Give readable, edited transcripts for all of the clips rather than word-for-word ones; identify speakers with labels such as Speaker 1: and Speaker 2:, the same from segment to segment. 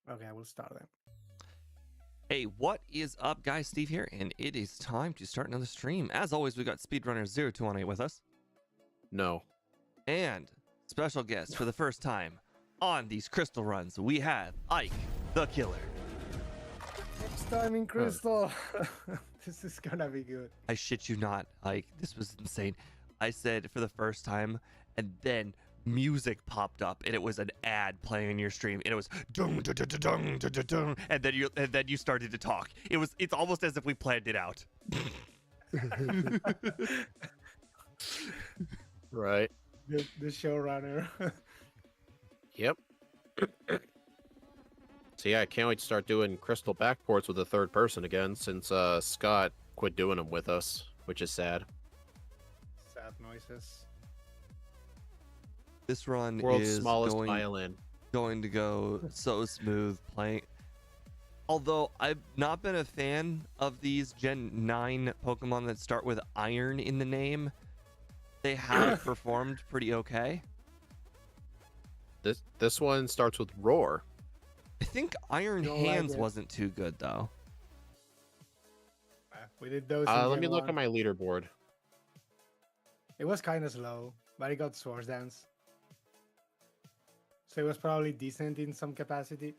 Speaker 1: Okay, I will start then.
Speaker 2: Hey, what is up, guys? Steve here, and it is time to start another stream. As always, we got Speedrunner0218 with us,
Speaker 3: No.
Speaker 2: and special guest for the first time on these crystal runs, we have Ike the Killer.
Speaker 1: Next time in Crystal. This is gonna be good.
Speaker 2: I shit you not, Ike. This was insane. I said for the first time, and then music popped up, and it was an ad playing on your stream, and it was dung, dung, dung, dung, dung, dung, dung, and then you started to talk. It's almost as if we planned it out.
Speaker 3: Right.
Speaker 1: The showrunner.
Speaker 3: Yep. So yeah, I can't wait to start doing crystal backports with a third person again, since Scott quit doing them with us, which is sad.
Speaker 1: Sad noises.
Speaker 2: This run
Speaker 3: World's
Speaker 2: is
Speaker 3: smallest violin.
Speaker 2: going to go so smooth playing. Although I've not been a fan of these Gen 9 Pokemon that start with iron in the name, they have performed pretty okay.
Speaker 3: This one starts with roar.
Speaker 2: I think Iron
Speaker 1: Don't like
Speaker 2: Hands
Speaker 1: it.
Speaker 2: wasn't too good though.
Speaker 1: We did those. in
Speaker 3: Let
Speaker 1: Gen
Speaker 3: me look
Speaker 1: 1.
Speaker 3: at my leaderboard.
Speaker 1: It was kind of slow, but it got Swords Dance. So it was probably decent in some capacity.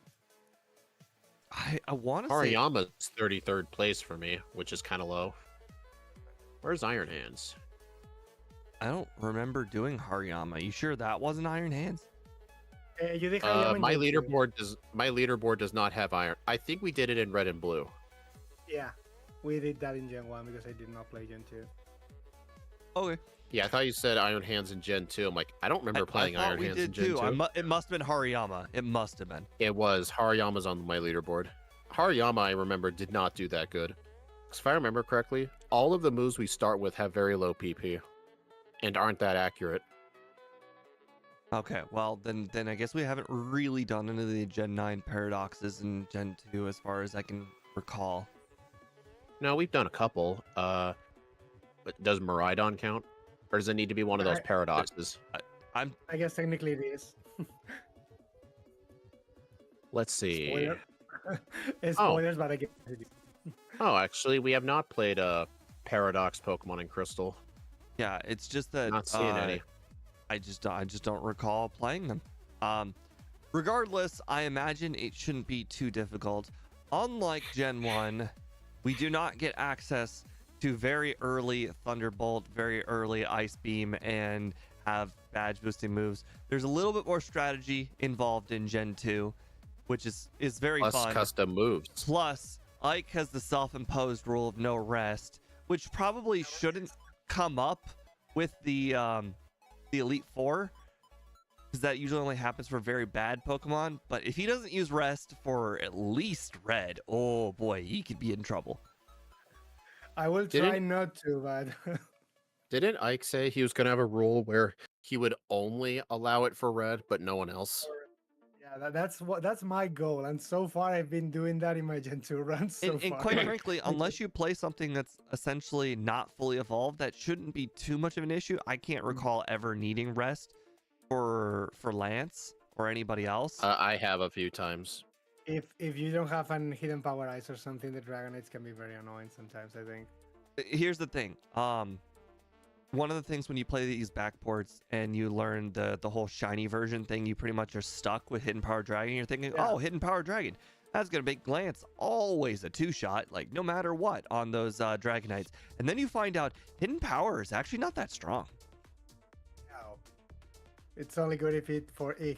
Speaker 2: I want to say
Speaker 3: Hariyama's 33rd place for me, which is kind of low. Where's Iron Hands?
Speaker 2: I don't remember doing Hariyama. You sure that wasn't Iron Hands?
Speaker 1: You did Hariyama in
Speaker 3: My
Speaker 1: Gen 2.
Speaker 3: leaderboard does not have iron. I think we did it in red and blue.
Speaker 1: Yeah, we did that in Gen 1 because I did not play Gen 2.
Speaker 2: Okay.
Speaker 3: Yeah, I thought you said Iron Hands in Gen 2. I'm like, I don't remember playing
Speaker 2: I thought
Speaker 3: Iron
Speaker 2: we
Speaker 3: Hands in
Speaker 2: did
Speaker 3: Gen
Speaker 2: too.
Speaker 3: 2.
Speaker 2: It must have been Hariyama. It must have been.
Speaker 3: It was. Hariyama's on my leaderboard. Hariyama, I remember, did not do that good. Because if I remember correctly, all of the moves we start with have very low PP and aren't that accurate.
Speaker 2: Okay, well then I guess we haven't really done any of the Gen 9 paradoxes in Gen 2 as far as I can recall.
Speaker 3: No, we've done a couple. But does Miraidon count? Or does it need to be one of those paradoxes?
Speaker 1: I guess technically it is.
Speaker 3: Let's see.
Speaker 1: Spoiler. It's spoilers, but I guess it is.
Speaker 3: Oh, actually, we have not played a paradox Pokemon in Crystal.
Speaker 2: Yeah, it's just that
Speaker 3: Not seeing any.
Speaker 2: I just don't recall playing them. Regardless, I imagine it shouldn't be too difficult. Unlike Gen 1, we do not get access to very early Thunderbolt, very early Ice Beam, and have badge boosting moves. There's a little bit more strategy involved in Gen 2, which is very
Speaker 3: Plus
Speaker 2: fun.
Speaker 3: custom moves.
Speaker 2: Plus, Ike has the self-imposed rule of no rest, which probably shouldn't come up with the Elite Four, because that usually only happens for very bad Pokemon. But if he doesn't use rest for at least Red, oh boy, he could be in trouble.
Speaker 1: I will try not to, but
Speaker 3: Didn't Ike say he was going to have a rule where he would only allow it for red, but no one else?
Speaker 1: yeah, that's my goal. And so far, I've been doing that in my Gen 2 runs. So
Speaker 2: And
Speaker 1: far.
Speaker 2: quite frankly, unless you play something that's essentially not fully evolved, that shouldn't be too much of an issue. I can't recall ever needing rest for Lance or anybody else.
Speaker 3: I have a few times.
Speaker 1: If you don't have an hidden power ice or something, the Dragonites can be very annoying sometimes, I think.
Speaker 2: Here's the thing. One of the things when you play these backports and you learn the whole shiny version thing, you pretty much are stuck with Hidden Power Dragon. You're thinking, oh, Hidden Power Dragon, that's gonna make Lance always a 2-shot, like no matter what on those Dragonites. And then you find out Hidden Power is actually not that strong.
Speaker 1: No. It's only good if it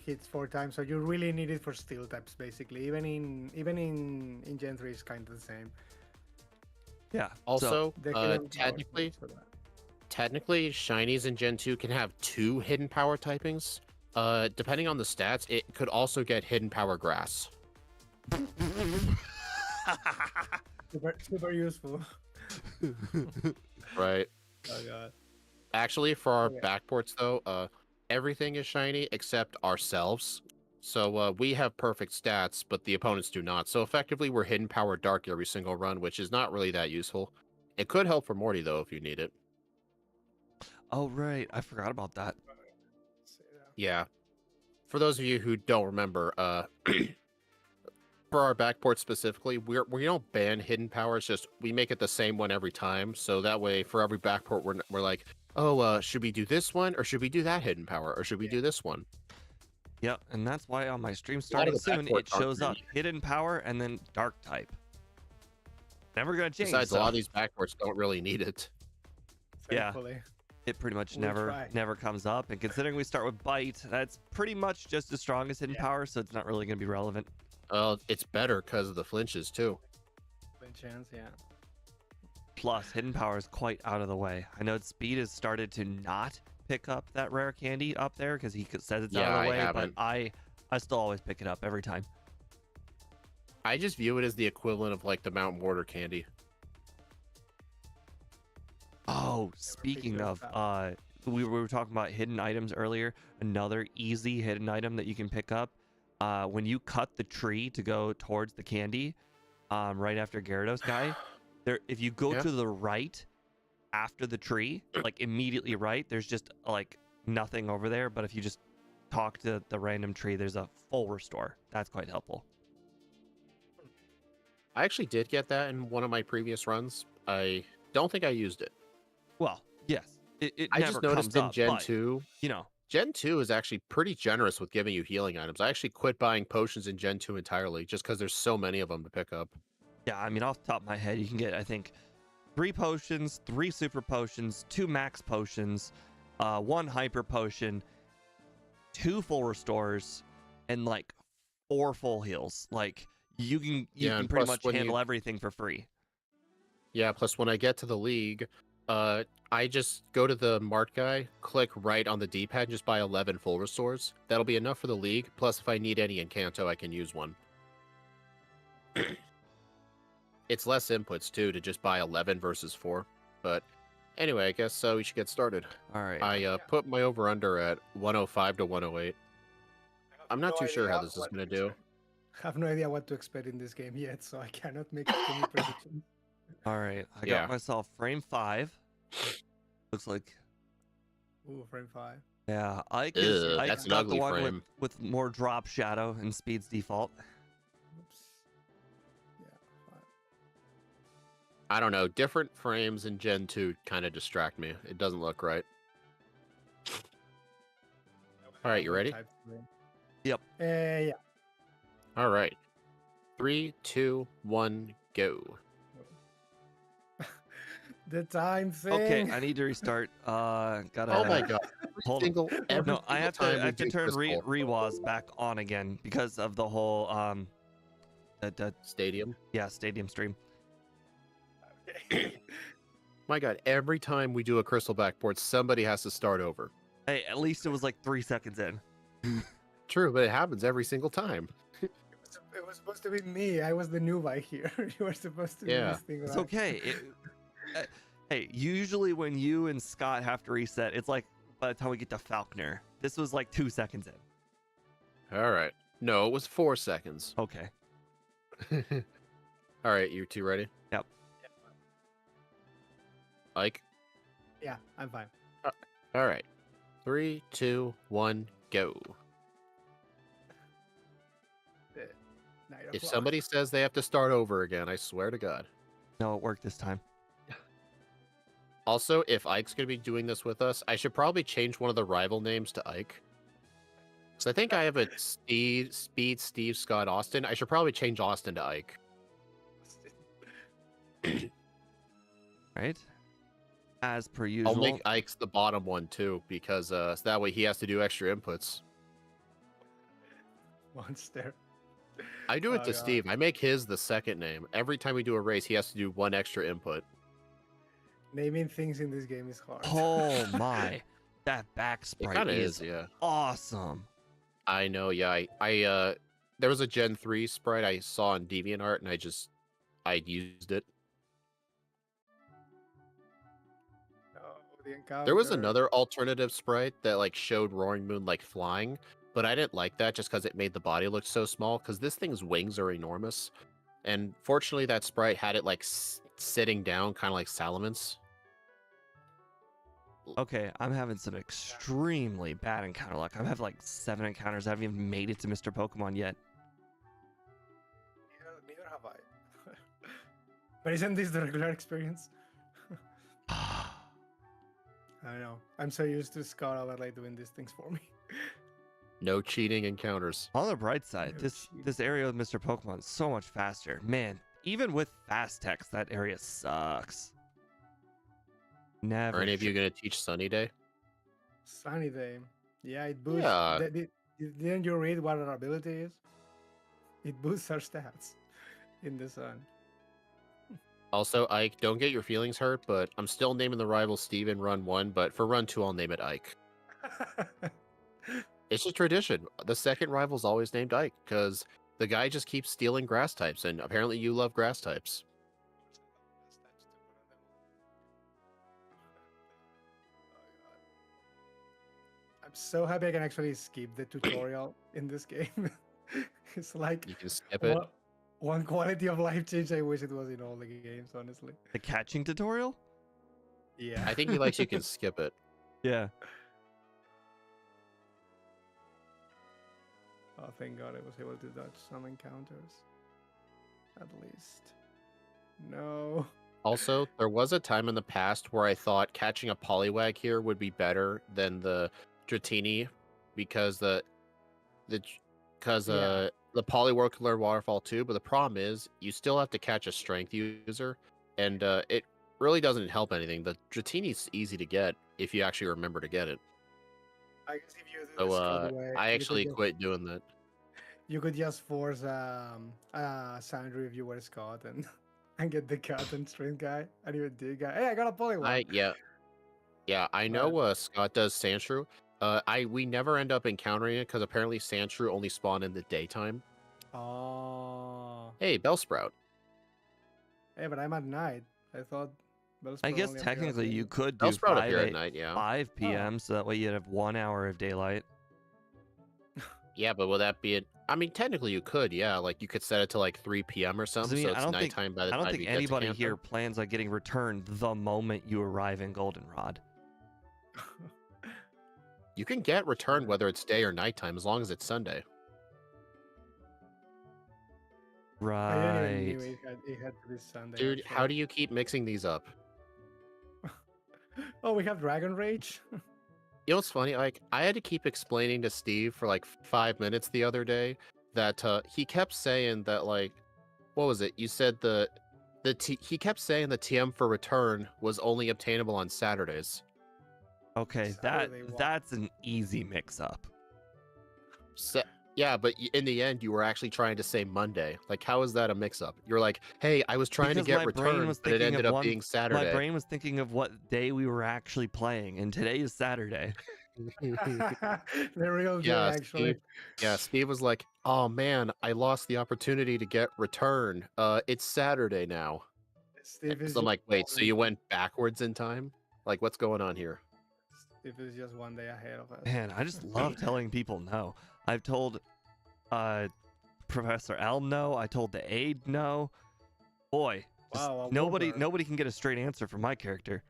Speaker 1: hits 4 times, so you really need it for steel types, basically. Even in Gen 3 is kind of the same.
Speaker 2: Yeah.
Speaker 3: Also,
Speaker 1: The hidden power
Speaker 3: technically,
Speaker 1: for that.
Speaker 3: shinies in Gen 2 can have 2 hidden power typings. Depending on the stats, it could also get hidden power grass.
Speaker 1: Super useful.
Speaker 3: Right.
Speaker 1: Oh god.
Speaker 3: Actually, for our backports, though, everything is shiny except ourselves. So we have perfect stats, but the opponents do not. So effectively, we're hidden power dark every single run, which is not really that useful. It could help for Morty, though, if you need it.
Speaker 2: Oh, right. I forgot about that.
Speaker 3: Yeah. For those of you who don't remember, For our backport specifically, we don't ban hidden power. It's just we make it the same one every time. So that way, for every backport, we're like, oh, should we do this one or should we do that hidden power or should we do this one?
Speaker 2: Yep, and that's why on my stream
Speaker 3: A lot of
Speaker 2: starting
Speaker 3: the
Speaker 2: soon,
Speaker 3: backports
Speaker 2: it
Speaker 3: aren't
Speaker 2: shows
Speaker 3: very
Speaker 2: up hidden power and then dark type. Never gonna change.
Speaker 3: Besides,
Speaker 2: so
Speaker 3: a lot of these backports don't really need it.
Speaker 2: Yeah.
Speaker 1: Thankfully.
Speaker 2: it pretty much
Speaker 1: We'll try.
Speaker 2: never comes up. And considering we start with bite, that's pretty much just as strong as hidden power, so it's not really gonna be relevant.
Speaker 3: It's better because of the flinches too.
Speaker 1: Good chance, yeah.
Speaker 2: Plus, hidden power is quite out of the way. I know speed has started to not pick up that rare candy up there because he says it's out
Speaker 3: Yeah,
Speaker 2: of the
Speaker 3: I
Speaker 2: way,
Speaker 3: haven't.
Speaker 2: but I still always pick it up every time.
Speaker 3: I just view it as the equivalent of like the Mountain Border candy.
Speaker 2: Oh, speaking of, we were talking about hidden items earlier. Another easy hidden item that you can pick up, when you cut the tree to go towards the candy, right after Gyarados guy, there, if you go
Speaker 3: Yeah.
Speaker 2: to the right after the tree, like immediately right, there's just like nothing over there. But if you just talk to the random tree, there's a full restore. That's quite helpful.
Speaker 3: I actually did get that in one of my previous runs. I don't think I used it.
Speaker 2: Well, yes, it
Speaker 3: I
Speaker 2: never
Speaker 3: just noticed
Speaker 2: comes
Speaker 3: in
Speaker 2: up,
Speaker 3: Gen
Speaker 2: but,
Speaker 3: 2,
Speaker 2: you know,
Speaker 3: Gen 2 is actually pretty generous with giving you healing items. I actually quit buying potions in Gen 2 entirely just because there's so many of them to pick up.
Speaker 2: yeah, I mean, off the top of my head, you can get, I think, 3 potions, 3 super potions, 2 max potions, 1 hyper potion, 2 full restores, and like 4 full heals. Like you can
Speaker 3: and
Speaker 2: pretty
Speaker 3: plus
Speaker 2: much
Speaker 3: when
Speaker 2: handle
Speaker 3: you-
Speaker 2: everything for free.
Speaker 3: Yeah, plus when I get to the league, I just go to the Mart guy, click right on the D-pad, and just buy 11 full restores. That'll be enough for the league. Plus, if I need any in Kanto, I can use one. It's less inputs too to just buy 11 versus 4. But anyway, I guess we should get started.
Speaker 2: All right.
Speaker 3: I put my over/under at 105 to 108. I'm not too sure how this is going to do.
Speaker 1: I have no idea what to expect in this game yet, so I cannot make any predictions.
Speaker 2: All right. I
Speaker 3: Yeah.
Speaker 2: got myself frame 5. Looks like,
Speaker 1: Ooh, frame 5.
Speaker 2: yeah, Ike
Speaker 3: Ugh, that's an
Speaker 2: got
Speaker 3: ugly
Speaker 2: the one
Speaker 3: frame.
Speaker 2: with more drop shadow and speed's default.
Speaker 1: Oops. Yeah, 5.
Speaker 3: I don't know. Different frames in Gen 2 kind of distract me. It doesn't look right. All right, you ready?
Speaker 1: Type 3.
Speaker 2: Yep.
Speaker 1: Yeah.
Speaker 3: All right. 3, 2, 1, go.
Speaker 1: The time thing.
Speaker 2: Okay, I need to restart. Gotta.
Speaker 3: Oh my god.
Speaker 2: Hold on.
Speaker 3: Every
Speaker 2: No, I
Speaker 3: single
Speaker 2: have to.
Speaker 3: time
Speaker 2: I
Speaker 3: we
Speaker 2: have to
Speaker 3: do
Speaker 2: turn
Speaker 3: Crystal
Speaker 2: Rewaz back on again because of the whole the
Speaker 3: Stadium.
Speaker 2: stadium stream.
Speaker 3: My god, every time we do a crystal backboard, somebody has to start over.
Speaker 2: Hey, at least it was like 3 seconds in.
Speaker 3: True, but it happens every single time.
Speaker 1: It was supposed to be me. I was the new guy here. You were supposed to do
Speaker 3: Yeah.
Speaker 1: this thing
Speaker 2: It's
Speaker 1: right.
Speaker 2: okay. Hey, usually when you and Scott have to reset, it's like by the time we get to Falconer. This was like 2 seconds in.
Speaker 3: All right. No, it was 4 seconds.
Speaker 2: Okay.
Speaker 3: All right, you two ready?
Speaker 2: Yep.
Speaker 3: Ike?
Speaker 1: Yeah, I'm fine.
Speaker 3: All right. 3, 2, 1, go.
Speaker 1: Nine
Speaker 3: If
Speaker 1: o'clock.
Speaker 3: somebody says they have to start over again, I swear to God.
Speaker 2: No, it worked this time.
Speaker 3: Also, if Ike's going to be doing this with us, I should probably change one of the rival names to Ike. Because I think I have a Speed, Steve, Scott, Austin. I should probably change Austin to Ike.
Speaker 2: Right? As per
Speaker 3: I'll
Speaker 2: usual.
Speaker 3: make Ike's the bottom one too, because so that way he has to do extra inputs.
Speaker 1: Monster.
Speaker 3: I do it
Speaker 1: Oh,
Speaker 3: to
Speaker 1: God.
Speaker 3: Steve. I make his the second name. Every time we do a race, he has to do one extra input.
Speaker 1: Naming things in this game is hard.
Speaker 2: Oh my. That back
Speaker 3: It
Speaker 2: sprite
Speaker 3: kind of
Speaker 2: is
Speaker 3: is, yeah.
Speaker 2: awesome.
Speaker 3: I know, yeah. I there was a Gen 3 sprite I saw on DeviantArt, and I used it.
Speaker 1: Oh, the encounter.
Speaker 3: There was another alternative sprite that like showed Roaring Moon like flying, but I didn't like that just because it made the body look so small. Because this thing's wings are enormous, and fortunately that sprite had it like sitting down, kind of like Salamence.
Speaker 2: Okay, I'm having some extremely bad encounter luck. I've had like 7 encounters. I haven't even made it to Mr. Pokemon yet.
Speaker 1: But isn't this the regular experience? I don't know. I'm so used to Scott Overlay doing these things for me.
Speaker 3: No cheating encounters.
Speaker 2: On the bright side,
Speaker 1: No
Speaker 2: this
Speaker 1: cheating.
Speaker 2: this area with Mr. Pokemon is so much faster. Man, even with fast text, that area sucks. Never.
Speaker 3: Are any of you going to teach Sunny Day?
Speaker 1: Sunny Day. Yeah, it boosts.
Speaker 3: Yeah.
Speaker 1: Didn't you read what our ability is? It boosts our stats in the sun.
Speaker 3: Also, Ike, don't get your feelings hurt, but I'm still naming the rival Steve in run 1, but for run 2, I'll name it Ike. It's a tradition. The second rival's always named Ike, because the guy just keeps stealing grass types, and apparently you love grass types.
Speaker 1: I'm so happy I can actually skip the tutorial in this game. It's like
Speaker 3: You can skip it.
Speaker 1: one quality of life change I wish it was in all the games, honestly.
Speaker 2: The catching tutorial?
Speaker 1: Yeah.
Speaker 3: I think he likes you can skip it.
Speaker 2: Yeah.
Speaker 1: Oh, thank God I was able to dodge some encounters. At least. No.
Speaker 3: Also, there was a time in the past where I thought catching a Poliwag here would be better than the Dratini, because the Poliwag can learn Waterfall too. But the problem is, you still have to catch a Strength user, and it really doesn't help anything. The Dratini's easy to get if you actually remember to get it.
Speaker 1: I guess if you do
Speaker 3: So
Speaker 1: the Scott way,
Speaker 3: I
Speaker 1: you
Speaker 3: actually
Speaker 1: could just-
Speaker 3: quit doing that.
Speaker 1: You could just force Sandry if you were Scott and get the cut and string guy and even dig guy. Hey, I got a Poliwag.
Speaker 3: I know Scott does Sandshrew. We never end up encountering it because apparently Sandshrew only spawn in the daytime.
Speaker 1: Oh.
Speaker 3: Hey, Bellsprout.
Speaker 1: Hey, but I'm at night. I thought Bellsprout
Speaker 2: I guess
Speaker 1: only appeared at
Speaker 2: technically you
Speaker 1: day.
Speaker 2: could do
Speaker 3: Bellsprout
Speaker 2: 5,
Speaker 3: appear at night, yeah.
Speaker 2: 5 p.m. so that way you'd have 1 hour of daylight.
Speaker 3: Yeah, but will that be it? I mean, technically you could, yeah. Like you could set it to like 3 p.m. or
Speaker 2: 'Cause,
Speaker 3: something,
Speaker 2: I mean,
Speaker 3: so it's nighttime by the
Speaker 2: I don't
Speaker 3: time
Speaker 2: think
Speaker 3: you get to
Speaker 2: anybody
Speaker 3: camp
Speaker 2: here
Speaker 3: there.
Speaker 2: plans on getting returned the moment you arrive in Goldenrod.
Speaker 3: You can get returned
Speaker 1: Sure.
Speaker 3: whether it's day or nighttime as long as it's Sunday.
Speaker 1: I didn't
Speaker 2: Right.
Speaker 1: even knew it had to be Sunday.
Speaker 3: Dude, how do you keep mixing these up?
Speaker 1: Oh, we have Dragon Rage.
Speaker 3: You know what's funny? Like, I had to keep explaining to Steve for like 5 minutes the other day that he kept saying that, like, what was it? You said he kept saying the TM for return was only obtainable on Saturdays.
Speaker 2: Okay,
Speaker 1: Saturday walk.
Speaker 2: that's an easy mix-up.
Speaker 3: Yeah, but in the end, you were actually trying to say Monday. Like, how is that a mix-up? You're like, hey, I was trying
Speaker 2: Because
Speaker 3: to get
Speaker 2: my brain
Speaker 3: return,
Speaker 2: was
Speaker 3: but it
Speaker 2: thinking
Speaker 3: ended
Speaker 2: of
Speaker 3: up being Saturday.
Speaker 2: My brain was thinking of what day we were actually playing, and today is Saturday.
Speaker 1: The real day,
Speaker 3: Yeah,
Speaker 1: actually.
Speaker 3: Steve was like, oh man, I lost the opportunity to get return. It's Saturday now.
Speaker 1: Steve is
Speaker 3: So I'm like, wait, so
Speaker 1: just
Speaker 3: you went backwards in time? Like, what's going on here?
Speaker 1: Steve is just one day ahead of us.
Speaker 2: Man, I just love telling people no. I've told Professor Elm no. I told the aide no. Boy, just
Speaker 1: Wow,
Speaker 2: nobody
Speaker 1: Wilbur.
Speaker 2: can get a straight answer from my character.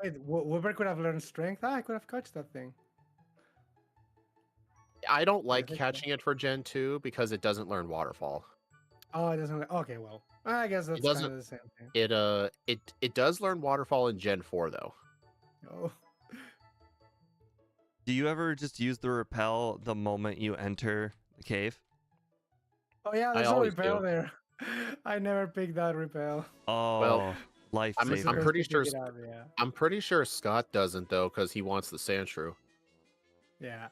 Speaker 1: Wait, Wilbur could have learned strength. I could have catched that thing.
Speaker 3: I don't like
Speaker 1: think so.
Speaker 3: catching it for Gen 2 because it doesn't learn Waterfall.
Speaker 1: Oh, it doesn't. Okay, well, I guess that's kind
Speaker 3: doesn't-
Speaker 1: of the same thing.
Speaker 3: It does learn Waterfall in Gen 4 though.
Speaker 1: Oh,
Speaker 2: Do you ever just use the repel the moment you enter the cave?
Speaker 1: oh yeah,
Speaker 3: I
Speaker 1: there's a
Speaker 3: always
Speaker 1: repel
Speaker 3: do.
Speaker 1: there. I never picked that repel.
Speaker 2: Oh, life
Speaker 3: I'm
Speaker 2: saver.
Speaker 3: I'm pretty
Speaker 1: Supposed to
Speaker 3: sure
Speaker 1: pick it up, yeah.
Speaker 3: I'm pretty sure Scott doesn't though, because he wants the Sandshrew.
Speaker 1: Yeah.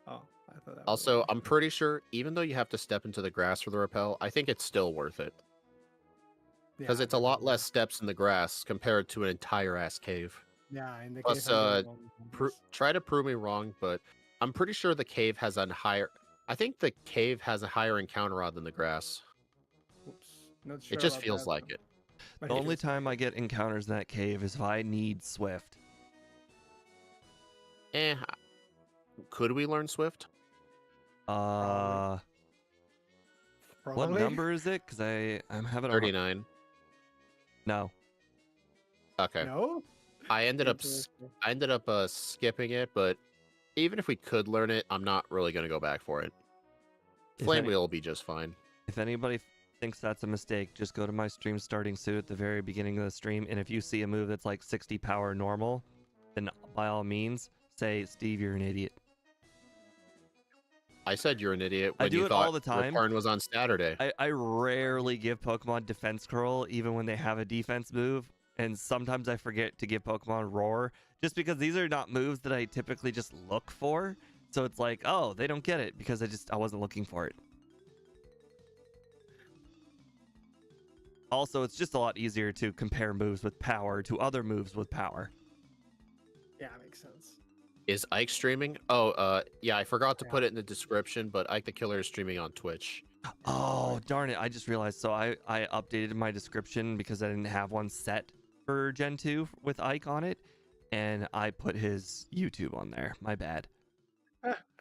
Speaker 1: Oh, I thought that was
Speaker 3: Also, I'm pretty sure even though you have to step into the grass for the repel, I think it's still worth it. Because
Speaker 1: Yeah,
Speaker 3: it's a lot
Speaker 1: definitely.
Speaker 3: less steps in the grass compared to an entire ass cave.
Speaker 1: Yeah, in the
Speaker 3: Plus,
Speaker 1: case I'm doing all
Speaker 3: Try to prove me wrong, but I'm pretty sure the cave has a higher. I think the cave has a higher encounter rod than the grass.
Speaker 1: Oops, not sure
Speaker 3: It just
Speaker 1: about
Speaker 3: feels
Speaker 1: that,
Speaker 3: like
Speaker 1: but-
Speaker 3: it.
Speaker 1: but
Speaker 2: The
Speaker 1: it
Speaker 2: only
Speaker 1: is.
Speaker 2: time I get encounters in that cave is if I need Swift.
Speaker 3: Could we learn Swift?
Speaker 2: What
Speaker 1: Probably.
Speaker 2: number is it? Because I'm having a
Speaker 3: 39.
Speaker 2: no.
Speaker 3: Okay.
Speaker 1: No.
Speaker 3: I ended up
Speaker 1: Interesting.
Speaker 3: skipping it, but even if we could learn it, I'm not really going to go back for it.
Speaker 2: If
Speaker 3: Flame
Speaker 2: any-
Speaker 3: Wheel will be just fine.
Speaker 2: If anybody thinks that's a mistake, just go to my stream starting soon at the very beginning of the stream, and if you see a move that's like 60 power normal, then by all means, say, Steve, you're an idiot.
Speaker 3: I said you're an idiot
Speaker 2: I
Speaker 3: when
Speaker 2: do
Speaker 3: you
Speaker 2: it
Speaker 3: thought
Speaker 2: all the time.
Speaker 3: Return was on Saturday.
Speaker 2: I rarely give Pokemon Defense Curl, even when they have a defense move, and sometimes I forget to give Pokemon Roar, just because these are not moves that I typically just look for. So it's like, oh, they don't get it because I wasn't looking for it. Also, it's just a lot easier to compare moves with power to other moves with power.
Speaker 1: Yeah, makes sense.
Speaker 3: Is Ike streaming? Oh, yeah, I forgot to put it in the description, but Ike the Killer is streaming on Twitch.
Speaker 2: Oh, darn it. I just realized. So I updated my description because I didn't have one set for Gen 2 with Ike on it. And I put his YouTube on there. My bad.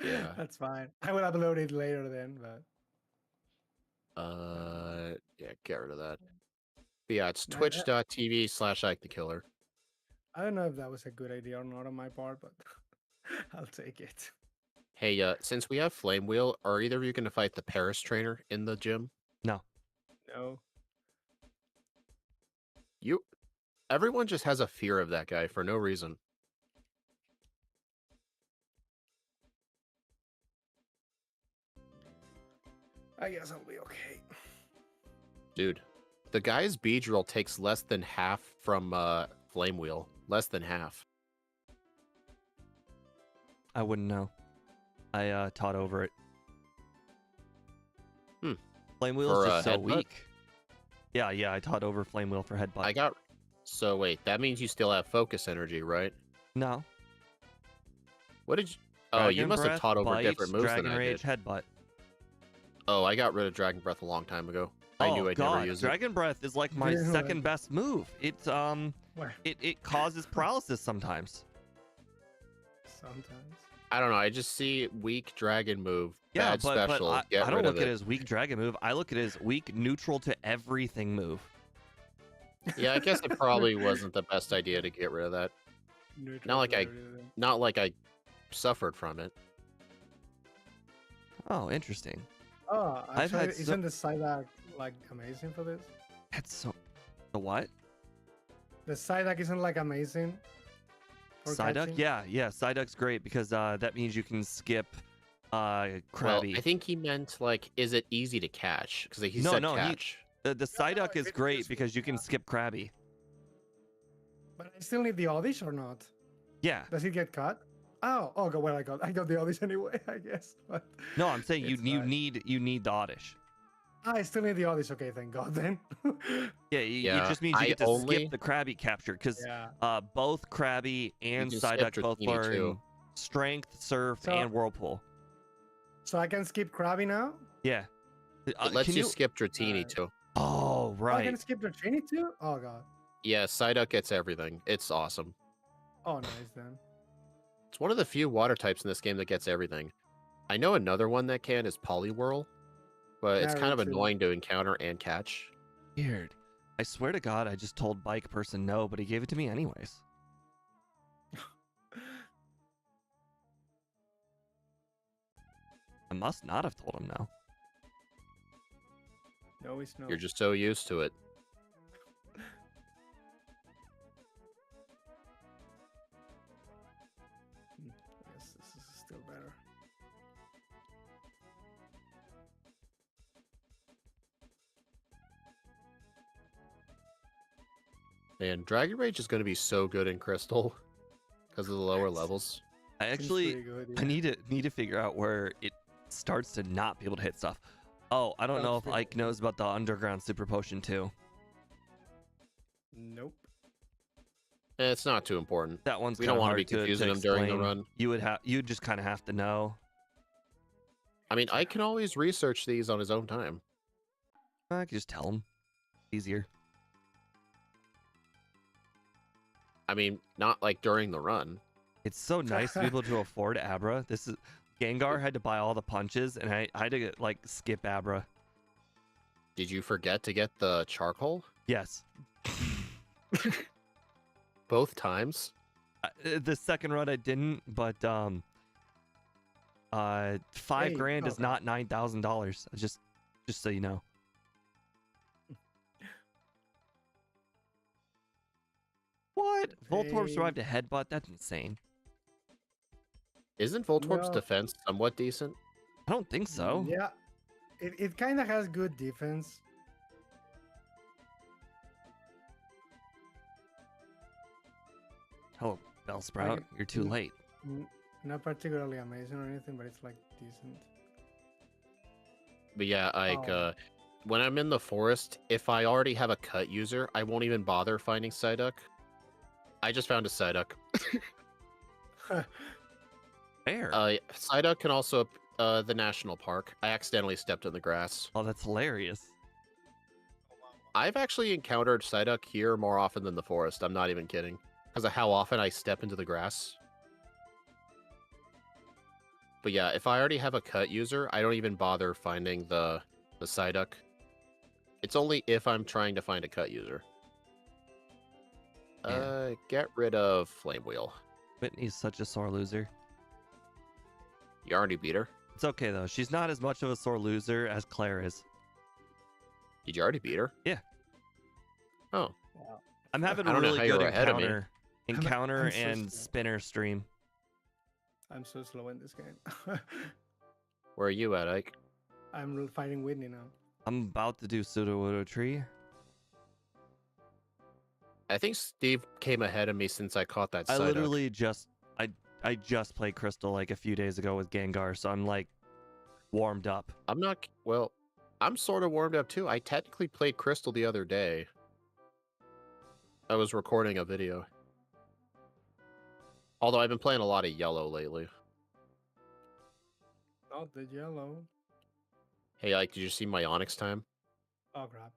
Speaker 3: Yeah.
Speaker 1: That's fine. I will upload it later then, but...
Speaker 3: Yeah, get rid of that. But yeah, it's
Speaker 1: No,
Speaker 3: twitch.tv/Ike the Killer.
Speaker 1: I don't know if that was a good idea or not on my part, but I'll take it.
Speaker 3: Hey, since we have Flame Wheel, are either of you going to fight the Paris trainer in the gym?
Speaker 2: No.
Speaker 1: No.
Speaker 3: Everyone just has a fear of that guy for no reason.
Speaker 1: I guess I'll be okay.
Speaker 3: Dude, the guy's Beedrill takes less than half from Flame Wheel. Less than half.
Speaker 2: I wouldn't know. I taught over it. Flame Wheel is just so
Speaker 3: headbutt?
Speaker 2: weak. Yeah, I taught over Flame Wheel for headbutt.
Speaker 3: So wait, that means you still have focus energy, right?
Speaker 2: No.
Speaker 3: What did you... Oh, you
Speaker 2: Dragon
Speaker 3: must have
Speaker 2: Breath,
Speaker 3: taught over
Speaker 2: Bite,
Speaker 3: different moves
Speaker 2: Dragon
Speaker 3: than I
Speaker 2: Rage,
Speaker 3: did.
Speaker 2: headbutt.
Speaker 3: Oh, I got rid of Dragon Breath a long time ago. I knew I'd never use it.
Speaker 2: Dragon Breath is like my
Speaker 1: Really?
Speaker 2: second best move. It's
Speaker 1: Where?
Speaker 2: it causes paralysis sometimes.
Speaker 1: Sometimes.
Speaker 3: I don't know. I just see weak dragon move,
Speaker 2: Yeah,
Speaker 3: bad
Speaker 2: but
Speaker 3: special.
Speaker 2: I
Speaker 3: Get
Speaker 2: don't
Speaker 3: rid
Speaker 2: look
Speaker 3: of
Speaker 2: at it
Speaker 3: it.
Speaker 2: as weak dragon move. I look at it as weak neutral to everything move.
Speaker 3: Yeah, I guess it probably wasn't the best idea to get rid of that.
Speaker 1: Neutral
Speaker 3: like
Speaker 1: to
Speaker 3: I-
Speaker 1: everything.
Speaker 3: Not like I suffered from it.
Speaker 2: Oh, interesting.
Speaker 1: Oh,
Speaker 2: I've
Speaker 1: actually,
Speaker 2: had so-
Speaker 1: isn't the Psyduck like amazing for this?
Speaker 2: That's so. The what?
Speaker 1: The Psyduck isn't like amazing. for
Speaker 2: Psyduck?
Speaker 1: catching?
Speaker 2: Yeah. Psyduck's great because that means you can skip Krabby.
Speaker 3: Well, I think he meant like, is it easy to catch? Because he
Speaker 2: No,
Speaker 3: said
Speaker 2: no,
Speaker 3: catch.
Speaker 2: The Psyduck
Speaker 1: if
Speaker 2: is
Speaker 1: it's
Speaker 2: great
Speaker 1: just
Speaker 2: because you can
Speaker 1: weak,
Speaker 2: skip Krabby.
Speaker 1: But I still need the Oddish or not?
Speaker 2: Yeah.
Speaker 1: Does it get cut? Oh, well, I got the Oddish anyway, I guess. But
Speaker 2: No, I'm saying you
Speaker 1: it's
Speaker 2: you
Speaker 1: fine.
Speaker 2: need the Oddish.
Speaker 1: I still need the Oddish. Okay, thank God then.
Speaker 2: Yeah,
Speaker 3: Yeah,
Speaker 2: it just means you
Speaker 3: I
Speaker 2: get to
Speaker 3: only-
Speaker 2: skip the Krabby capture because
Speaker 1: yeah.
Speaker 2: both Krabby and
Speaker 3: can skip
Speaker 2: Psyduck both
Speaker 3: Dratini
Speaker 2: learn
Speaker 3: too.
Speaker 2: Strength, Surf,
Speaker 1: So-
Speaker 2: and Whirlpool.
Speaker 1: So I can skip Krabby now?
Speaker 2: Yeah.
Speaker 3: It lets
Speaker 2: can
Speaker 3: you skip Dratini
Speaker 1: uh,
Speaker 3: too.
Speaker 2: Oh,
Speaker 1: Oh, I
Speaker 2: right.
Speaker 1: can skip the Trini too? Oh God.
Speaker 3: Yeah, Psyduck gets everything. It's awesome.
Speaker 1: Oh, nice then.
Speaker 3: It's one of the few water types in this game that gets everything. I know another one that can is Poliwhirl, but it's
Speaker 1: Yeah,
Speaker 3: kind of
Speaker 1: me too.
Speaker 3: annoying to encounter and catch.
Speaker 2: Weird. I swear to God, I just told Bike Person no, but he gave it to me anyways. I must not have told him no.
Speaker 1: No, it's no.
Speaker 3: You're just so used to it.
Speaker 1: Yes, this is still better.
Speaker 3: And Dragon Rage is going to be so good in Crystal because of the lower
Speaker 1: Yes.
Speaker 3: levels.
Speaker 2: I
Speaker 1: Seems
Speaker 2: actually
Speaker 1: pretty good,
Speaker 2: I need to figure out where it starts to not be able to hit stuff. Oh, I don't know if
Speaker 1: That's
Speaker 2: Ike knows about the underground super potion too.
Speaker 1: Nope.
Speaker 3: It's not too important.
Speaker 2: That one's
Speaker 3: We don't
Speaker 2: kinda
Speaker 3: wanna
Speaker 2: hard
Speaker 3: be
Speaker 2: to
Speaker 3: confusing them during the
Speaker 2: explain.
Speaker 3: run.
Speaker 2: You just kind of have to know.
Speaker 3: I mean, I can always research these on his own time.
Speaker 2: I can just tell him. Easier.
Speaker 3: I mean, not like during the run.
Speaker 2: It's so nice to be able to afford Abra. This is Gengar had to buy all the punches, and I had to like skip Abra.
Speaker 3: Did you forget to get the charcoal?
Speaker 2: Yes.
Speaker 3: Both times?
Speaker 2: The second run I didn't, but $5
Speaker 1: Hey,
Speaker 2: grand is
Speaker 1: okay.
Speaker 2: not $9,000. Just so you know. What? Voltorb
Speaker 1: They...
Speaker 2: survived a headbutt? That's insane.
Speaker 3: Isn't Voltorb's
Speaker 1: No.
Speaker 3: defense somewhat decent?
Speaker 2: I don't think so.
Speaker 1: Yeah, it kind of has good defense.
Speaker 2: Oh, Bellsprout, you're too
Speaker 1: mm,
Speaker 2: late.
Speaker 1: Not particularly amazing or anything, but it's like decent.
Speaker 3: But yeah, like
Speaker 1: Oh.
Speaker 3: when I'm in the forest, if I already have a cut user, I won't even bother finding Psyduck. I just found a Psyduck.
Speaker 2: Fair.
Speaker 3: Psyduck can also the national park. I accidentally stepped in the grass.
Speaker 2: Oh, that's hilarious.
Speaker 3: I've actually encountered Psyduck here more often than the forest. I'm not even kidding. Because of how often I step into the grass. But yeah, if I already have a cut user, I don't even bother finding the Psyduck. It's only if I'm trying to find a cut user.
Speaker 2: Yeah.
Speaker 3: Get rid of Flame Wheel.
Speaker 2: Whitney's such a sore loser.
Speaker 3: You already beat her?
Speaker 2: It's okay though. She's not as much of a sore loser as Claire is.
Speaker 3: Did you already beat her?
Speaker 2: Yeah.
Speaker 3: Oh.
Speaker 1: Wow.
Speaker 2: I'm having
Speaker 3: I
Speaker 2: a
Speaker 3: don't know
Speaker 2: really
Speaker 3: how you
Speaker 2: good
Speaker 3: were ahead of me.
Speaker 2: encounter
Speaker 1: I'm so
Speaker 2: and
Speaker 1: slow.
Speaker 2: spinner stream.
Speaker 1: I'm so slow in this game.
Speaker 3: Where are you at, Ike?
Speaker 1: I'm fighting Whitney now.
Speaker 2: I'm about to do Sudowoodo Tree.
Speaker 3: I think Steve came ahead of me since I caught that
Speaker 2: I
Speaker 3: Psyduck.
Speaker 2: literally I just played Crystal like a few days ago with Gengar, so I'm like warmed up.
Speaker 3: I'm not... Well, I'm sort of warmed up too. I technically played Crystal the other day. I was recording a video. Although I've been playing a lot of Yellow lately.
Speaker 1: Not the yellow.
Speaker 3: Hey, Ike, did you see my Onyx time?
Speaker 1: Oh crap.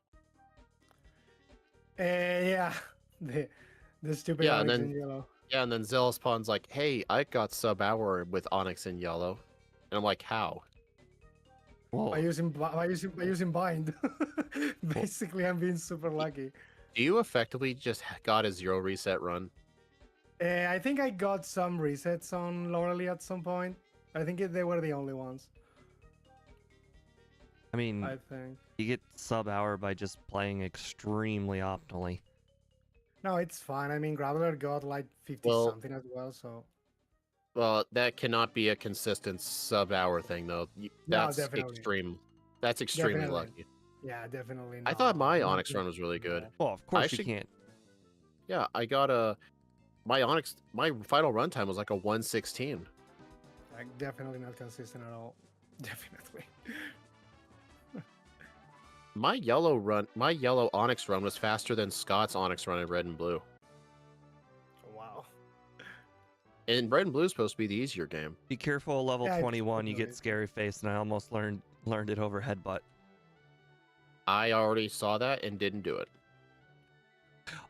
Speaker 1: Yeah, the stupid
Speaker 3: Yeah, and
Speaker 1: Onyx
Speaker 3: then-
Speaker 1: in yellow.
Speaker 3: Yeah, and then Zealous Pawn's like, hey, Ike got sub-hour with Onyx in Yellow. And I'm like, how?
Speaker 2: Whoa.
Speaker 1: By using bind. Basically, I'm being super lucky.
Speaker 3: Do you effectively just got a 0 reset run?
Speaker 1: I think I got some resets on Lorelei at some point. I think they were the only ones.
Speaker 2: I mean,
Speaker 1: I think.
Speaker 2: you get sub hour by just playing extremely optimally.
Speaker 1: No, it's fine. I mean, Graveler got like 50
Speaker 3: Well-
Speaker 1: something as well, so.
Speaker 3: Well, that cannot be a consistent sub-hour thing, though.
Speaker 1: No,
Speaker 3: That's
Speaker 1: definitely.
Speaker 3: extreme. That's extremely
Speaker 1: Definitely.
Speaker 3: lucky.
Speaker 1: Yeah, definitely.
Speaker 3: I thought my
Speaker 1: not
Speaker 3: Onyx
Speaker 1: good.
Speaker 3: run was really good.
Speaker 2: Well, of course
Speaker 3: actually-
Speaker 2: you can't.
Speaker 3: Yeah, I got my Onyx, my final runtime was like a 116.
Speaker 1: Like, definitely not consistent at all. Definitely.
Speaker 3: My yellow Onyx run was faster than Scott's Onyx run in Red and Blue.
Speaker 1: Wow.
Speaker 3: And Red and Blue is supposed to be the easier game.
Speaker 2: Be careful, level
Speaker 1: Yeah, it's
Speaker 2: 21, you get
Speaker 1: definitely-
Speaker 2: scary face, and I almost learned it over headbutt.
Speaker 3: I already saw that and didn't do it.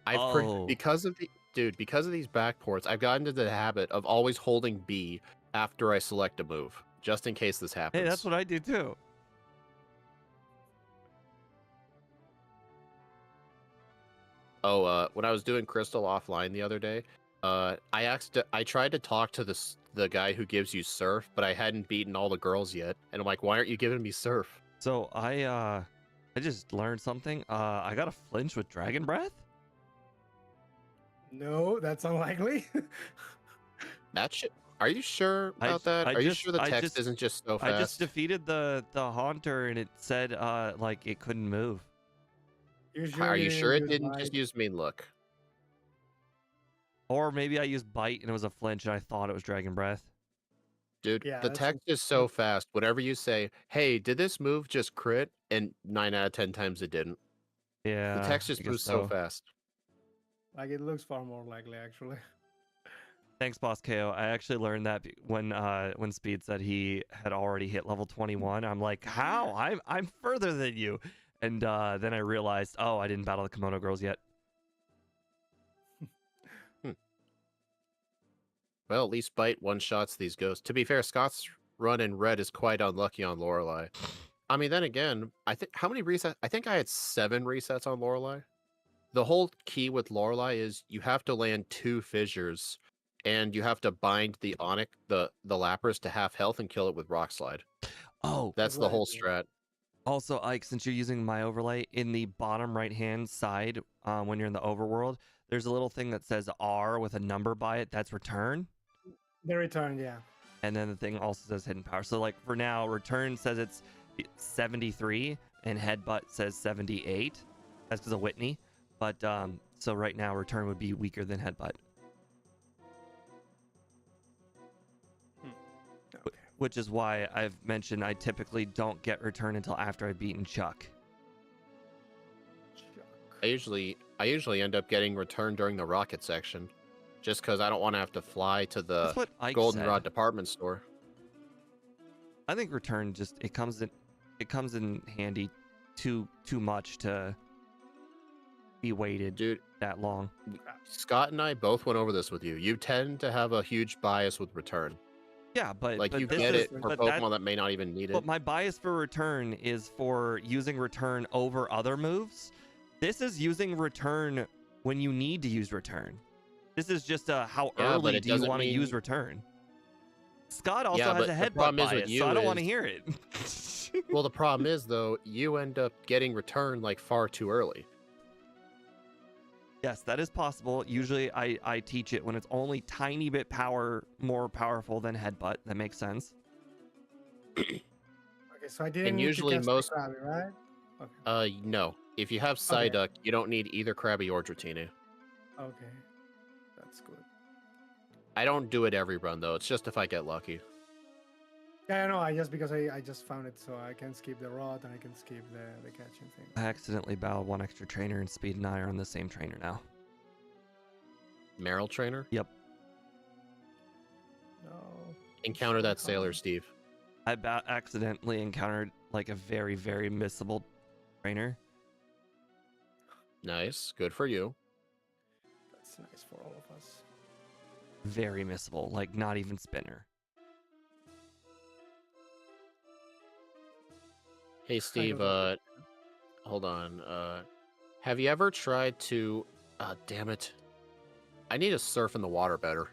Speaker 2: Oh.
Speaker 3: Because of these backports, I've gotten into the habit of always holding B after I select a move, just in case this happens.
Speaker 2: Hey, that's what I do too.
Speaker 3: Oh, when I was doing Crystal offline the other day, I tried to talk to the guy who gives you Surf, but I hadn't beaten all the girls yet, and I'm like, why aren't you giving me Surf?
Speaker 2: So I just learned something. I got a flinch with Dragon Breath.
Speaker 1: No, that's unlikely.
Speaker 3: That shit. Are you sure about that?
Speaker 2: I
Speaker 3: Are you
Speaker 2: just-
Speaker 3: sure the
Speaker 2: I
Speaker 3: text
Speaker 2: just-
Speaker 3: isn't just so
Speaker 2: I
Speaker 3: fast?
Speaker 2: just defeated the Haunter, and it said like it couldn't move.
Speaker 3: Are you sure it
Speaker 1: use
Speaker 3: didn't
Speaker 1: Bite?
Speaker 3: just use Mean Look?
Speaker 2: Or maybe I used Bite and it was a flinch, and I thought it was Dragon Breath.
Speaker 3: Dude,
Speaker 1: Yeah,
Speaker 3: the
Speaker 1: that's
Speaker 3: text is so fast. Whenever you say, hey, did this move just crit? And 9 out of 10 times it didn't.
Speaker 2: Yeah.
Speaker 3: The text
Speaker 2: I
Speaker 3: just
Speaker 2: guess
Speaker 3: moves so fast.
Speaker 1: Like, it looks far more likely, actually.
Speaker 2: Thanks, Boss KO. I actually learned that when Speed said he had already hit level 21. I'm like, how? I'm further than you. And then I realized, oh, I didn't battle the Kimono girls yet.
Speaker 3: Well, at least Bite one-shots these ghosts. To be fair, Scott's run in red is quite unlucky on Lorelei. I mean, then again, I think how many resets? I think I had 7 resets on Lorelei. The whole key with Lorelei is you have to land 2 fissures, and you have to bind the Onyx, the Lapras to half health and kill it with Rock Slide.
Speaker 2: Oh,
Speaker 3: That's the
Speaker 1: what I
Speaker 3: whole
Speaker 1: did.
Speaker 3: strat.
Speaker 2: also, Ike, since you're using my overlay, in the bottom right-hand side, when you're in the overworld, there's a little thing that says R with a number by it. That's return.
Speaker 1: The return, yeah.
Speaker 2: And then the thing also says hidden power. So like for now, return says it's 73 and headbutt says 78. That's because of Whitney. But so right now return would be weaker than headbutt.
Speaker 1: Okay.
Speaker 2: Which is why I've mentioned I typically don't get return until after I've beaten Chuck.
Speaker 3: I usually end up getting return during the rocket section, just because I don't want to have to fly to
Speaker 2: That's
Speaker 3: the
Speaker 2: what Ike said.
Speaker 3: Goldenrod department store.
Speaker 2: I think return just it comes in handy too much to be waited
Speaker 3: Dude,
Speaker 2: that long.
Speaker 3: Scott and I both went over this with you. You tend to have a huge bias with return.
Speaker 2: Yeah, but
Speaker 3: Like, you
Speaker 2: this
Speaker 3: get
Speaker 2: is,
Speaker 3: it for
Speaker 2: but
Speaker 3: Pokemon that may not even need it.
Speaker 2: But my bias for return is for using return over other moves. This is using return when you need to use return. This is just how
Speaker 3: Yeah, but
Speaker 2: early
Speaker 3: it
Speaker 2: do you
Speaker 3: doesn't
Speaker 2: want to
Speaker 3: mean-
Speaker 2: use return? Scott also
Speaker 3: Yeah,
Speaker 2: has
Speaker 3: but
Speaker 2: a
Speaker 3: the
Speaker 2: headbutt
Speaker 3: problem is with
Speaker 2: bias, so I
Speaker 3: you
Speaker 2: don't want to
Speaker 3: is-
Speaker 2: hear it.
Speaker 3: Well, the problem is, though, you end up getting return, like, far too early.
Speaker 2: Yes, that is possible. Usually I teach it when it's only tiny bit more powerful than headbutt. That makes sense.
Speaker 1: Okay, so I didn't need
Speaker 3: usually
Speaker 1: to cast
Speaker 3: most-
Speaker 1: the Krabby, right? Okay.
Speaker 3: No. If you have Psyduck, you don't need either Krabby or Dratini.
Speaker 1: Okay. That's good.
Speaker 3: I don't do it every run, though. It's just if I get lucky.
Speaker 1: Yeah, I know. I just found it, so I can skip the rod and I can skip the catching thing.
Speaker 2: I accidentally battled one extra trainer, and Speed and I are on the same trainer now.
Speaker 3: Meryl Trainer?
Speaker 2: Yep.
Speaker 1: No.
Speaker 3: Encounter that
Speaker 1: Sure,
Speaker 3: sailor,
Speaker 1: huh?
Speaker 3: Steve.
Speaker 2: I accidentally encountered like a very, very missable trainer.
Speaker 3: Nice. Good for you.
Speaker 1: That's nice for all of us.
Speaker 2: Very missable, like not even spinner.
Speaker 3: Hey, Steve,
Speaker 1: know.
Speaker 3: hold on. Have you ever tried to... damn it. I need to surf in the water better.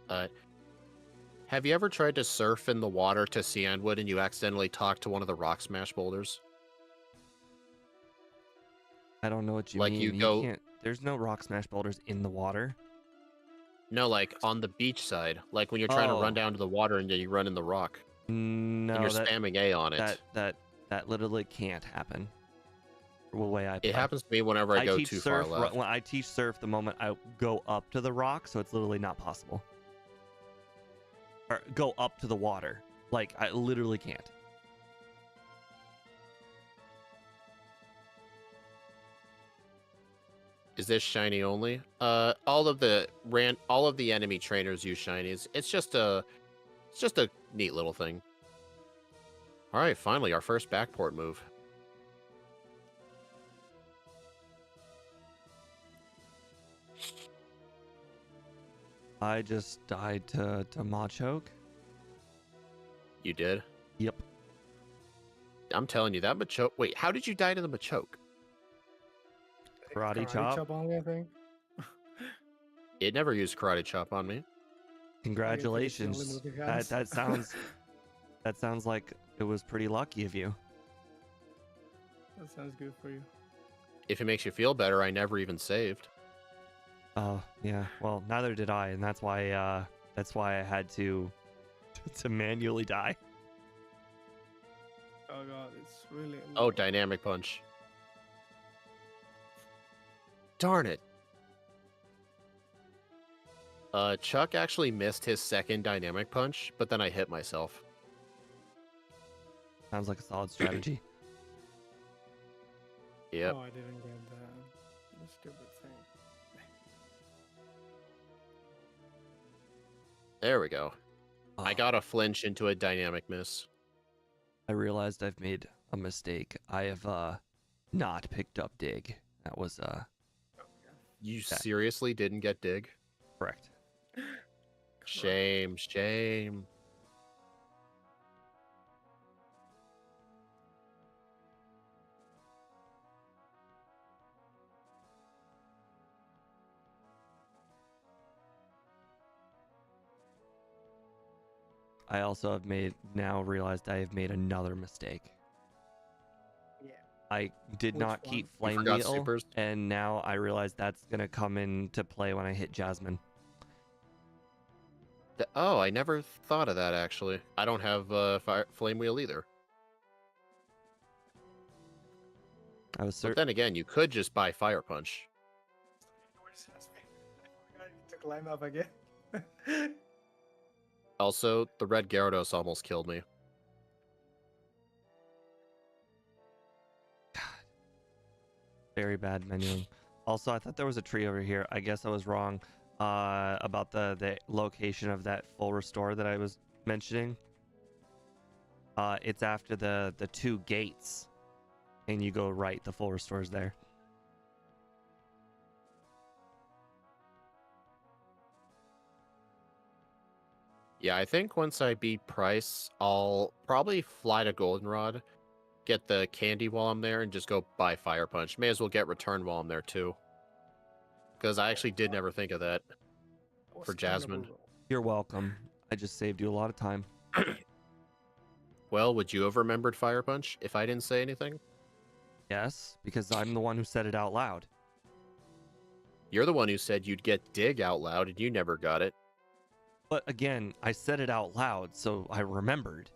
Speaker 3: Have you ever tried to surf in the water to Cianwood and you accidentally talked to one of the rock smash boulders?
Speaker 2: I don't know what you
Speaker 3: Like,
Speaker 2: mean.
Speaker 3: you go-
Speaker 2: Can't. There's no rock smash boulders in the water.
Speaker 3: No, like, on the beach side. Like, when you're trying to
Speaker 2: Oh.
Speaker 3: run down to the water and then you run in the rock.
Speaker 2: No,
Speaker 3: and you're
Speaker 2: that
Speaker 3: spamming A on it.
Speaker 2: that literally can't happen. The way I play.
Speaker 3: It happens to me whenever I go
Speaker 2: teach
Speaker 3: too
Speaker 2: surf,
Speaker 3: far left.
Speaker 2: When I teach surf, the moment I go up to the rock, so it's literally not possible. Or go up to the water. Like, I literally can't.
Speaker 3: Is this shiny only? All of the enemy trainers use shinies. It's just a neat little thing. All right, finally our first backport move.
Speaker 2: I just died to Machoke.
Speaker 3: You did?
Speaker 2: Yep.
Speaker 3: I'm telling you, that Machoke... Wait, how did you die to the Machoke?
Speaker 2: Karate chop.
Speaker 1: only, I think.
Speaker 3: It never used Karate Chop on me.
Speaker 2: Congratulations.
Speaker 1: move it has.
Speaker 2: That sounds like it was pretty lucky of you.
Speaker 1: That sounds good for you.
Speaker 3: If it makes you feel better, I never even saved.
Speaker 2: Oh, yeah. Well, neither did I, and that's why I had to manually die.
Speaker 1: Oh god, it's really.
Speaker 3: Oh, Dynamic Punch. Darn it. Chuck actually missed his second Dynamic Punch, but then I hit myself.
Speaker 2: Sounds like a solid strategy.
Speaker 3: Yep.
Speaker 1: Oh, I didn't get the stupid thing.
Speaker 3: There we go. I
Speaker 2: Oh,
Speaker 3: got a flinch into a Dynamic Miss.
Speaker 2: I realized I've made a mistake. I have not picked up Dig. That was
Speaker 3: You seriously didn't get Dig?
Speaker 2: correct.
Speaker 3: Shame, shame.
Speaker 2: I also have now realized I have made another mistake.
Speaker 1: Yeah.
Speaker 2: I did
Speaker 1: Which
Speaker 2: not
Speaker 1: one?
Speaker 2: keep
Speaker 3: You
Speaker 2: Flame
Speaker 3: forgot
Speaker 2: Wheel,
Speaker 3: supers?
Speaker 2: and now I realize that's gonna come into play when I hit Jasmine.
Speaker 3: Oh, I never thought of that actually. I don't have flame wheel either.
Speaker 2: I was
Speaker 3: But then again, you could just buy fire punch.
Speaker 1: Where's Jasmine? I forgot to climb up again.
Speaker 3: Also, the red Gyarados almost killed me.
Speaker 2: very bad menuing. Also, I thought there was a tree over here. I guess I was wrong about the location of that full restore that I was mentioning. It's after the 2 gates, and you go right. The full restore is there.
Speaker 3: Yeah, I think once I beat Price, I'll probably fly to Goldenrod, get the candy while I'm there, and just go buy Fire Punch. May as well get Return while I'm there too. Because I actually did never think of that for Jasmine.
Speaker 2: You're welcome. I just saved you a lot of time.
Speaker 3: Well, would you have remembered Fire Punch if I didn't say anything?
Speaker 2: Yes, because I'm the one who said it out loud.
Speaker 3: You're the one who said you'd get Dig out loud, and you never got it.
Speaker 2: But again, I said it out loud, so I remembered.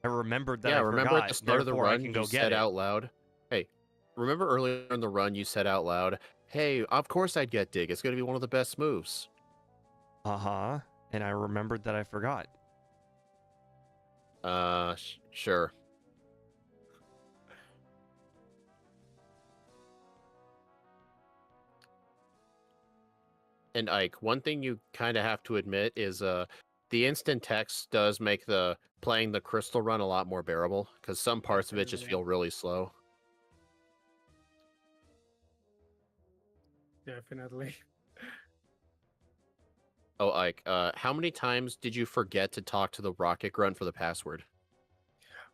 Speaker 2: I remembered that I
Speaker 3: remember
Speaker 2: forgot.
Speaker 3: at the start of the
Speaker 2: Therefore, I
Speaker 3: run,
Speaker 2: can go
Speaker 3: you
Speaker 2: get
Speaker 3: said
Speaker 2: it.
Speaker 3: out loud, hey, remember earlier in the run you said out loud, hey, of course I'd get Dig. It's going to be one of the best moves.
Speaker 2: Uh-huh. And I remembered that I forgot.
Speaker 3: Sure. And Ike, one thing you kind of have to admit is the instant text does make the playing the crystal run a lot more bearable, because some parts of it just feel really slow.
Speaker 1: Definitely.
Speaker 3: Oh, Ike, how many times did you forget to talk to the rocket grunt for the password?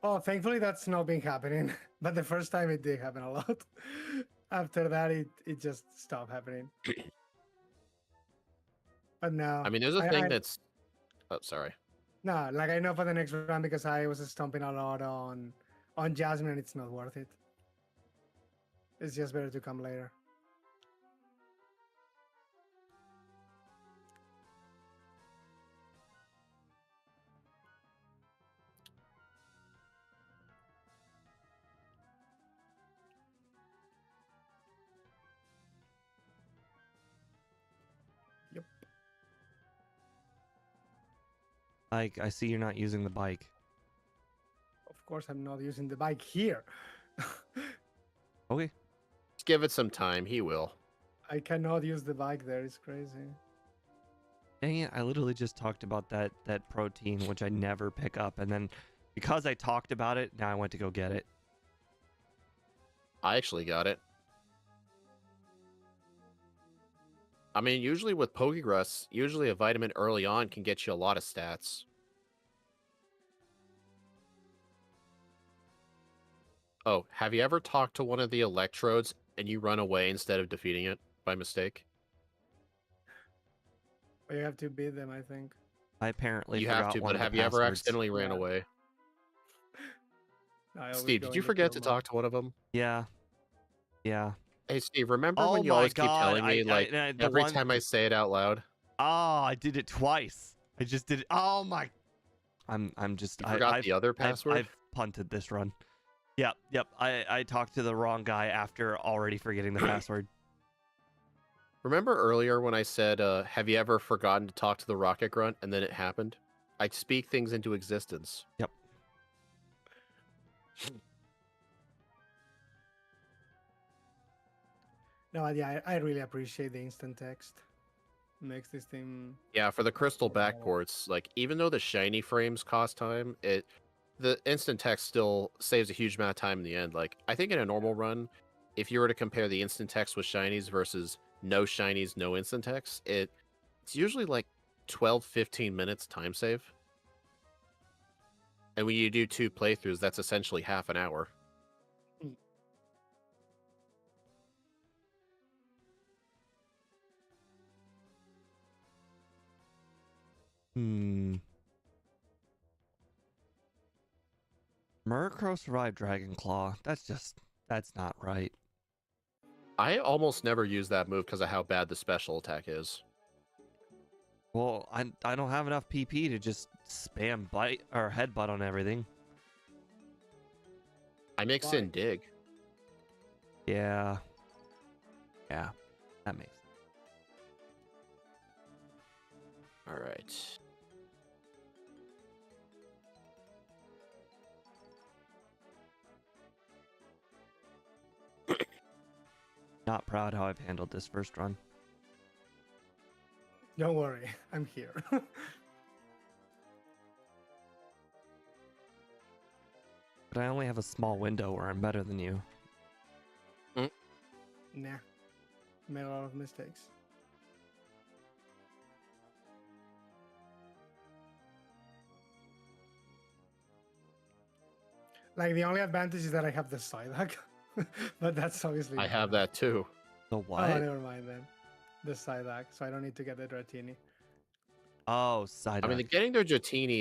Speaker 1: Oh, thankfully that's not been happening. But the first time it did happen a lot. After that, it just stopped happening. But no.
Speaker 3: I mean, there's a thing that's... Oh, sorry.
Speaker 1: No, like I know for the next round because I was stomping a lot on Jasmine and it's not worth it. It's just better to come later. Yep.
Speaker 2: Like, I see you're not using the bike.
Speaker 1: Of course, I'm not using the bike here.
Speaker 2: Okay.
Speaker 3: Just give it some time. He will.
Speaker 1: I cannot use the bike there. It's crazy.
Speaker 2: Dang it, I literally just talked about that protein, which I never pick up. And then because I talked about it, now I went to go get it.
Speaker 3: I actually got it. I mean, usually with Pokegrass, usually a vitamin early on can get you a lot of stats. Oh, have you ever talked to one of the electrodes and you run away instead of defeating it by mistake?
Speaker 1: But you have to beat them, I think.
Speaker 2: I apparently
Speaker 3: You
Speaker 2: forgot
Speaker 3: have to,
Speaker 2: one
Speaker 3: but
Speaker 2: of the
Speaker 3: have you ever
Speaker 2: passwords.
Speaker 3: accidentally ran
Speaker 1: Yeah.
Speaker 3: away?
Speaker 1: I always
Speaker 3: Steve,
Speaker 1: go
Speaker 3: did
Speaker 1: in
Speaker 3: you
Speaker 1: the
Speaker 3: forget
Speaker 1: kill
Speaker 3: to
Speaker 1: mode.
Speaker 3: talk to one of them?
Speaker 2: Yeah. Yeah.
Speaker 3: Hey, Steve, remember
Speaker 2: Oh
Speaker 3: when you
Speaker 2: my
Speaker 3: always keep
Speaker 2: God,
Speaker 3: telling me, like,
Speaker 2: the
Speaker 3: every
Speaker 2: one-
Speaker 3: time I say it out loud?
Speaker 2: Oh, I did it twice. I just did it. Oh my. I'm just.
Speaker 3: You forgot the other password?
Speaker 2: I've punted this run. Yep. I talked to the wrong guy after already forgetting the password.
Speaker 3: Remember earlier when I said, have you ever forgotten to talk to the rocket grunt, and then it happened? I speak things into existence.
Speaker 2: Yep.
Speaker 1: No, yeah, I really appreciate the instant text. Makes this thing.
Speaker 3: Yeah, for the crystal
Speaker 1: Yeah.
Speaker 3: backports, like, even though the shiny frames cost time, the instant text still saves a huge amount of time in the end. Like, I think in a normal run, if you were to compare the instant text with shinies versus no shinies, no instant text, it's usually like 12, 15 minutes time save. And when you do 2 playthroughs, that's essentially half an hour.
Speaker 2: Murkrow survived Dragon Claw. That's not right.
Speaker 3: I almost never use that move because of how bad the special attack is.
Speaker 2: Well, I don't have enough PP to just spam bite or headbutt on everything.
Speaker 3: I mix
Speaker 1: Why?
Speaker 3: in dig.
Speaker 2: Yeah. Yeah. That makes sense.
Speaker 3: All right.
Speaker 2: Not proud how I've handled this first run.
Speaker 1: Don't worry, I'm here.
Speaker 2: But I only have a small window where I'm better than you.
Speaker 1: Nah, made a lot of mistakes. Like, the only advantage is that I have the Psyduck, but that's obviously.
Speaker 3: I have that too.
Speaker 2: The
Speaker 1: Oh,
Speaker 2: what?
Speaker 1: never mind then. The Psyduck, so I don't need to get the Dratini.
Speaker 2: Oh, side.
Speaker 3: I mean, getting the Dratini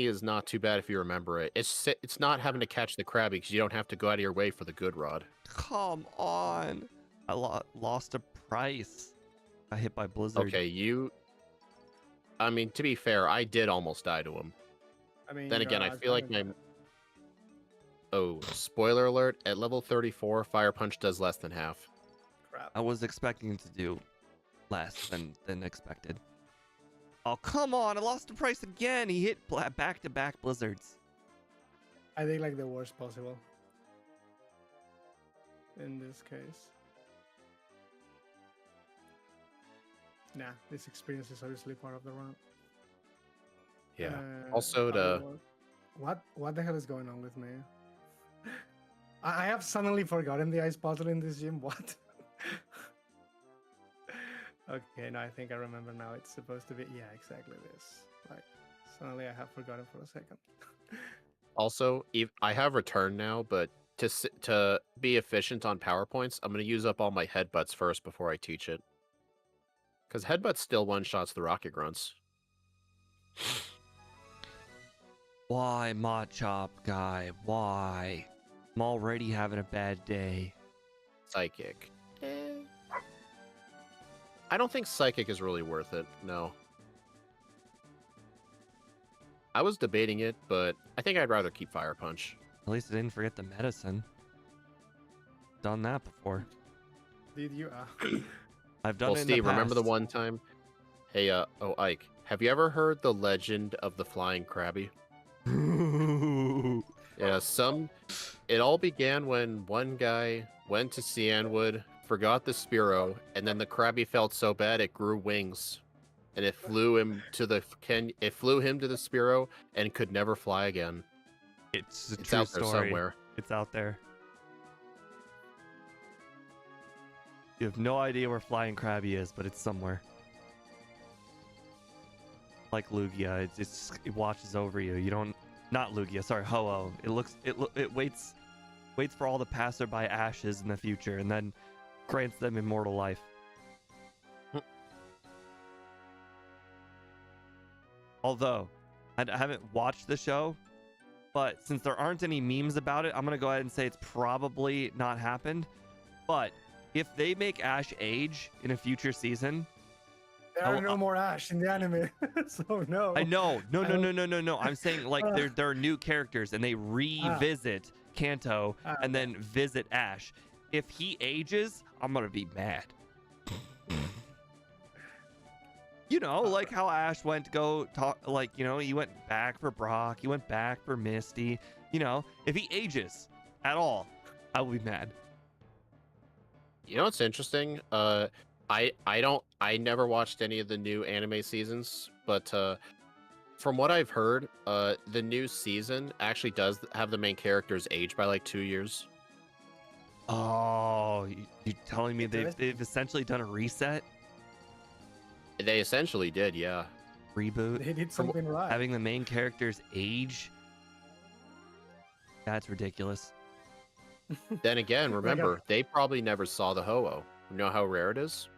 Speaker 3: is not too bad if you remember it. It's not having to catch the Krabby because you don't have to go out of your way for the good rod.
Speaker 2: Come on. I lost a price. I hit by Blizzard.
Speaker 3: Okay, I mean, to be fair, I did almost die to him.
Speaker 1: I mean,
Speaker 3: Then again, I feel like
Speaker 1: my.
Speaker 3: Oh, spoiler alert, at level 34, Fire Punch does less than half.
Speaker 1: Crap.
Speaker 2: I was expecting to do less than expected. Oh, come on. I lost the price again. He hit back-to-back Blizzards.
Speaker 1: I think like the worst possible. In this case. Nah, this experience is obviously part of the run.
Speaker 3: Yeah. Also,
Speaker 1: what the hell is going on with me? I have suddenly forgotten the ice puzzle in this gym. What? Okay, no, I think I remember now. It's supposed to be, yeah, exactly this. Like, suddenly I have forgotten for a second.
Speaker 3: Also, I have returned now, but to be efficient on PowerPoints, I'm going to use up all my headbutts first before I teach it. Because headbutt still one-shots the rocket grunts.
Speaker 2: Why, Machop guy? Why? I'm already having a bad day.
Speaker 3: Psychic. I don't think Psychic is really worth it, no. I was debating it, but I think I'd rather keep Fire Punch.
Speaker 2: At least I didn't forget the medicine. Done that before.
Speaker 1: Did you?
Speaker 2: I've done
Speaker 3: Well,
Speaker 2: it in
Speaker 3: Steve,
Speaker 2: the past.
Speaker 3: remember the one time? Hey, Ike, have you ever heard the legend of the Flying Krabby? Yeah, it all began when one guy went to Cianwood, forgot the Spearow, and then the Krabby felt so bad it grew wings. And it flew him to the Spearow and could never fly again.
Speaker 2: It's a
Speaker 3: It's
Speaker 2: true
Speaker 3: out there
Speaker 2: story.
Speaker 3: somewhere.
Speaker 2: It's out there. You have no idea where Flying Krabby is, but it's somewhere. Like Lugia, it watches over you. You don't, not Lugia, sorry, Ho-Oh. It waits for all the passerby ashes in the future, and then grants them immortal life. Although, I haven't watched the show, but since there aren't any memes about it, I'm going to go ahead and say it's probably not happened. But if they make Ash age in a future season...
Speaker 1: There are no more Ash in the anime, so no.
Speaker 2: I know. No. I'm saying, like, there are new characters, and they revisit Kanto and then visit Ash. If he ages, I'm going to be mad. You know, like how Ash went to go talk, like, you know, he went back for Brock, he went back for Misty. You know, if he ages at all, I will be mad.
Speaker 3: You know what's interesting? I never watched any of the new anime seasons, but from what I've heard, the new season actually does have the main characters age by like 2 years.
Speaker 2: Oh, you're telling me they've essentially done a reset?
Speaker 3: They essentially did, yeah.
Speaker 2: Reboot?
Speaker 1: They did something right.
Speaker 2: Having the main characters age? That's ridiculous.
Speaker 3: Then again, remember, they probably never saw the Ho-Oh. You know how rare it is?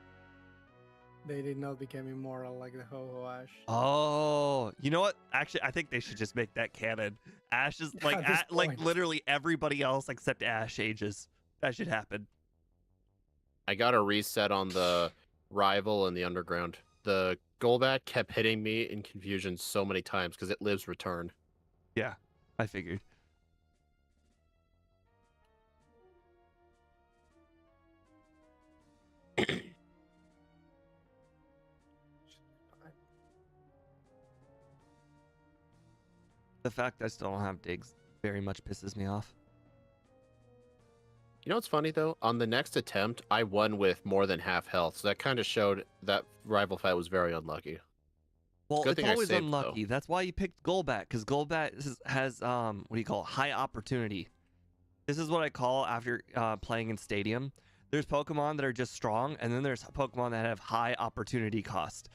Speaker 1: They did not become immortal like the Ho-Oh Ash.
Speaker 2: Oh, you know what? Actually, I think they should just make that canon. Ash is like
Speaker 1: At this
Speaker 2: like
Speaker 1: point.
Speaker 2: literally everybody else except Ash ages. That should happen.
Speaker 3: I got a reset on the rival and the underground. The Golbat kept hitting me in confusion so many times because it lives return.
Speaker 2: Yeah, I figured. The fact I still don't have digs very much pisses me off.
Speaker 3: You know what's funny though? On the next attempt, I won with more than half health, so that kind of showed that rival fight was very unlucky.
Speaker 2: Well,
Speaker 3: Good
Speaker 2: it's
Speaker 3: thing I
Speaker 2: always
Speaker 3: saved,
Speaker 2: unlucky.
Speaker 3: though.
Speaker 2: That's why you picked Golbat, because Golbat has what do you call it? High opportunity. This is what I call after playing in Stadium. There's Pokemon that are just strong, and then there's Pokemon that have high opportunity cost.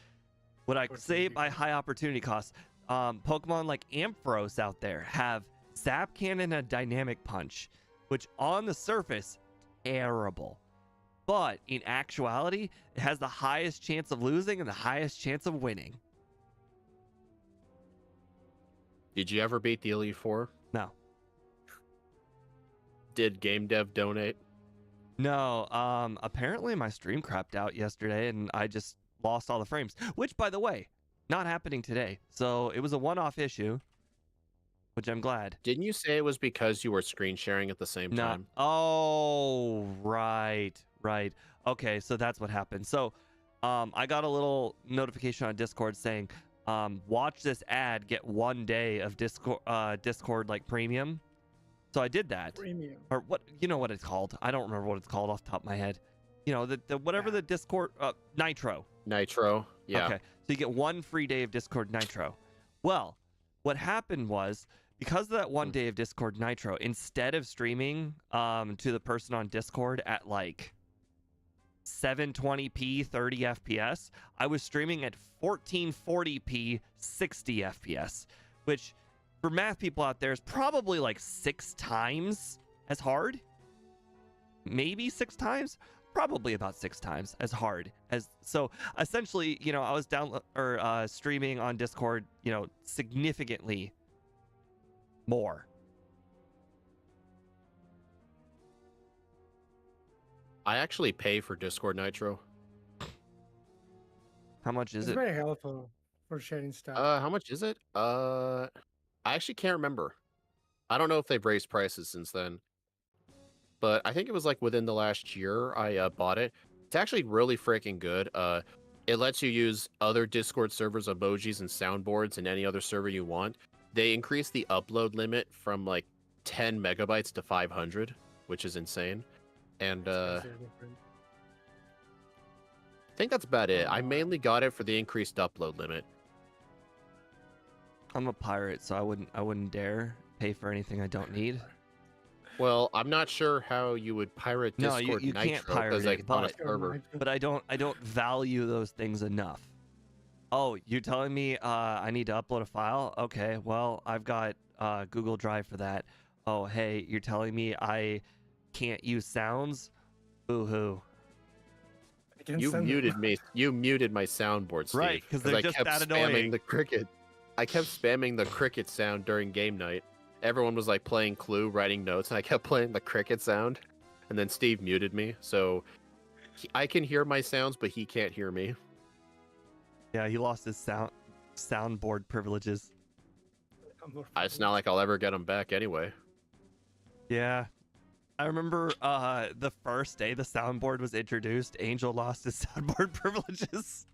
Speaker 2: What I say by high opportunity cost, Pokemon like Ampharos out there have Zap Cannon and Dynamic Punch, which on the surface, terrible. But in actuality, it has the highest chance of losing and the highest chance of winning.
Speaker 3: Did you ever beat the Elite Four?
Speaker 2: No.
Speaker 3: Did Game Dev donate?
Speaker 2: No, apparently my stream crapped out yesterday and I just lost all the frames, which by the way, not happening today. So it was a one-off issue, which I'm glad.
Speaker 3: Didn't you say it was because you were screen sharing at the same
Speaker 2: No.
Speaker 3: time?
Speaker 2: Oh, right. Okay, so that's what happened. So, I got a little notification on Discord saying, watch this ad, get 1 day of Discord like premium. So I did that.
Speaker 1: Premium.
Speaker 2: Or what, you know what it's called. I don't remember what it's called off the top of my head. You know, the whatever the Discord, Nitro.
Speaker 3: Nitro, yeah.
Speaker 2: Okay, so you get 1 free day of Discord Nitro. Well, what happened was, because of that 1 day of Discord Nitro, instead of streaming to the person on Discord at like 720p 30 FPS, I was streaming at 1440p 60 FPS, which for math people out there is probably like 6 times as hard. Maybe 6 times, probably about 6 times as hard as. So essentially, you know, I was streaming on Discord, you know, significantly more.
Speaker 3: I actually pay for Discord Nitro.
Speaker 2: How much is
Speaker 1: It's
Speaker 2: it?
Speaker 1: very helpful for sharing stuff.
Speaker 3: How much is it? I actually can't remember. I don't know if they've raised prices since then. But I think it was like within the last year I bought it. It's actually really freaking good. It lets you use other Discord servers, emojis, and soundboards in any other server you want. They increased the upload limit from like 10 megabytes to 500, which is insane. And I think that's about it. I mainly got it for the increased upload limit.
Speaker 2: I'm a pirate, so I wouldn't dare pay for anything I don't need.
Speaker 3: Well, I'm not sure how you would pirate
Speaker 2: No,
Speaker 3: Discord
Speaker 2: you
Speaker 3: Nitro
Speaker 2: can't pirate
Speaker 3: like,
Speaker 2: it,
Speaker 3: on a
Speaker 2: but-
Speaker 3: server.
Speaker 2: But I don't value those things enough. Oh, you're telling me I need to upload a file? Okay, well, I've got Google Drive for that. Oh, hey, you're telling me I can't use sounds? Boo-hoo.
Speaker 3: You muted me. You muted my soundboard, Steve.
Speaker 2: Right, 'cause they're
Speaker 3: I
Speaker 2: just
Speaker 3: kept
Speaker 2: that
Speaker 3: spamming
Speaker 2: annoying.
Speaker 3: the cricket. I kept spamming the cricket sound during game night. Everyone was like playing Clue, writing notes, and I kept playing the cricket sound. And then Steve muted me, so I can hear my sounds, but he can't hear me.
Speaker 2: Yeah, he lost his soundboard privileges.
Speaker 3: It's not like I'll ever get them back anyway.
Speaker 2: Yeah. I remember the first day the soundboard was introduced, Angel lost his soundboard privileges.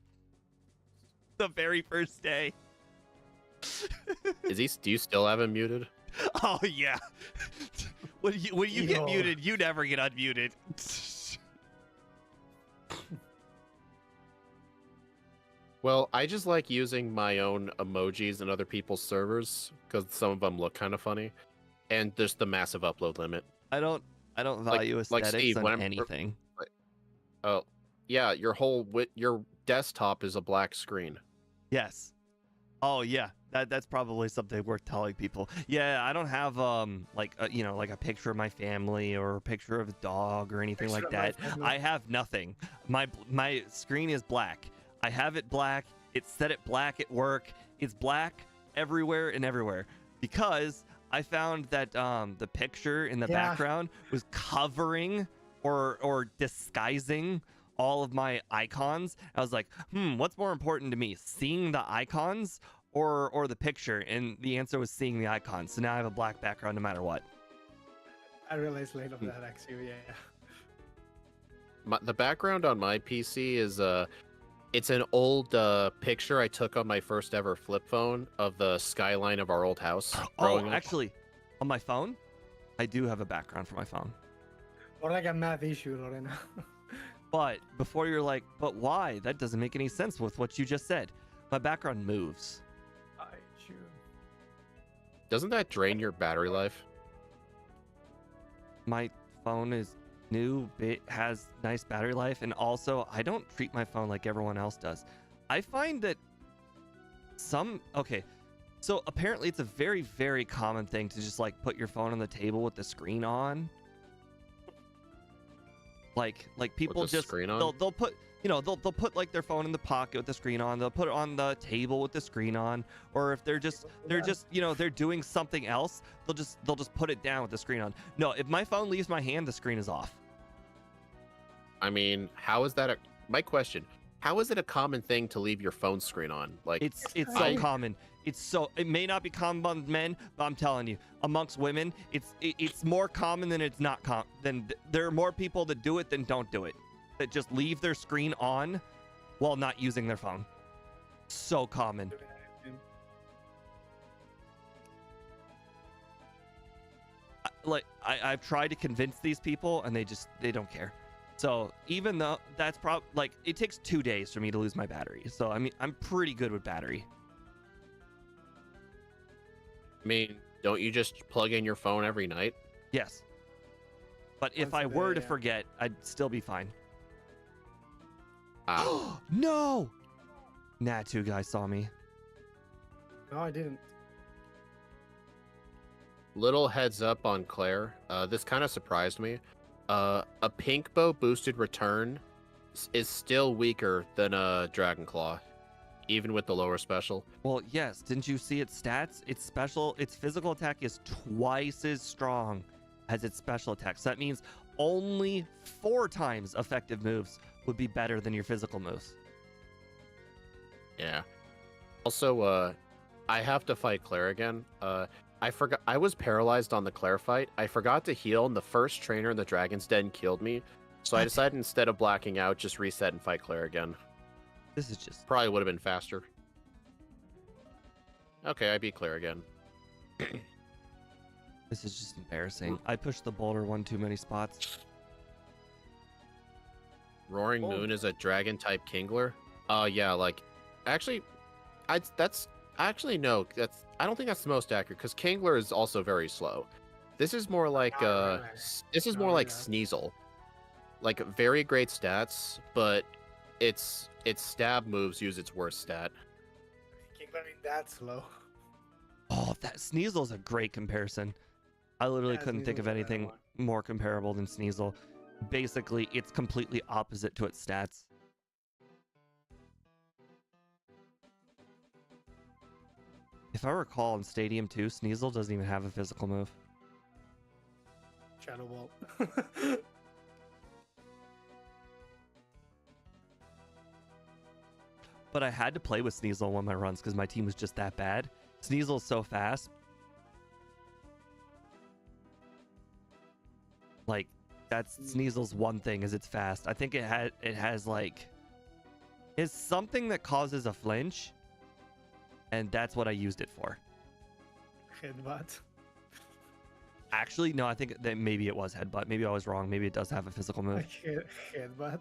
Speaker 2: The very first day.
Speaker 3: Is he? Do you still have him muted?
Speaker 2: Oh yeah. When you get
Speaker 1: Yo.
Speaker 2: muted, you never get unmuted.
Speaker 3: Well, I just like using my own emojis in other people's servers because some of them look kind of funny, and just the massive upload limit.
Speaker 2: I don't value
Speaker 3: like
Speaker 2: aesthetics
Speaker 3: Steve, when
Speaker 2: on
Speaker 3: I'm-
Speaker 2: anything.
Speaker 3: Oh, yeah, your desktop is a black screen.
Speaker 2: Yes. Oh yeah. That's probably something worth telling people. Yeah, I don't have like a picture of my family or a picture of a dog or anything like
Speaker 1: Picture
Speaker 2: that.
Speaker 1: of my family.
Speaker 2: I have nothing. My screen is black. I have it black. It's set it black at work. It's black everywhere and everywhere because I found that the picture in the background was covering or disguising all of my icons. I was like, what's more important to me, seeing the icons or the picture? And the answer was seeing the icons. So now I have a black background no matter what.
Speaker 1: I realized later that actually, yeah.
Speaker 3: The background on my PC is it's an old picture I took on my first ever flip phone of the skyline of our old house.
Speaker 2: Actually, on my phone, I do have a background for my phone.
Speaker 1: Or like a math issue, Lorena.
Speaker 2: But before you're like, but why? That doesn't make any sense with what you just said. My background moves.
Speaker 3: Doesn't that drain your battery life?
Speaker 2: My phone is new, it has nice battery life, and also I don't treat my phone like everyone else does. I find that so apparently it's a very, very common thing to just like put your phone on the table with the screen on. Like people just they'll put they'll put like their phone in the pocket with the screen on. They'll put it on the table with the screen on, or if they're just they're doing something else, they'll just put it down with the screen on. No, if my phone leaves my hand, the screen is off.
Speaker 3: I mean, how is that my question? How is it a common thing to leave your phone screen on? Like
Speaker 2: it's so common. It may not be common among men, but I'm telling you, amongst women, it's more common than it's not common. There are more people that do it than don't do it. That just leave their screen on while not using their phone. So common. I've tried to convince these people and they don't care. So even though that's it takes 2 days for me to lose my battery. So I mean, I'm pretty good with battery.
Speaker 3: I mean, don't you just plug in your phone every night?
Speaker 2: Yes. But if I were to forget, I'd still be fine. No! Natu guy saw me.
Speaker 1: No, I didn't.
Speaker 3: Little heads up on Claire. This kind of surprised me. A pink bow boosted return is still weaker than a Dragon Claw, even with the lower special.
Speaker 2: Well, yes. Didn't you see its stats? Its physical attack is twice as strong as its special attack. So that means only 4 times effective moves would be better than your physical moves.
Speaker 3: Yeah. Also, I have to fight Claire again. I forgot. I was paralyzed on the Claire fight. I forgot to heal, and the first trainer in the Dragon's Den killed me. So I decided instead of blacking out, just reset and fight Claire again.
Speaker 2: This is just...
Speaker 3: Probably would have been faster. Okay, I beat Claire again.
Speaker 2: This is just embarrassing. I pushed the boulder one too many spots.
Speaker 3: Roaring Moon is a dragon-type Kingler? Yeah, like... Actually, I don't think that's the most accurate, because Kingler is also very slow. This is more like, Sneasel. Like, very great stats, but its stab moves use its worst stat.
Speaker 1: Kingler ain't that slow.
Speaker 2: Oh, that Sneasel's a great comparison. I literally couldn't think of anything more comparable than Sneasel. Basically, it's completely opposite to its stats. If I recall, in Stadium 2, Sneasel doesn't even have a physical move.
Speaker 1: Shadow Ball.
Speaker 2: But I had to play with Sneasel on one of my runs because my team was just that bad. Sneasel's so fast. Like, that's Sneasel's one thing, is it's fast. I think it has like... It's something that causes a flinch. And that's what I used it for.
Speaker 1: Headbutt.
Speaker 2: Actually, no, I think that maybe it was Headbutt. Maybe I was wrong. Maybe it does have a physical move.
Speaker 1: Like Headbutt.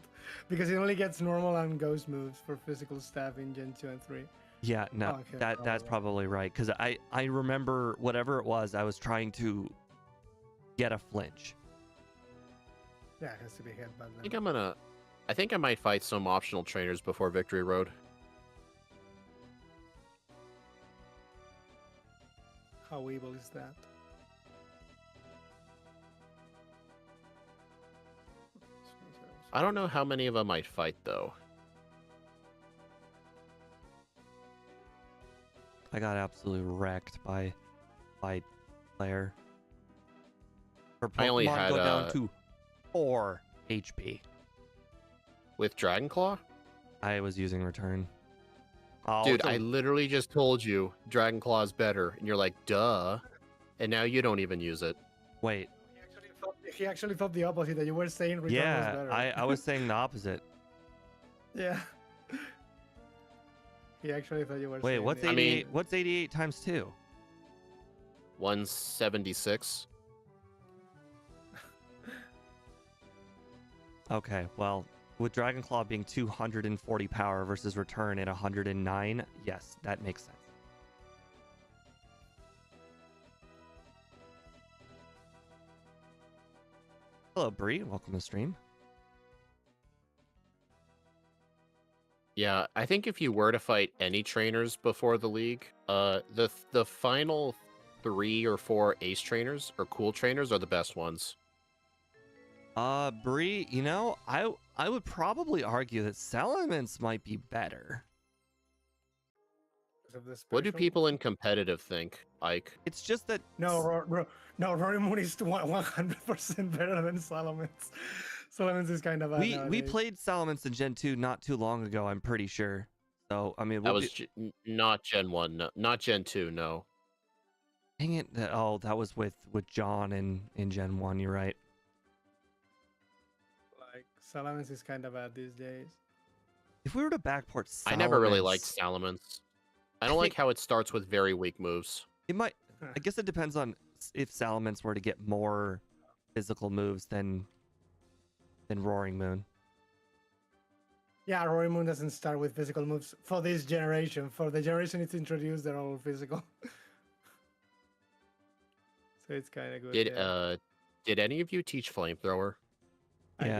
Speaker 1: Because it only gets normal and ghost moves for physical staff in Gen 2 and 3.
Speaker 2: Yeah, no, that's probably right. Because I remember whatever it was, I was trying to get a flinch.
Speaker 1: Yeah, it has to be Headbutt then.
Speaker 3: I think I might fight some optional trainers before Victory Road.
Speaker 1: How evil is that?
Speaker 3: I don't know how many of them I'd fight, though.
Speaker 2: I got absolutely wrecked by player. Her
Speaker 3: I only
Speaker 2: Pokemon
Speaker 3: had,
Speaker 2: go down to 4 HP.
Speaker 3: with Dragon Claw?
Speaker 2: I was using return. Oh,
Speaker 3: Dude,
Speaker 2: it's a-
Speaker 3: I literally just told you Dragon Claw is better, and you're like, duh. And now you don't even use it.
Speaker 2: wait.
Speaker 1: He actually thought the opposite, that you were saying return was
Speaker 2: Yeah,
Speaker 1: better.
Speaker 2: I was saying the opposite.
Speaker 1: Yeah. He actually thought you were
Speaker 2: Wait,
Speaker 1: saying
Speaker 2: what's
Speaker 1: the
Speaker 2: 88?
Speaker 1: opposite.
Speaker 2: What's 88 times 2?
Speaker 3: 176.
Speaker 2: Okay, well, with Dragon Claw being 240 power versus return at 109, yes, that makes sense. Hello, Bree. Welcome to the stream.
Speaker 3: Yeah, I think if you were to fight any trainers before the league, the final 3 or 4 ace trainers or cool trainers are the best ones.
Speaker 2: Bree, you know, I would probably argue that Salamence might be better.
Speaker 1: Because of the
Speaker 3: What do
Speaker 1: special?
Speaker 3: people in competitive think, Ike?
Speaker 2: It's just that
Speaker 1: No, Rory Moon is 100% better than Salamence. Salamence is kind of bad
Speaker 2: we
Speaker 1: nowadays.
Speaker 2: played Salamence in Gen 2 not too long ago, I'm pretty sure. So, I mean,
Speaker 3: That
Speaker 2: we'll
Speaker 3: was not Gen 1, no, not Gen 2, no.
Speaker 2: dang it. Oh, that was with John in Gen 1, you're right.
Speaker 1: Like, Salamence is kind of bad these days.
Speaker 2: If we were to backport Salamence,
Speaker 3: I never really liked Salamence. I don't
Speaker 2: I
Speaker 3: like
Speaker 2: think-
Speaker 3: how it starts with very weak moves.
Speaker 2: it might, I guess it depends on if Salamence were to get more physical moves than Roaring Moon.
Speaker 1: Yeah, Rory Moon doesn't start with physical moves for this generation. For the generation it's introduced, they're all physical. So it's kind of good.
Speaker 3: Did any of you teach Flamethrower?
Speaker 1: I did.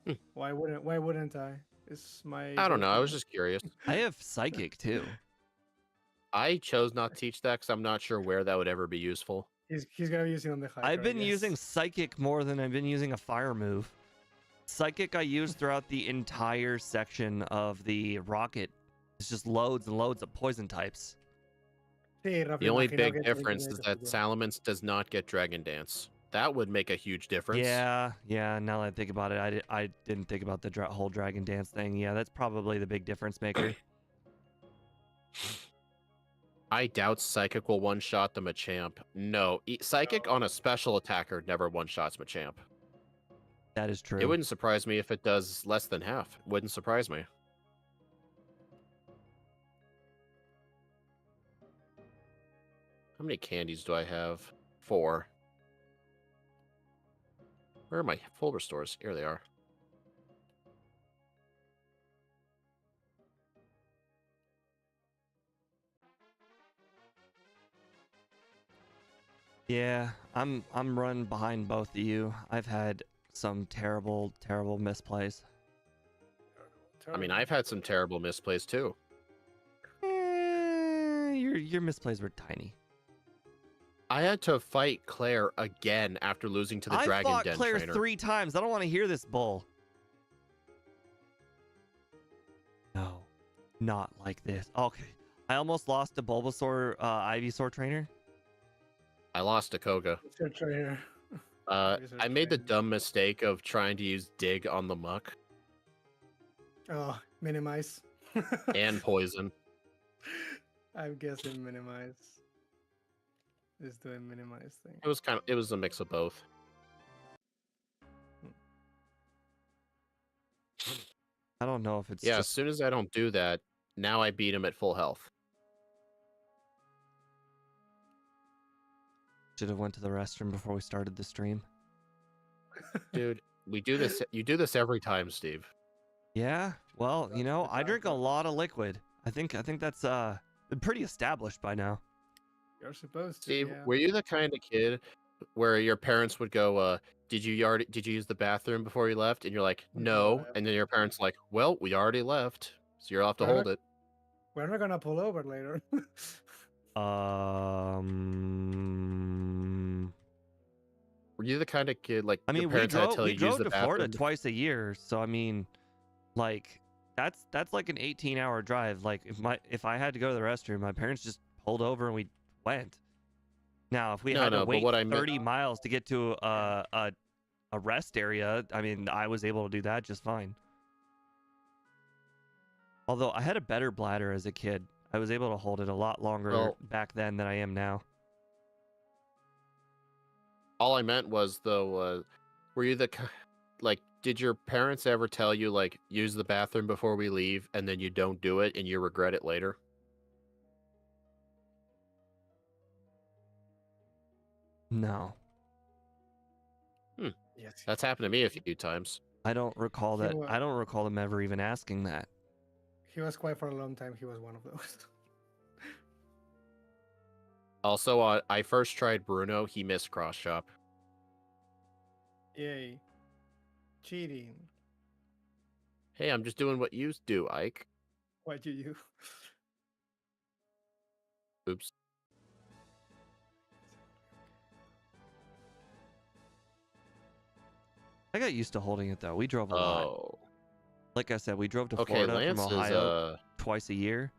Speaker 2: Yeah.
Speaker 1: Why wouldn't I? It's my.
Speaker 3: I don't know. I was
Speaker 1: go-to.
Speaker 3: just curious.
Speaker 2: I have Psychic too.
Speaker 3: I chose not to teach that because I'm not sure where that would ever be useful.
Speaker 1: He's gonna be using on the high.
Speaker 2: I've been using Psychic more than I've been using a fire move. Psychic I use throughout the entire section of the rocket. It's just loads and loads of poison types.
Speaker 3: The only big difference is that Salamence does not get Dragon Dance. That would make a huge difference.
Speaker 2: Yeah. Now that I think about it, I didn't think about the whole Dragon Dance thing. Yeah, that's probably the big difference maker.
Speaker 3: I doubt Psychic will one-shot the Machamp. No, Psychic on a special attacker never one-shots Machamp.
Speaker 2: That is true.
Speaker 3: It wouldn't surprise me if it does less than half. Wouldn't surprise me. How many candies do I have? 4. Where are my full restores? Here they are.
Speaker 2: Yeah, I'm running behind both of you. I've had some terrible misplays.
Speaker 3: I mean, I've had some terrible misplays too.
Speaker 2: Your misplays were tiny.
Speaker 3: I had to fight Claire again after losing to the
Speaker 2: I
Speaker 3: Dragon
Speaker 2: fought
Speaker 3: Den
Speaker 2: Claire
Speaker 3: trainer.
Speaker 2: 3 times. I don't want to hear this bull. No, not like this. Okay, I almost lost to Bulbasaur, Ivysaur trainer.
Speaker 3: I lost to Koga.
Speaker 1: It's your trainer.
Speaker 3: I made the dumb mistake of trying to use Dig on the Muck
Speaker 1: Oh, minimize.
Speaker 3: and Poison.
Speaker 1: I'm guessing minimize. Is doing minimize thing.
Speaker 3: It was a mix of both.
Speaker 2: I don't know if it's
Speaker 3: Yeah, as
Speaker 2: just
Speaker 3: soon as I don't do that, now I beat him at full health.
Speaker 2: should have went to the restroom before we started the stream.
Speaker 3: Dude, we do this. You do this every time, Steve.
Speaker 2: Yeah, well, you know,
Speaker 1: That's
Speaker 2: I drink a
Speaker 1: awesome.
Speaker 2: lot of liquid. I think that's been pretty established by now.
Speaker 1: You're supposed to.
Speaker 3: Steve,
Speaker 1: Yeah.
Speaker 3: were you the kind of kid where your parents would go, did you use the bathroom before you left? And you're like, no.
Speaker 1: Yeah.
Speaker 3: And then your parents like, well, we already left, so you'll have to
Speaker 1: Alright.
Speaker 3: hold it.
Speaker 1: We're not gonna pull over later.
Speaker 3: Were you the kind of kid like
Speaker 2: I mean,
Speaker 3: your
Speaker 2: we
Speaker 3: parents had to
Speaker 2: drove
Speaker 3: tell
Speaker 2: we
Speaker 3: you to use
Speaker 2: drove
Speaker 3: the
Speaker 2: to Florida
Speaker 3: bathroom?
Speaker 2: twice a year, so I mean, like that's like an 18-hour drive. Like if I had to go to the restroom, my parents just pulled over and we went. Now, if we had to
Speaker 3: No, but
Speaker 2: wait
Speaker 3: what I meant,
Speaker 2: 30 miles to get to a rest area, I mean, I was able to do that just fine. Although I had a better bladder as a kid. I was able to hold it a lot longer back then than I am now.
Speaker 3: all I meant was though, were you like, did your parents ever tell you like use the bathroom before we leave, and then you don't do it and you regret it later?
Speaker 2: No.
Speaker 1: Yes.
Speaker 3: That's happened to me a few times.
Speaker 2: I don't recall that. I don't recall them ever even asking that.
Speaker 1: He was quiet for a long time. He was one of those.
Speaker 3: Also, I first tried Bruno. He missed cross chop.
Speaker 1: Yay. Cheating.
Speaker 3: Hey, I'm just doing what you do, Ike.
Speaker 1: What do you?
Speaker 3: Oops.
Speaker 2: I got used to holding it though. We drove a lot. Like I said, we drove to Florida
Speaker 3: Lance
Speaker 2: from Ohio
Speaker 3: is,
Speaker 2: twice a year.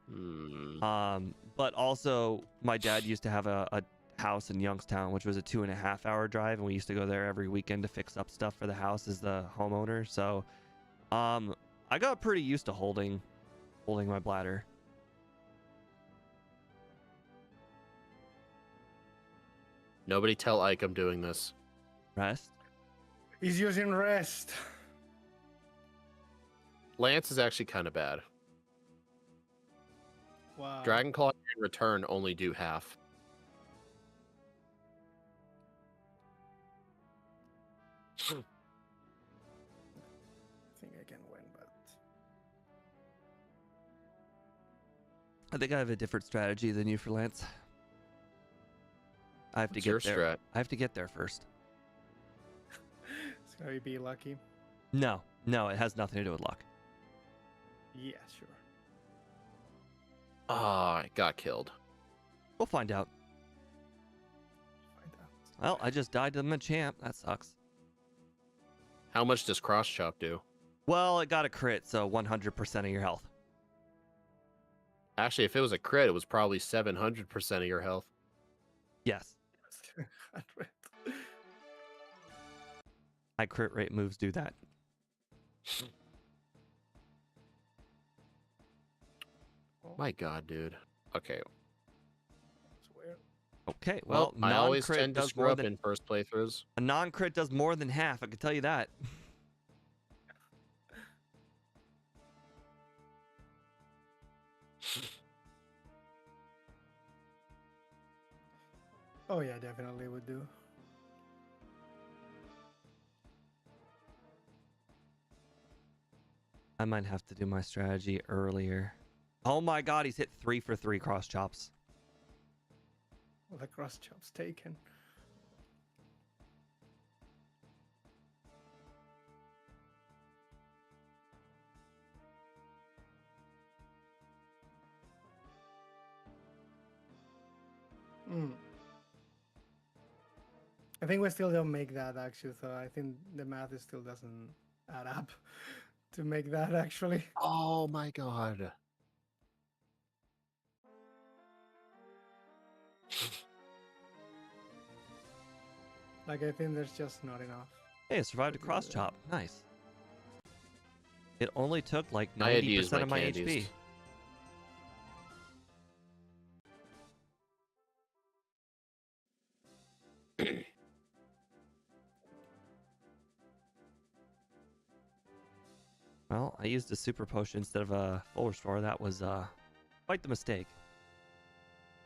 Speaker 2: But also my dad used to have a house in Youngstown, which was a 2.5-hour drive, and we used to go there every weekend to fix up stuff for the house as the homeowner. So, I got pretty used to holding my bladder.
Speaker 3: Nobody tell Ike I'm doing this.
Speaker 2: Rest.
Speaker 1: He's using rest.
Speaker 3: Lance is actually kind of bad.
Speaker 1: Wow.
Speaker 3: Dragon Claw and Return only do half.
Speaker 1: I think I can win, but
Speaker 2: I think I have a different strategy than you for Lance. I have to
Speaker 3: What's
Speaker 2: get
Speaker 3: your
Speaker 2: there.
Speaker 3: strat?
Speaker 2: I have to get there first.
Speaker 1: it's gonna be lucky.
Speaker 2: No, it has nothing to do with luck.
Speaker 1: Yeah, sure.
Speaker 3: Ah, I got killed.
Speaker 2: We'll find out.
Speaker 1: Find out.
Speaker 2: Well, I just died to the champ. That sucks.
Speaker 3: How much does cross chop do?
Speaker 2: Well, it got a crit, so 100% of your health.
Speaker 3: Actually, if it was a crit, it was probably 700% of your health.
Speaker 2: Yes. High crit rate moves do that.
Speaker 3: My God, dude. Okay.
Speaker 2: Okay, well,
Speaker 3: I always
Speaker 2: non-crit
Speaker 3: tend to
Speaker 2: does
Speaker 3: screw
Speaker 2: more
Speaker 3: up
Speaker 2: than
Speaker 3: in first playthroughs.
Speaker 2: a non-crit does more than half. I can tell you that.
Speaker 1: Oh yeah, definitely would do.
Speaker 2: I might have to do my strategy earlier. Oh my God, he's hit 3 for 3 cross chops.
Speaker 1: Well, the cross chop's taken. I think we still don't make that actually, so I think the math still doesn't add up to make that actually.
Speaker 3: Oh my God.
Speaker 1: Like I think there's just not enough.
Speaker 2: Hey, I survived a cross chop. Nice. It only took like
Speaker 3: I had to use
Speaker 2: 90% of my
Speaker 3: candies.
Speaker 2: HP. Well, I used a super potion instead of a full restore. That was quite the mistake.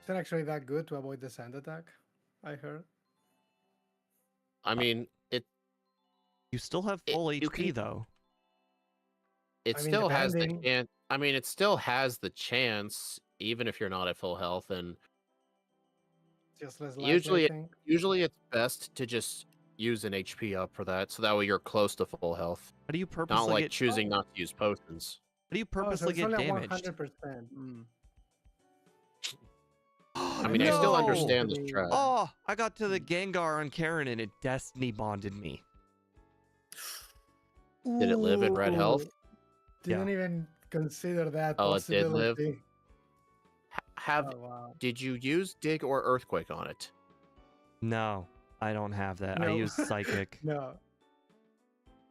Speaker 1: Is it actually that good to avoid the sand attack? I heard.
Speaker 3: I mean,
Speaker 2: You still have full HP though.
Speaker 3: It
Speaker 1: I mean,
Speaker 3: still has the
Speaker 1: depending.
Speaker 3: chance. I mean, it still has the chance, even if you're not at full health. And
Speaker 1: Just less likely, I think.
Speaker 3: usually it's best to just use an HP up for that, so that way you're close to full health.
Speaker 2: How do you
Speaker 3: Not
Speaker 2: purposely
Speaker 3: like
Speaker 2: get?
Speaker 3: choosing not to use potions.
Speaker 2: How do you
Speaker 1: Oh, so
Speaker 2: purposely
Speaker 1: it's
Speaker 2: get
Speaker 1: only
Speaker 2: damaged?
Speaker 1: 100%.
Speaker 3: I mean, I still
Speaker 2: No!
Speaker 3: understand the strat.
Speaker 2: Oh, I got to the Gengar on Karen and it destiny bonded me.
Speaker 3: Did it live in red health?
Speaker 1: Didn't
Speaker 2: Yeah.
Speaker 1: even consider that
Speaker 3: Oh, it did live.
Speaker 1: possibility.
Speaker 3: Have
Speaker 1: Oh wow.
Speaker 3: Did you use dig or earthquake on it?
Speaker 2: No, I don't have that. I
Speaker 1: No.
Speaker 2: use psychic.
Speaker 1: No.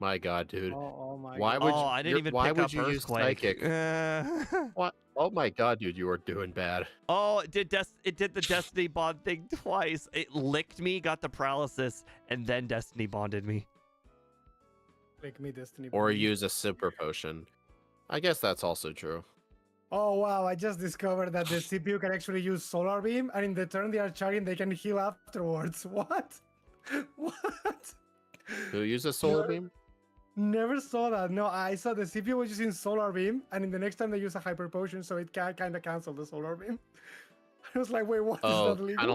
Speaker 3: My God, dude.
Speaker 1: Oh my
Speaker 3: Why
Speaker 1: god.
Speaker 3: would
Speaker 2: Oh, I didn't even
Speaker 3: why
Speaker 2: pick
Speaker 3: would
Speaker 2: up
Speaker 3: you use
Speaker 2: earthquake.
Speaker 3: psychic? What? Oh my God, dude, you are doing bad.
Speaker 2: Oh, it did the Destiny Bond thing twice. It licked me, got the paralysis, and then Destiny Bonded me.
Speaker 1: Like me, Destiny.
Speaker 3: Or
Speaker 1: Bond.
Speaker 3: use a super potion. I guess that's also true.
Speaker 1: Oh wow! I just discovered that the CPU can actually use solar beam, and in the turn they are charging, they can heal afterwards. What? What?
Speaker 3: Who uses solar
Speaker 1: No.
Speaker 3: beam?
Speaker 1: Never saw that. No, I saw the CPU was using solar beam, and in the next time they use a hyper potion, so it can kind of cancel the solar beam. I was like, wait, what?
Speaker 3: Oh,
Speaker 1: Is that legal?
Speaker 3: kind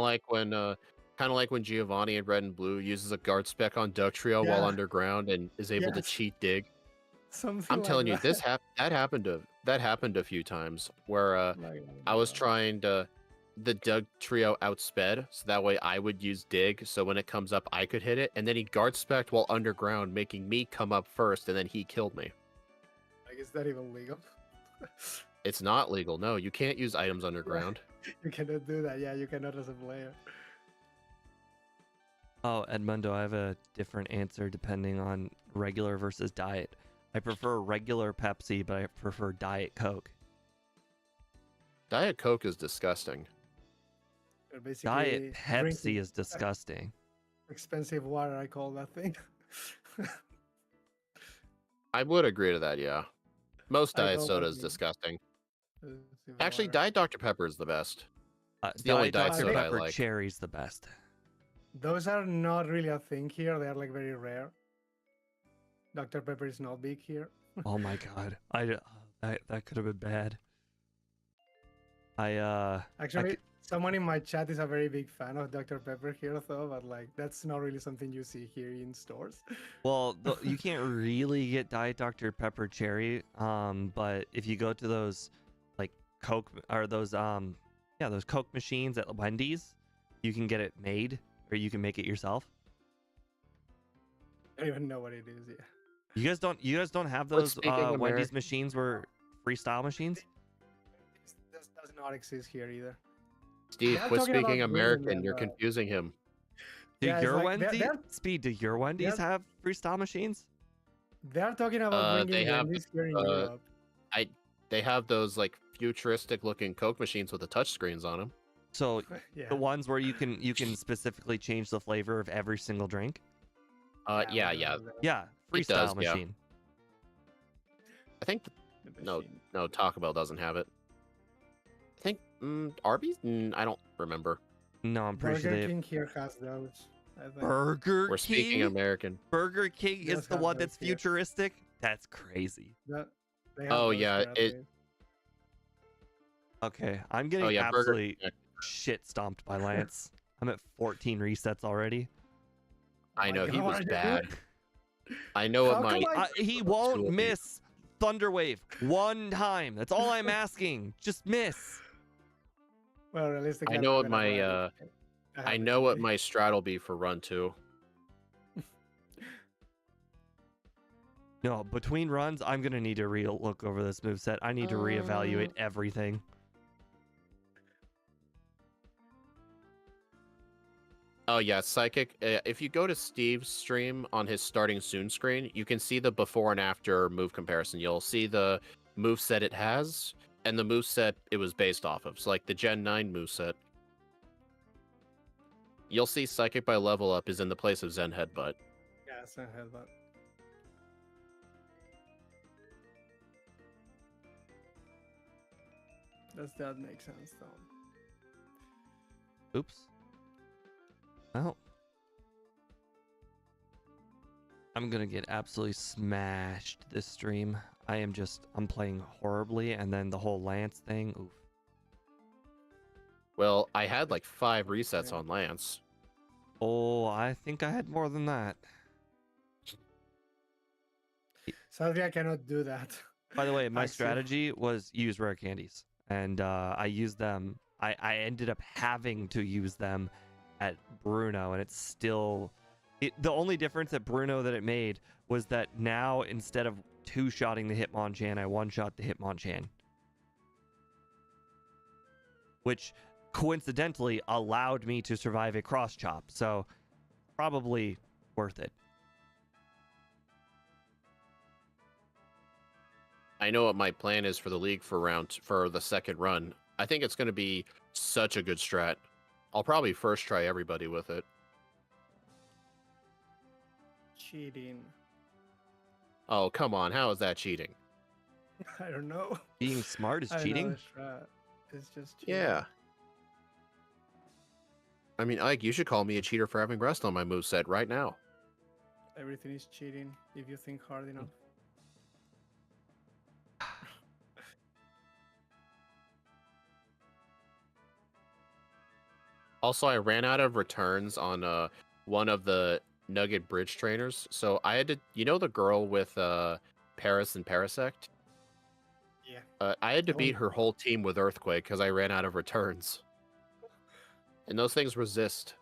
Speaker 3: of like when Giovanni in Red and Blue uses a guard spec on Duck Trio while
Speaker 1: Yeah.
Speaker 3: underground and is able to
Speaker 1: Yes.
Speaker 3: cheat dig.
Speaker 1: Something
Speaker 3: I'm
Speaker 1: like
Speaker 3: telling you,
Speaker 1: that.
Speaker 3: that happened a few times where
Speaker 1: Like,
Speaker 3: I was trying to the Doug trio outsped, so that way I would use dig, so when it comes up I could hit it, and then he guard spec while underground, making me come up first, and then he killed me.
Speaker 1: Like, is that even legal?
Speaker 3: It's not legal. No, you can't use items underground.
Speaker 1: You cannot do that. Yeah, you cannot as a player.
Speaker 2: Oh, Edmundo, I have a different answer depending on regular versus diet. I prefer regular Pepsi, but I prefer Diet Coke.
Speaker 3: Diet Coke is disgusting.
Speaker 1: They're basically
Speaker 2: Diet Pepsi
Speaker 1: drinking
Speaker 2: is disgusting.
Speaker 1: expensive water. I call that thing.
Speaker 3: I would agree to that, yeah. Most
Speaker 1: I
Speaker 3: diet
Speaker 1: don't
Speaker 3: soda is
Speaker 1: agree.
Speaker 3: disgusting.
Speaker 1: Expensive
Speaker 3: Actually,
Speaker 1: water.
Speaker 3: Diet Dr. Pepper is the best.
Speaker 2: It's
Speaker 3: the only
Speaker 2: Diet
Speaker 3: diet
Speaker 2: Dr.
Speaker 3: soda I
Speaker 2: Pepper
Speaker 3: like.
Speaker 2: cherry's the best.
Speaker 1: Those are not really a thing here. They are like very rare. Dr. Pepper is not big here.
Speaker 2: Oh my god, that could have been bad.
Speaker 1: Actually, someone in my chat is a very big fan of Dr. Pepper here, though. But like, that's not really something you see here in stores.
Speaker 2: Well, you can't really get Diet Dr. Pepper cherry. But if you go to those like Coke or those those Coke machines at Wendy's, you can get it made or you can make it yourself.
Speaker 1: I don't even know what it is. Yeah.
Speaker 2: You guys don't have
Speaker 3: But
Speaker 2: those
Speaker 3: speaking
Speaker 2: Wendy's
Speaker 3: American-
Speaker 2: machines were freestyle machines?
Speaker 1: This does not exist here either.
Speaker 3: Steve,
Speaker 1: They're
Speaker 3: quit
Speaker 1: talking
Speaker 3: speaking
Speaker 1: about
Speaker 3: American.
Speaker 1: bringing
Speaker 3: You're
Speaker 1: them,
Speaker 3: confusing him.
Speaker 2: Do
Speaker 1: Yeah, it's
Speaker 2: your
Speaker 1: like
Speaker 2: Wendy's
Speaker 1: they're-
Speaker 2: Speed? Do your Wendy's
Speaker 1: they're-
Speaker 2: have freestyle machines?
Speaker 1: They're talking about
Speaker 3: They
Speaker 1: bringing
Speaker 3: have,
Speaker 1: Wendy's here in
Speaker 3: uh,
Speaker 1: Europe.
Speaker 3: They have those like futuristic looking Coke machines with the touch screens on them.
Speaker 2: So
Speaker 1: Yeah.
Speaker 2: the ones where you can specifically change the flavor of every single drink.
Speaker 3: Yeah.
Speaker 2: Yeah,
Speaker 3: It
Speaker 2: freestyle
Speaker 3: does, yeah.
Speaker 2: machine.
Speaker 3: I think no, Taco Bell doesn't have it. I think Arby's. I don't remember.
Speaker 2: No, I'm pretty sure
Speaker 1: Burger
Speaker 2: they have
Speaker 1: King here has those. I think.
Speaker 2: Burger
Speaker 3: We're speaking
Speaker 2: King.
Speaker 3: American.
Speaker 2: Burger King
Speaker 1: Does
Speaker 2: is the
Speaker 1: have
Speaker 2: one
Speaker 1: those
Speaker 2: that's
Speaker 1: here.
Speaker 2: futuristic. That's crazy.
Speaker 1: They have
Speaker 3: Oh,
Speaker 1: those
Speaker 3: yeah,
Speaker 1: here at
Speaker 3: it-
Speaker 1: least.
Speaker 2: Okay, I'm getting
Speaker 3: Oh yeah, Burger
Speaker 2: absolutely
Speaker 3: King.
Speaker 2: shit stomped by Lance. I'm at 14 resets already.
Speaker 1: Oh
Speaker 3: I
Speaker 1: my
Speaker 3: know he was
Speaker 1: God.
Speaker 3: bad. I know
Speaker 1: How
Speaker 3: what my
Speaker 1: come
Speaker 2: He
Speaker 3: Two
Speaker 2: won't
Speaker 3: of these.
Speaker 2: miss Thunderwave one time. That's all I'm asking. Just miss.
Speaker 1: Well, realistically,
Speaker 3: I
Speaker 1: I'm
Speaker 3: know
Speaker 1: not
Speaker 3: what
Speaker 1: gonna
Speaker 3: my
Speaker 1: run it.
Speaker 3: I
Speaker 1: have
Speaker 3: know
Speaker 1: it
Speaker 3: what
Speaker 1: easy.
Speaker 3: my strat will be for run 2.
Speaker 2: No, between runs, I'm gonna need to look over this moveset. I need to reevaluate everything.
Speaker 3: Oh yeah, Psychic. If you go to Steve's stream on his starting soon screen, you can see the before and after move comparison. You'll see the move set it has and the move set it was based off of. So like the Gen 9 move set. You'll see Psychic by level up is in the place of Zen Headbutt.
Speaker 1: Yeah, it's not headbutt. Does that make sense, though?
Speaker 2: Oops. Well, I'm gonna get absolutely smashed this stream. I'm playing horribly, and then the whole Lance thing. Oof.
Speaker 3: Well, I had like 5 resets
Speaker 1: Yeah.
Speaker 3: on Lance.
Speaker 2: Oh, I think I had more than that.
Speaker 1: Sadly, I cannot do that.
Speaker 2: By the way, my
Speaker 1: Actually.
Speaker 2: strategy was use rare candies, and I used them. I ended up having to use them at Bruno, and it's still the only difference at Bruno that it made was that now instead of two-shotting the Hitmonchan, I one-shot the Hitmonchan. Which coincidentally allowed me to survive a cross chop, so probably worth it.
Speaker 3: I know what my plan is for the league for the second run. I think it's going to be such a good strat. I'll probably first try everybody with it.
Speaker 1: Cheating.
Speaker 3: Oh, come on. How is that cheating?
Speaker 1: I don't know.
Speaker 2: Being smart is
Speaker 1: I don't know
Speaker 2: cheating?
Speaker 1: the strat. It's just cheating.
Speaker 3: Yeah. I mean, Ike, you should call me a cheater for having rest on my moveset right now.
Speaker 1: Everything is cheating if you think hard enough.
Speaker 3: Also, I ran out of returns on one of the Nugget Bridge trainers, so I had to, you know, the girl with Paris and Parasect?
Speaker 1: Yeah.
Speaker 3: I had to
Speaker 1: The
Speaker 3: beat
Speaker 1: one-
Speaker 3: her whole team with Earthquake because I ran out of returns. And those things resist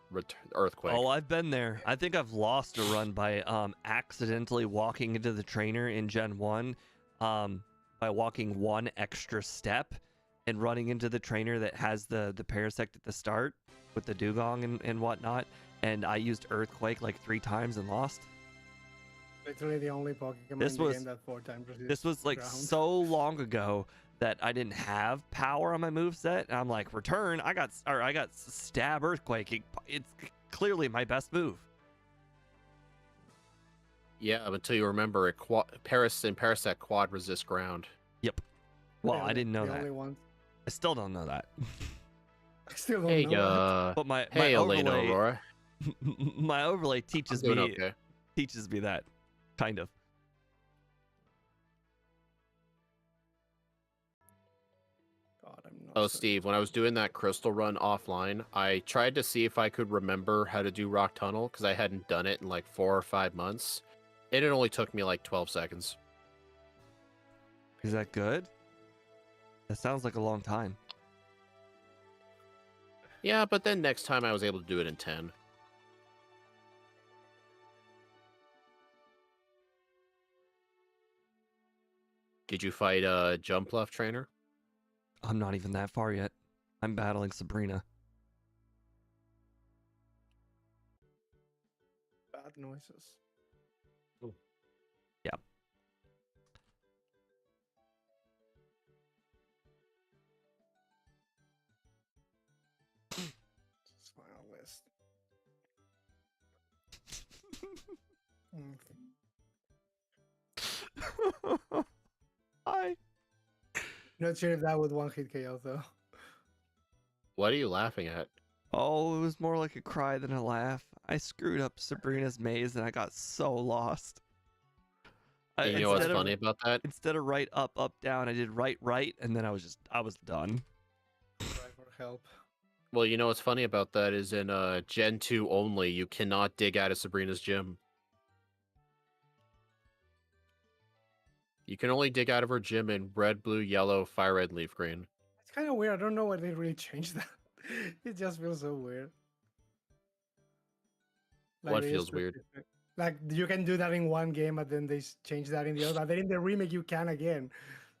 Speaker 3: Earthquake.
Speaker 2: Oh, I've been there. I think I've lost a run by accidentally walking into the trainer in Gen 1 by walking one extra step and running into the trainer that has the Parasect at the start with the Dugong and whatnot. And I used Earthquake like 3 times and lost.
Speaker 1: Literally the only Pokemon
Speaker 2: This
Speaker 1: in the
Speaker 2: was-
Speaker 1: game that 4 times resists
Speaker 2: This was like
Speaker 1: ground.
Speaker 2: so long ago that I didn't have power on my moveset. And I'm like, return. I got stab Earthquake. It's clearly my best move.
Speaker 3: Yeah, until you remember Paris and Parasect quad resist ground.
Speaker 2: Well,
Speaker 1: The
Speaker 2: I didn't know
Speaker 1: the
Speaker 2: that.
Speaker 1: only ones.
Speaker 2: I still don't know that.
Speaker 1: I still don't
Speaker 3: Hey,
Speaker 1: know that.
Speaker 2: But my
Speaker 3: hey, Elena
Speaker 2: overlay,
Speaker 3: Aurora.
Speaker 2: my overlay
Speaker 3: I'm
Speaker 2: teaches
Speaker 3: doing
Speaker 2: me
Speaker 3: okay.
Speaker 2: teaches me that kind of.
Speaker 1: God, I'm not
Speaker 3: Oh,
Speaker 1: sure.
Speaker 3: Steve, when I was doing that crystal run offline, I tried to see if I could remember how to do Rock Tunnel because I hadn't done it in like 4 or 5 months. And it only took me like 12 seconds.
Speaker 2: Is that good? That sounds like a long time.
Speaker 3: Yeah, but then next time I was able to do it in 10. Did you fight a jump left trainer?
Speaker 2: I'm not even that far yet. I'm battling Sabrina.
Speaker 1: Bad noises.
Speaker 2: Yeah.
Speaker 1: It's my list.
Speaker 2: Hi.
Speaker 1: Not sure if that would one hit KO though.
Speaker 3: What are you laughing at?
Speaker 2: Oh, it was more like a cry than a laugh. I screwed up Sabrina's maze and I got so lost.
Speaker 3: You know what's funny about that?
Speaker 2: Instead of right, up, up, down, I did right, right, and then I was done.
Speaker 1: Try for help.
Speaker 3: Well, you know what's funny about that is in Gen 2 only, you cannot dig out of Sabrina's gym. You can only dig out of her gym in red, blue, yellow, fire red, leaf green.
Speaker 1: It's kind of weird. I don't know why they really changed that. It just feels so weird.
Speaker 3: What
Speaker 1: it is
Speaker 3: feels weird?
Speaker 1: specific. Like you can do that in one game, but then they change that in the other. But then in the remake, you can again.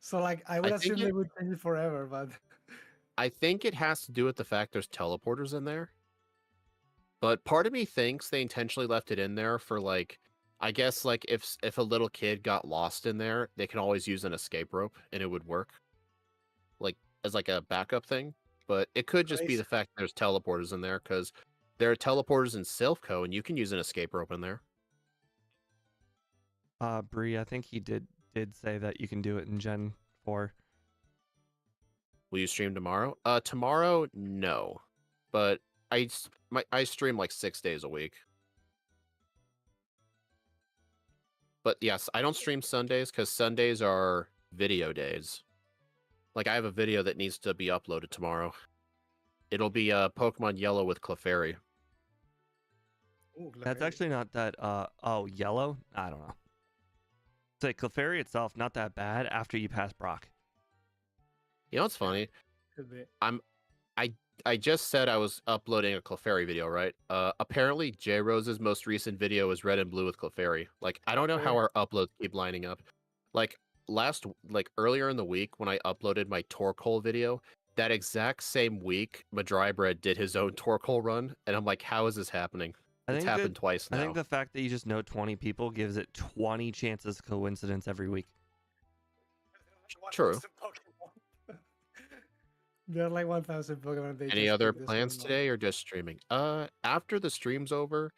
Speaker 1: So like I would
Speaker 3: I
Speaker 1: assume
Speaker 3: think
Speaker 1: they
Speaker 3: it-
Speaker 1: would change it forever, but
Speaker 3: I think it has to do with the fact there's teleporters in there. But part of me thinks they intentionally left it in there for like, I guess like if a little kid got lost in there, they can always use an escape rope and it would work. Like as like a backup thing. But it could just be the fact there's teleporters in there because there are teleporters in Silphco and you can use an escape rope in there.
Speaker 2: Bree, I think he did say that you can do it in Gen 4.
Speaker 3: Will you stream tomorrow? Tomorrow, no. But I stream like 6 days a week. But yes, I don't stream Sundays because Sundays are video days. Like I have a video that needs to be uploaded tomorrow. It'll be Pokemon Yellow with Clefairy.
Speaker 1: ooh,
Speaker 2: That's
Speaker 1: Clefairy.
Speaker 2: actually not that. Oh, yellow? I don't know. Say Clefairy itself, not that bad after you pass Brock.
Speaker 3: You know what's funny?
Speaker 1: Could be.
Speaker 3: I just said I was uploading a Clefairy video, right? Apparently J Rose's most recent video is red and blue with Clefairy. Like I don't know how our uploads keep lining up. Like earlier in the week when I uploaded my Torkoal video, that exact same week, Madrybread did his own Torkoal run, and I'm like, how is this happening?
Speaker 2: I
Speaker 3: It's
Speaker 2: think
Speaker 3: happened twice
Speaker 2: I think
Speaker 3: now.
Speaker 2: the fact that you just know 20 people gives it 20 chances of coincidence every week.
Speaker 3: True.
Speaker 1: 1,000 Pokemon. There are like 1,000 Pokemon. They
Speaker 3: Any
Speaker 1: just
Speaker 3: other
Speaker 1: pick this
Speaker 3: plans
Speaker 1: one one.
Speaker 3: today or just streaming? After the stream's over,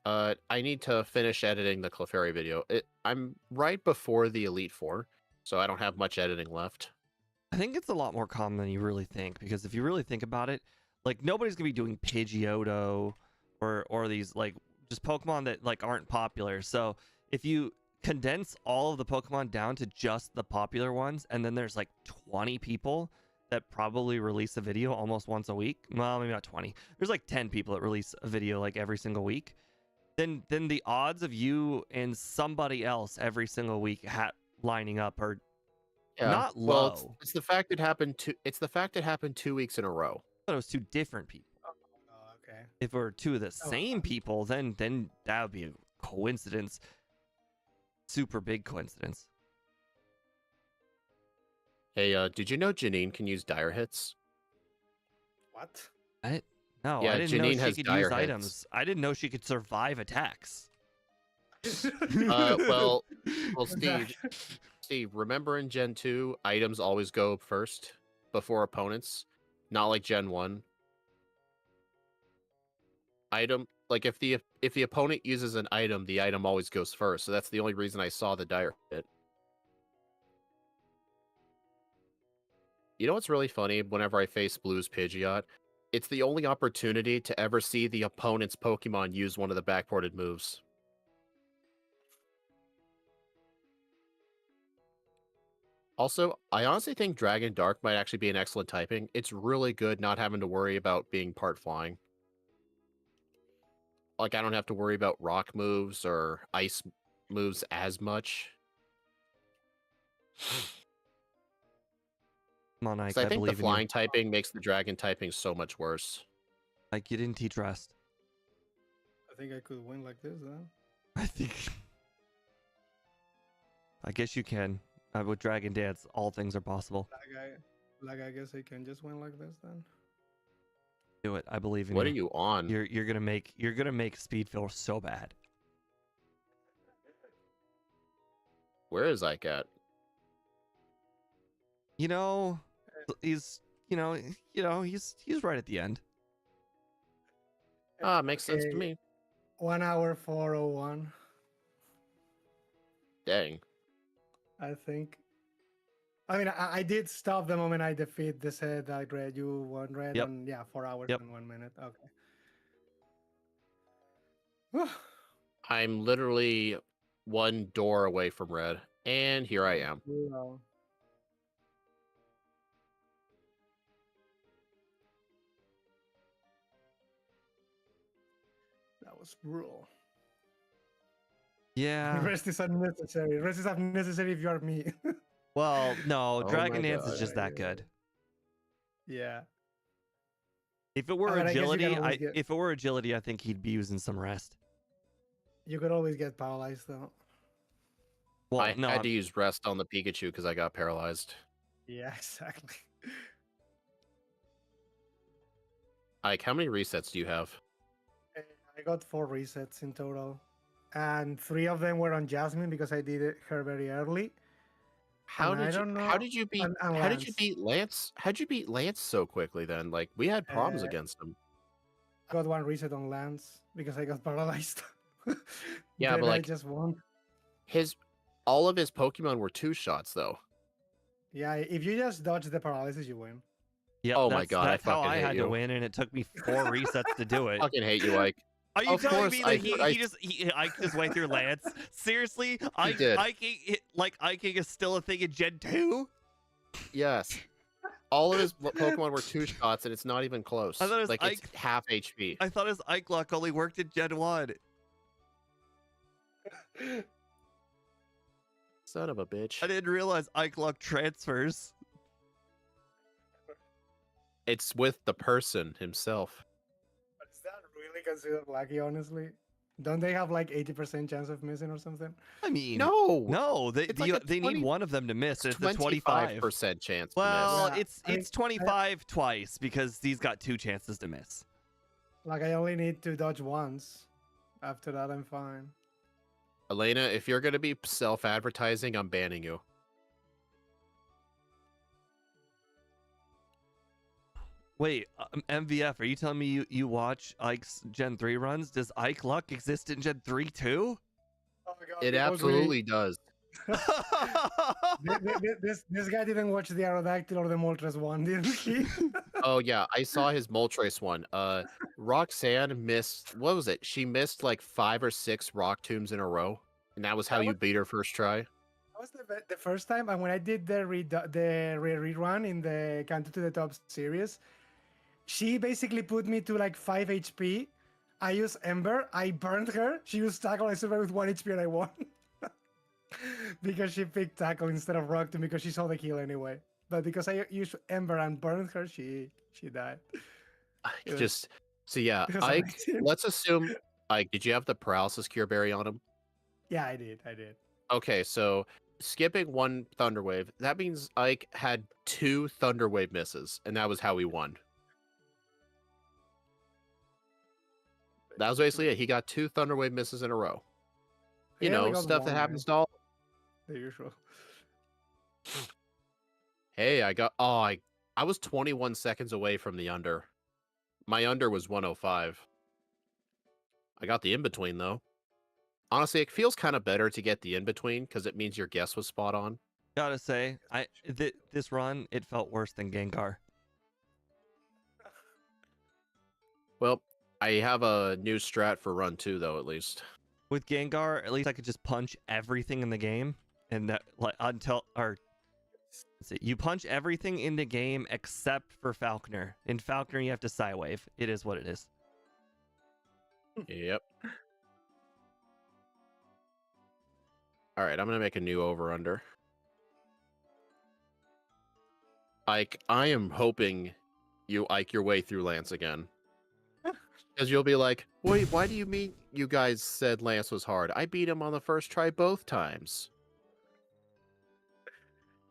Speaker 3: I need to finish editing the Clefairy video. I'm right before the Elite Four, so I don't have much editing left.
Speaker 2: I think it's a lot more common than you really think, because if you really think about it, like nobody's gonna be doing Pidgeotto or these like just Pokemon that like aren't popular. So if you condense all of the Pokemon down to just the popular ones, and then there's like 20 people that probably release a video almost once a week. Well, maybe not 20. There's like 10 people that release a video like every single week. Then the odds of you and somebody else every single week lining up are
Speaker 3: Yeah.
Speaker 2: not
Speaker 3: Well,
Speaker 2: low.
Speaker 3: it's the fact it happened 2 weeks in a row.
Speaker 2: But it was two different people.
Speaker 1: Oh, okay.
Speaker 2: If it were two of the
Speaker 1: Oh,
Speaker 2: same people, then that would be a coincidence. Super big coincidence.
Speaker 3: Hey, did you know Janine can use dire hits?
Speaker 1: what?
Speaker 2: No,
Speaker 3: Yeah,
Speaker 2: I didn't know
Speaker 3: Janine
Speaker 2: she
Speaker 3: has
Speaker 2: could
Speaker 3: dire
Speaker 2: use
Speaker 3: hits.
Speaker 2: items. I didn't know she could survive attacks.
Speaker 3: Well, Steve, remember in Gen 2, items always go first before opponents, not like Gen 1. Like if the opponent uses an item, the item always goes first. So that's the only reason I saw the dire hit. You know what's really funny? Whenever I face Blue's Pidgeot, it's the only opportunity to ever see the opponent's Pokemon use one of the backported moves. Also, I honestly think Dragon Dark might actually be an excellent typing. It's really good not having to worry about being part flying. Like, I don't have to worry about rock moves or ice moves as much.
Speaker 2: Come on, Ike,
Speaker 3: So I
Speaker 2: I
Speaker 3: think the
Speaker 2: believe in you.
Speaker 3: flying typing makes the dragon typing so much worse.
Speaker 2: Like, you didn't teach rest.
Speaker 1: I think I could win like this, huh?
Speaker 2: I think. I guess you can. With Dragon Dance, all things are possible.
Speaker 1: I guess I can just win like this then.
Speaker 2: Do it. I believe in
Speaker 3: What
Speaker 2: you.
Speaker 3: are you on?
Speaker 2: You're gonna make Speed feel so bad.
Speaker 3: Where is Ike at?
Speaker 2: You know, he's he's right at the end.
Speaker 3: Ah, makes sense to
Speaker 1: Okay,
Speaker 3: me.
Speaker 1: 1 hour 4:01,
Speaker 3: Dang.
Speaker 1: I think. I mean, I did stop the moment I defeat the set. I read you one red,
Speaker 2: Yep.
Speaker 1: and yeah, 4 hours
Speaker 2: Yep.
Speaker 1: and 1 minute. Okay.
Speaker 3: I'm literally one door away from red. And here I am.
Speaker 1: Wow. That was brutal.
Speaker 2: Yeah.
Speaker 1: Rest is unnecessary. Rest is unnecessary if you are me.
Speaker 2: Well, no,
Speaker 3: Oh
Speaker 2: Dragon
Speaker 3: my
Speaker 2: Dance is
Speaker 3: God.
Speaker 2: just that good.
Speaker 1: Yeah.
Speaker 2: If it were
Speaker 1: I mean, I guess you
Speaker 2: agility,
Speaker 1: can always get-
Speaker 2: if it were agility, I think he'd be using some rest.
Speaker 1: You could always get paralyzed though.
Speaker 2: Well,
Speaker 3: I
Speaker 2: no,
Speaker 3: had to use rest on the Pikachu because I got paralyzed.
Speaker 1: Yeah, exactly.
Speaker 3: Ike, how many resets do you have?
Speaker 1: I got 4 resets in total, and 3 of them were on Jasmine because I did her very early.
Speaker 3: How
Speaker 1: And I
Speaker 3: did you
Speaker 1: don't know-
Speaker 3: how did you beat
Speaker 1: and
Speaker 3: how did you
Speaker 1: Lance.
Speaker 3: beat Lance? How'd you beat Lance so quickly then? Like we had problems
Speaker 1: Uh,
Speaker 3: against him.
Speaker 1: I got 1 reset on Lance because I got paralyzed.
Speaker 3: Yeah,
Speaker 1: Then
Speaker 3: but,
Speaker 1: I
Speaker 3: like-
Speaker 1: just won.
Speaker 3: All of his Pokemon were 2-shots though.
Speaker 1: Yeah, if you just dodge the paralysis, you win.
Speaker 2: yeah,
Speaker 3: Oh my God, I
Speaker 2: that's how
Speaker 3: fucking
Speaker 2: I
Speaker 3: hate
Speaker 2: had to
Speaker 3: you.
Speaker 2: win, and it took me 4 resets to do it.
Speaker 3: Fucking hate you, Ike.
Speaker 2: Are you
Speaker 3: Of
Speaker 2: telling
Speaker 3: course,
Speaker 2: me
Speaker 3: I-
Speaker 2: that Ike just went through Lance? Seriously, Ike
Speaker 3: did.
Speaker 2: Ike is still a thing in Gen 2?
Speaker 3: Yes. All of his Pokemon were 2-shots, and it's not even close.
Speaker 2: I thought it was
Speaker 3: Like it's
Speaker 2: Ike-
Speaker 3: half HP.
Speaker 2: I thought his Ike lock only worked in Gen 1.
Speaker 3: Son of a bitch.
Speaker 2: I didn't realize Ike lock transfers.
Speaker 3: It's with the person himself.
Speaker 1: But is that really considered lucky, honestly? Don't they have like 80% chance of missing or something?
Speaker 2: I mean,
Speaker 3: No,
Speaker 2: no,
Speaker 3: it's like a
Speaker 2: they need
Speaker 3: 20
Speaker 2: one of them to miss.
Speaker 3: it's
Speaker 2: It's the 25.
Speaker 3: 25% chance to
Speaker 2: Well,
Speaker 3: miss.
Speaker 1: Yeah, I
Speaker 2: it's
Speaker 1: I
Speaker 2: 25 twice because he's got 2 chances to miss.
Speaker 1: like I only need to dodge once. After that, I'm fine.
Speaker 3: Elena, if you're gonna be self-advertising, I'm banning you.
Speaker 2: Wait, MVF, are you telling me you watch Ike's Gen 3 runs? Does Ike Luck exist in Gen 3 too?
Speaker 1: Oh my god,
Speaker 3: It
Speaker 1: because we
Speaker 3: absolutely does.
Speaker 1: this guy didn't watch the Aerodactyl or the Moltres one, did he?
Speaker 3: Oh yeah, I saw his Moltres one. Roxanne missed, what was it? She missed like 5 or 6 rock tombs in a row, and that was how
Speaker 1: That
Speaker 3: you
Speaker 1: was
Speaker 3: beat her first try.
Speaker 1: that was the first time, and when I did the rerun in the Counter to the Top series, she basically put me to like 5 HP. I used Ember, I burned her. She used Tackle, I survived with 1 HP and I won. Because she picked Tackle instead of Rock Tomb because she saw the kill anyway. But because I used Ember and burned her, she died. It was,
Speaker 3: Just so yeah,
Speaker 1: it was
Speaker 3: Ike.
Speaker 1: amazing.
Speaker 3: Let's assume Ike. Did you have the paralysis cure berry on him?
Speaker 1: Yeah, I did. I did.
Speaker 3: Okay, so skipping one Thunderwave, that means Ike had 2 Thunderwave misses, and that was how he won. That was basically it. He got 2 Thunderwave misses in a row. You
Speaker 1: I only
Speaker 3: know,
Speaker 1: got
Speaker 3: stuff that
Speaker 1: one,
Speaker 3: happens
Speaker 1: man.
Speaker 3: to all.
Speaker 1: The usual.
Speaker 3: Hey, I was 21 seconds away from the under. My under was 105. I got the in between though. Honestly, it feels kind of better to get the in between because it means your guess was spot on.
Speaker 2: Gotta say, this run, it felt worse than Gengar.
Speaker 3: Well, I have a new strat for run 2 though, at least.
Speaker 2: With Gengar, at least I could just punch everything in the game, and that like until or let's see, you punch everything in the game except for Falconer. In Falconer, you have to Psywave. It is what it is.
Speaker 3: Yep. All right, I'm gonna make a new over under. Ike, I am hoping you Ike your way through Lance again. Because you'll be like, wait, why do you mean you guys said Lance was hard? I beat him on the first try both times.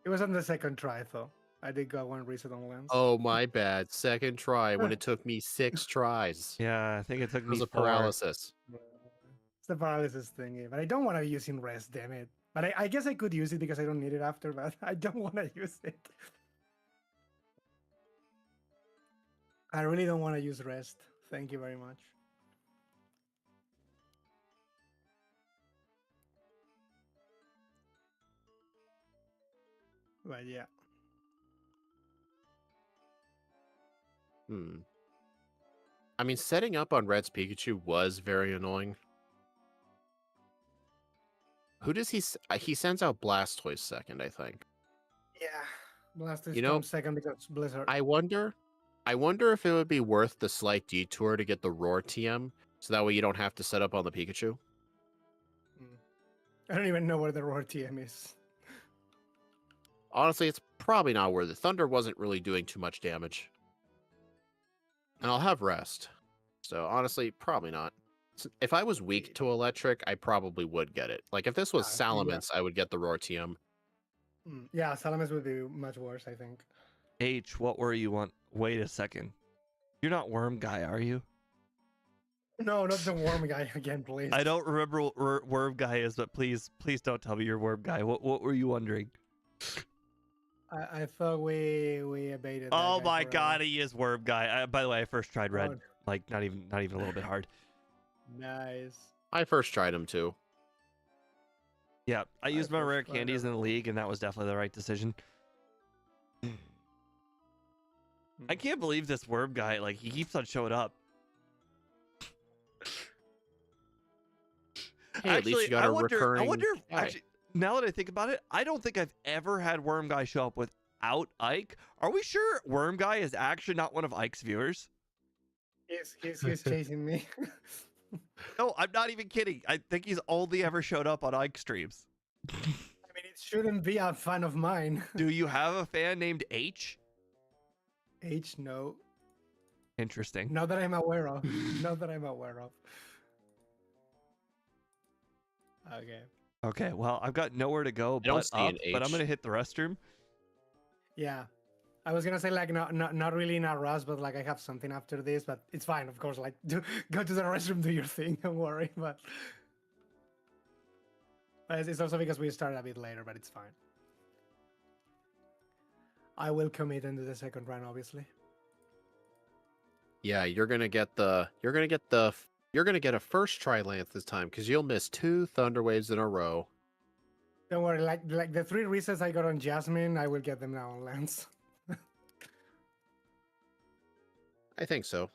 Speaker 1: It was on the second try, though. I did got one reset on Lens.
Speaker 3: Oh, my bad. Second try when it took me 6 tries.
Speaker 2: Yeah, I think it took
Speaker 3: It was
Speaker 2: me
Speaker 3: a
Speaker 2: 4.
Speaker 3: paralysis.
Speaker 1: It's the paralysis thingy, but I don't want to be using rest, damn it. But I guess I could use it because I don't need it after, but I don't want to use it. I really don't want to use rest. Thank you very much. But yeah.
Speaker 3: I mean, setting up on Red's Pikachu was very annoying. Who does he sends out Blastoise second, I think.
Speaker 1: Yeah. Blastoise
Speaker 3: You know,
Speaker 1: comes second because Blizzard.
Speaker 3: I wonder if it would be worth the slight detour to get the Roar TM, so that way you don't have to set up on the Pikachu.
Speaker 1: I don't even know where the Roar TM is.
Speaker 3: Honestly, it's probably not worth it. Thunder wasn't really doing too much damage. And I'll have rest. So honestly, probably not. If I was weak to electric, I probably would get it. Like if this was Salamence, I would get the Roar TM.
Speaker 1: Yeah, Salamence would be much worse, I think.
Speaker 2: H, what were you on? Wait a second. You're not Worm Guy, are you?
Speaker 1: No, not the Worm Guy again, please.
Speaker 2: I don't remember what Worm Guy is, but please don't tell me you're Worm Guy. What were you wondering?
Speaker 1: I thought we abated.
Speaker 2: Oh my god, he is Worm Guy. By the way, I first tried Red.
Speaker 1: Oh.
Speaker 2: Like not even a little bit hard.
Speaker 1: Nice.
Speaker 3: I first tried him too.
Speaker 2: Yeah, I used my
Speaker 1: first
Speaker 2: rare
Speaker 1: tried
Speaker 2: candies
Speaker 1: him.
Speaker 2: in the league, and that was definitely the right decision. I can't believe this Worm Guy. Like he keeps on showing up.
Speaker 3: Hey, at least you got
Speaker 2: I
Speaker 3: a
Speaker 2: wonder.
Speaker 3: recurring.
Speaker 2: I wonder.
Speaker 3: guy.
Speaker 2: Actually, now that I think about it, I don't think I've ever had Worm Guy show up without Ike. Are we sure Worm Guy is actually not one of Ike's viewers?
Speaker 1: He's chasing me.
Speaker 2: No, I'm not even kidding. I think he's only ever showed up on Ike streams.
Speaker 1: I mean, it shouldn't be a fan of mine.
Speaker 2: Do you have a fan named H?
Speaker 1: H, no.
Speaker 2: Interesting.
Speaker 1: Not that I'm aware of. Not that I'm aware of. Okay.
Speaker 2: Okay, well, I've got nowhere to go
Speaker 3: don't
Speaker 2: but
Speaker 3: see
Speaker 2: up,
Speaker 3: an
Speaker 2: but I'm
Speaker 3: H.
Speaker 2: gonna hit the restroom.
Speaker 1: Yeah. I was gonna say like not really in a rush, but like I have something after this, but it's fine, of course. Like go to the restroom, do your thing, don't worry. But it's also because we started a bit later, but it's fine. I will commit and do the second run, obviously.
Speaker 3: Yeah, you're gonna get a first try Lance this time because you'll miss 2 Thunder Waves in a row.
Speaker 1: Don't worry, like the 3 resets I got on Jasmine, I will get them now on Lance.
Speaker 3: I think so.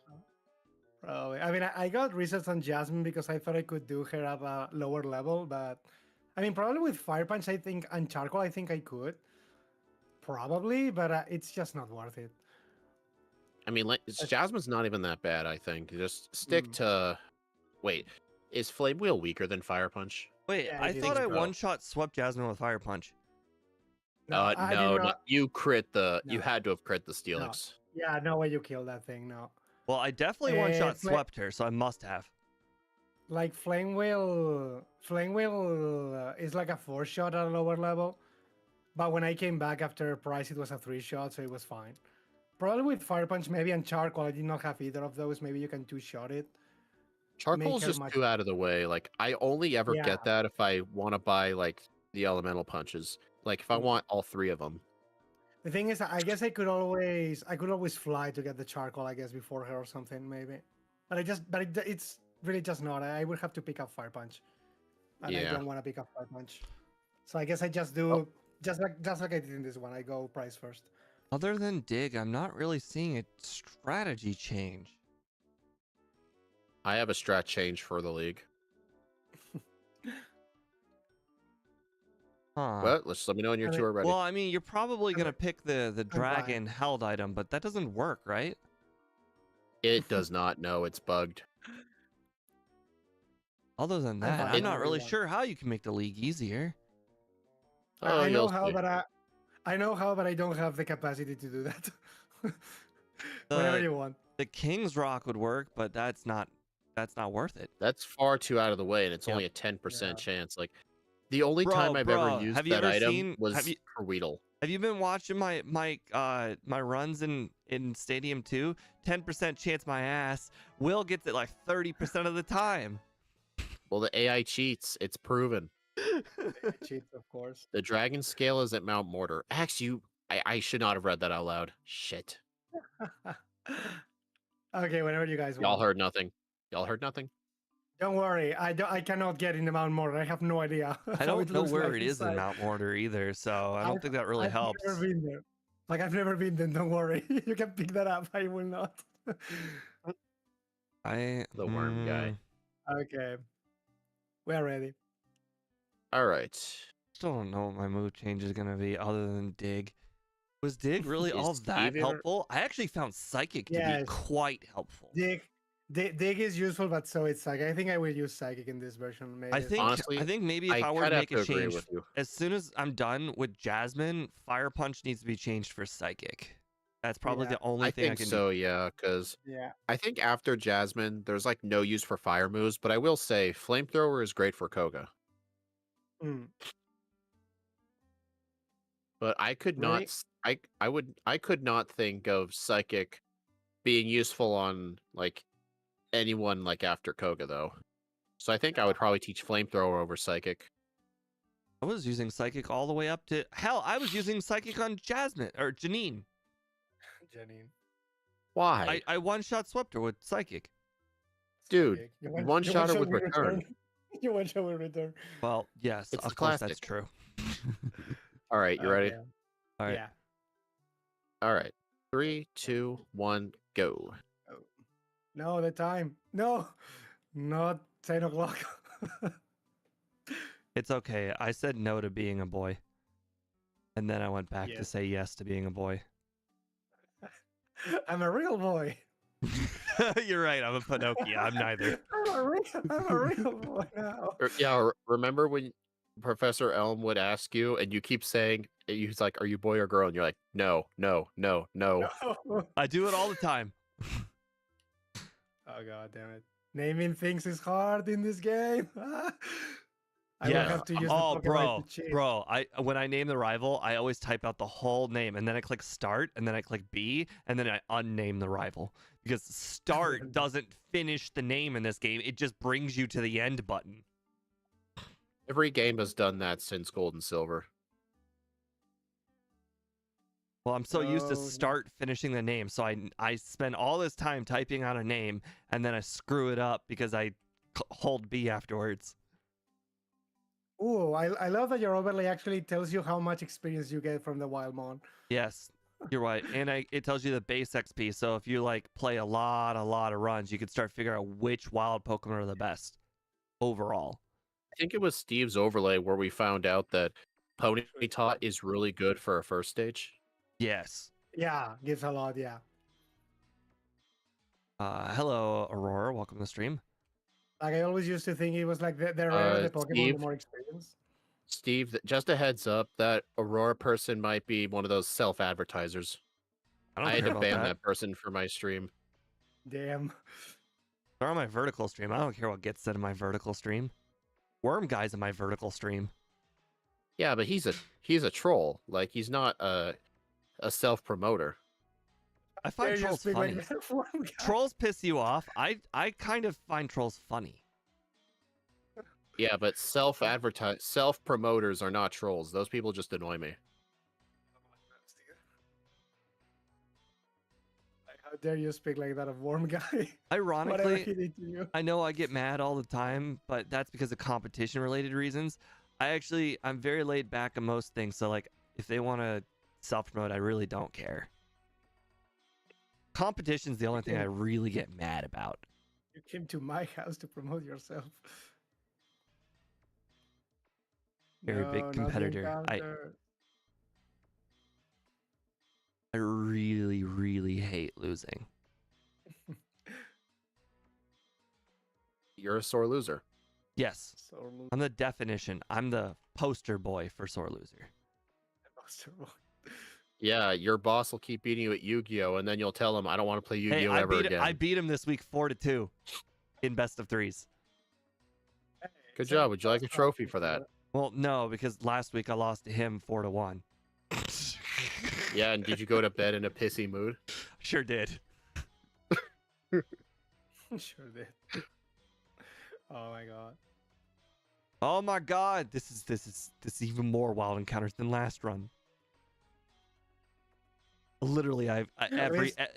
Speaker 1: Probably. I mean, I got resets on Jasmine because I thought I could do her at a lower level, but I mean, probably with Fire Punch, I think, and Charcoal, I think I could. Probably, but it's just not worth it.
Speaker 3: I mean, Jasmine's not even that bad. I think just stick to. Wait, is Flame Wheel weaker than Fire Punch?
Speaker 2: Wait,
Speaker 1: Yeah,
Speaker 2: I
Speaker 1: it is.
Speaker 2: thought I
Speaker 3: so.
Speaker 2: one-shot swept Jasmine with Fire Punch.
Speaker 1: No, I did
Speaker 3: no,
Speaker 1: not.
Speaker 3: you crit the.
Speaker 1: No.
Speaker 3: You had to have crit the
Speaker 1: No.
Speaker 3: Steelix.
Speaker 1: Yeah, no way you killed that thing. No.
Speaker 2: Well, I definitely one-shot swept her, so I must have.
Speaker 1: Like Flame Wheel is like a 4-shot at a lower level, but when I came back after Price, it was a 3-shot, so it was fine. Probably with Fire Punch, maybe, and Charcoal, I did not have either of those. Maybe you can 2-shot it.
Speaker 3: Charcoal's just too out of the way. Like I only ever get that if I want to buy like the elemental punches. Like if I want all 3 of them.
Speaker 1: The thing is, I guess I could always fly to get the Charcoal, I guess, before her or something, maybe. But it's really just not. I would have to pick up Fire Punch, and I don't want to pick up Fire Punch. So I guess I just do just like I did in this one. I go Price first.
Speaker 2: Other than Dig, I'm not really seeing a strategy change.
Speaker 3: I have a strat change for the league. Well, let's let me know when you 2 are ready.
Speaker 2: Well, I mean, you're probably gonna pick the dragon held item, but that doesn't work, right?
Speaker 3: It does not. No, it's bugged.
Speaker 2: Other than that, I'm not really sure how you can make the league easier.
Speaker 1: I know how, but I don't have the capacity to do that. Whatever you want.
Speaker 2: The King's Rock would work, but that's not worth it.
Speaker 3: That's far too out of the way, and it's only a 10% chance. Like the only time I've ever used that item was for Weedle.
Speaker 2: Have you been watching my runs in Stadium 2? 10% chance my ass. Will gets it like 30% of the time.
Speaker 3: Well, the AI cheats. It's proven.
Speaker 1: Cheats, of course.
Speaker 3: The dragon scale is at Mount Mortar. Actually, I should not have read that out loud. Shit.
Speaker 1: Okay, whenever you guys want.
Speaker 3: Y'all heard nothing. Y'all heard nothing?
Speaker 1: Don't worry. I cannot get into Mount Mortar. I have no idea.
Speaker 2: I don't know where it is in Mount Mortar either, so I don't think that really helps.
Speaker 1: I've never been there. Like, I've never been there. Don't worry. You can pick that up. I will not.
Speaker 3: The worm guy.
Speaker 1: Okay. We're ready.
Speaker 3: All right.
Speaker 2: Still don't know what my move change is gonna be other than Dig. Was Dig really all that helpful? I actually found Psychic to be quite helpful.
Speaker 1: Dig is useful, but so it's Psychic. I think I will use Psychic in this version. Maybe.
Speaker 2: Honestly, I think maybe if I were to make a change, as soon as I'm done with Jasmine, Fire Punch needs to be changed for Psychic. That's probably the only thing I can do.
Speaker 3: Yeah, because I think after Jasmine, there's like no use for fire moves, but I will say Flamethrower is great for Koga. But I could not I could not think of Psychic being useful on like anyone like after Koga though. So I think I would probably teach Flamethrower over Psychic.
Speaker 2: I was using Psychic all the way up to hell. I was using Psychic on Jasmine or Janine.
Speaker 3: Why?
Speaker 2: I one-shot swept her with Psychic.
Speaker 3: Dude, one-shot her with return.
Speaker 1: You one-shot with return.
Speaker 2: Well, yes, of course that's true.
Speaker 3: All right, you ready?
Speaker 2: All right.
Speaker 1: Yeah.
Speaker 3: All right. 3, 2, 1, go.
Speaker 1: No, the time. No, not 10 o'clock.
Speaker 2: It's okay. I said no to being a boy. And then I went back to say yes to being a boy.
Speaker 1: I'm a real boy.
Speaker 2: You're right. I'm a Pinocchio. I'm neither.
Speaker 1: I'm a real boy now.
Speaker 3: Yeah, remember when Professor Elm would ask you and you keep saying, he's like, are you boy or girl? And you're like, no, no, no, no.
Speaker 2: I do it all the time.
Speaker 1: Oh, God damn it. Naming things is hard in this game. I will have to use the
Speaker 2: Oh,
Speaker 1: Pokemon to cheat.
Speaker 2: bro. When I name the rival, I always type out the whole name, and then I click start, and then I click B, and then I unname the rival because start doesn't finish the name in this game. It just brings you to the end button.
Speaker 3: Every game has done that since Gold and Silver.
Speaker 2: Well, I'm so used to
Speaker 1: Oh, no.
Speaker 2: start finishing the name, so I spend all this time typing out a name, and then I screw it up because I hold B afterwards.
Speaker 1: Ooh, I love that your overlay actually tells you how much experience you get from the Wildmon.
Speaker 2: Yes, you're right, and it tells you the base XP. So if you like play a lot of runs, you can start figuring out which wild Pokemon are the best overall.
Speaker 3: I think it was Steve's overlay where we found out that Ponyta is really good for a first stage.
Speaker 2: Yes.
Speaker 1: Yeah, gives a lot, yeah.
Speaker 2: Hello, Aurora. Welcome to the stream.
Speaker 1: Like I always used to think it was like the rarer the Pokemon, the
Speaker 3: Steve?
Speaker 1: more experience.
Speaker 3: Steve, just a heads up, that Aurora person might be one of those self-advertisers.
Speaker 2: I don't
Speaker 3: I had
Speaker 2: care
Speaker 3: to
Speaker 2: about
Speaker 3: ban
Speaker 2: that.
Speaker 3: that person for my stream.
Speaker 1: Damn.
Speaker 2: They're on my vertical stream. I don't care what gets said in my vertical stream. Worm guy's in my vertical stream.
Speaker 3: Yeah, but he's a troll. Like, he's not a self-promoter.
Speaker 2: I find
Speaker 1: There you
Speaker 2: trolls
Speaker 1: speak
Speaker 2: funny.
Speaker 1: like that for him, guy.
Speaker 2: Trolls piss you off. I kind of find trolls funny.
Speaker 3: Yeah, but self-promoters are not trolls. Those people just annoy me.
Speaker 1: Like, how dare you speak like that of Worm Guy? Whatever
Speaker 2: Ironically,
Speaker 1: he did to you.
Speaker 2: I know I get mad all the time, but that's because of competition related reasons. I'm very laid back on most things. So like if they want to self-promote, I really don't care. Competition's the only thing I really get mad about.
Speaker 1: You came to my house to promote yourself.
Speaker 2: Very big
Speaker 1: No, not the
Speaker 2: competitor.
Speaker 1: encounter.
Speaker 2: I really hate losing.
Speaker 3: You're a sore loser.
Speaker 2: Yes,
Speaker 1: So loose.
Speaker 2: I'm the definition. I'm the poster boy for sore loser.
Speaker 3: Yeah, your boss will keep beating you at Yu-Gi-Oh, and then you'll tell him, "I don't want to play Yu-Gi-Oh ever again."
Speaker 2: I beat him this week 4-2 in best of threes.
Speaker 3: Good job. Would you like a trophy for that?
Speaker 2: Well, no, because last week I lost to him 4-1.
Speaker 3: Yeah, and did you go to bed in a pissy mood?
Speaker 2: Sure did.
Speaker 1: Sure did. Oh my god.
Speaker 2: Oh my god, this is even more wild encounters than last run. Literally, I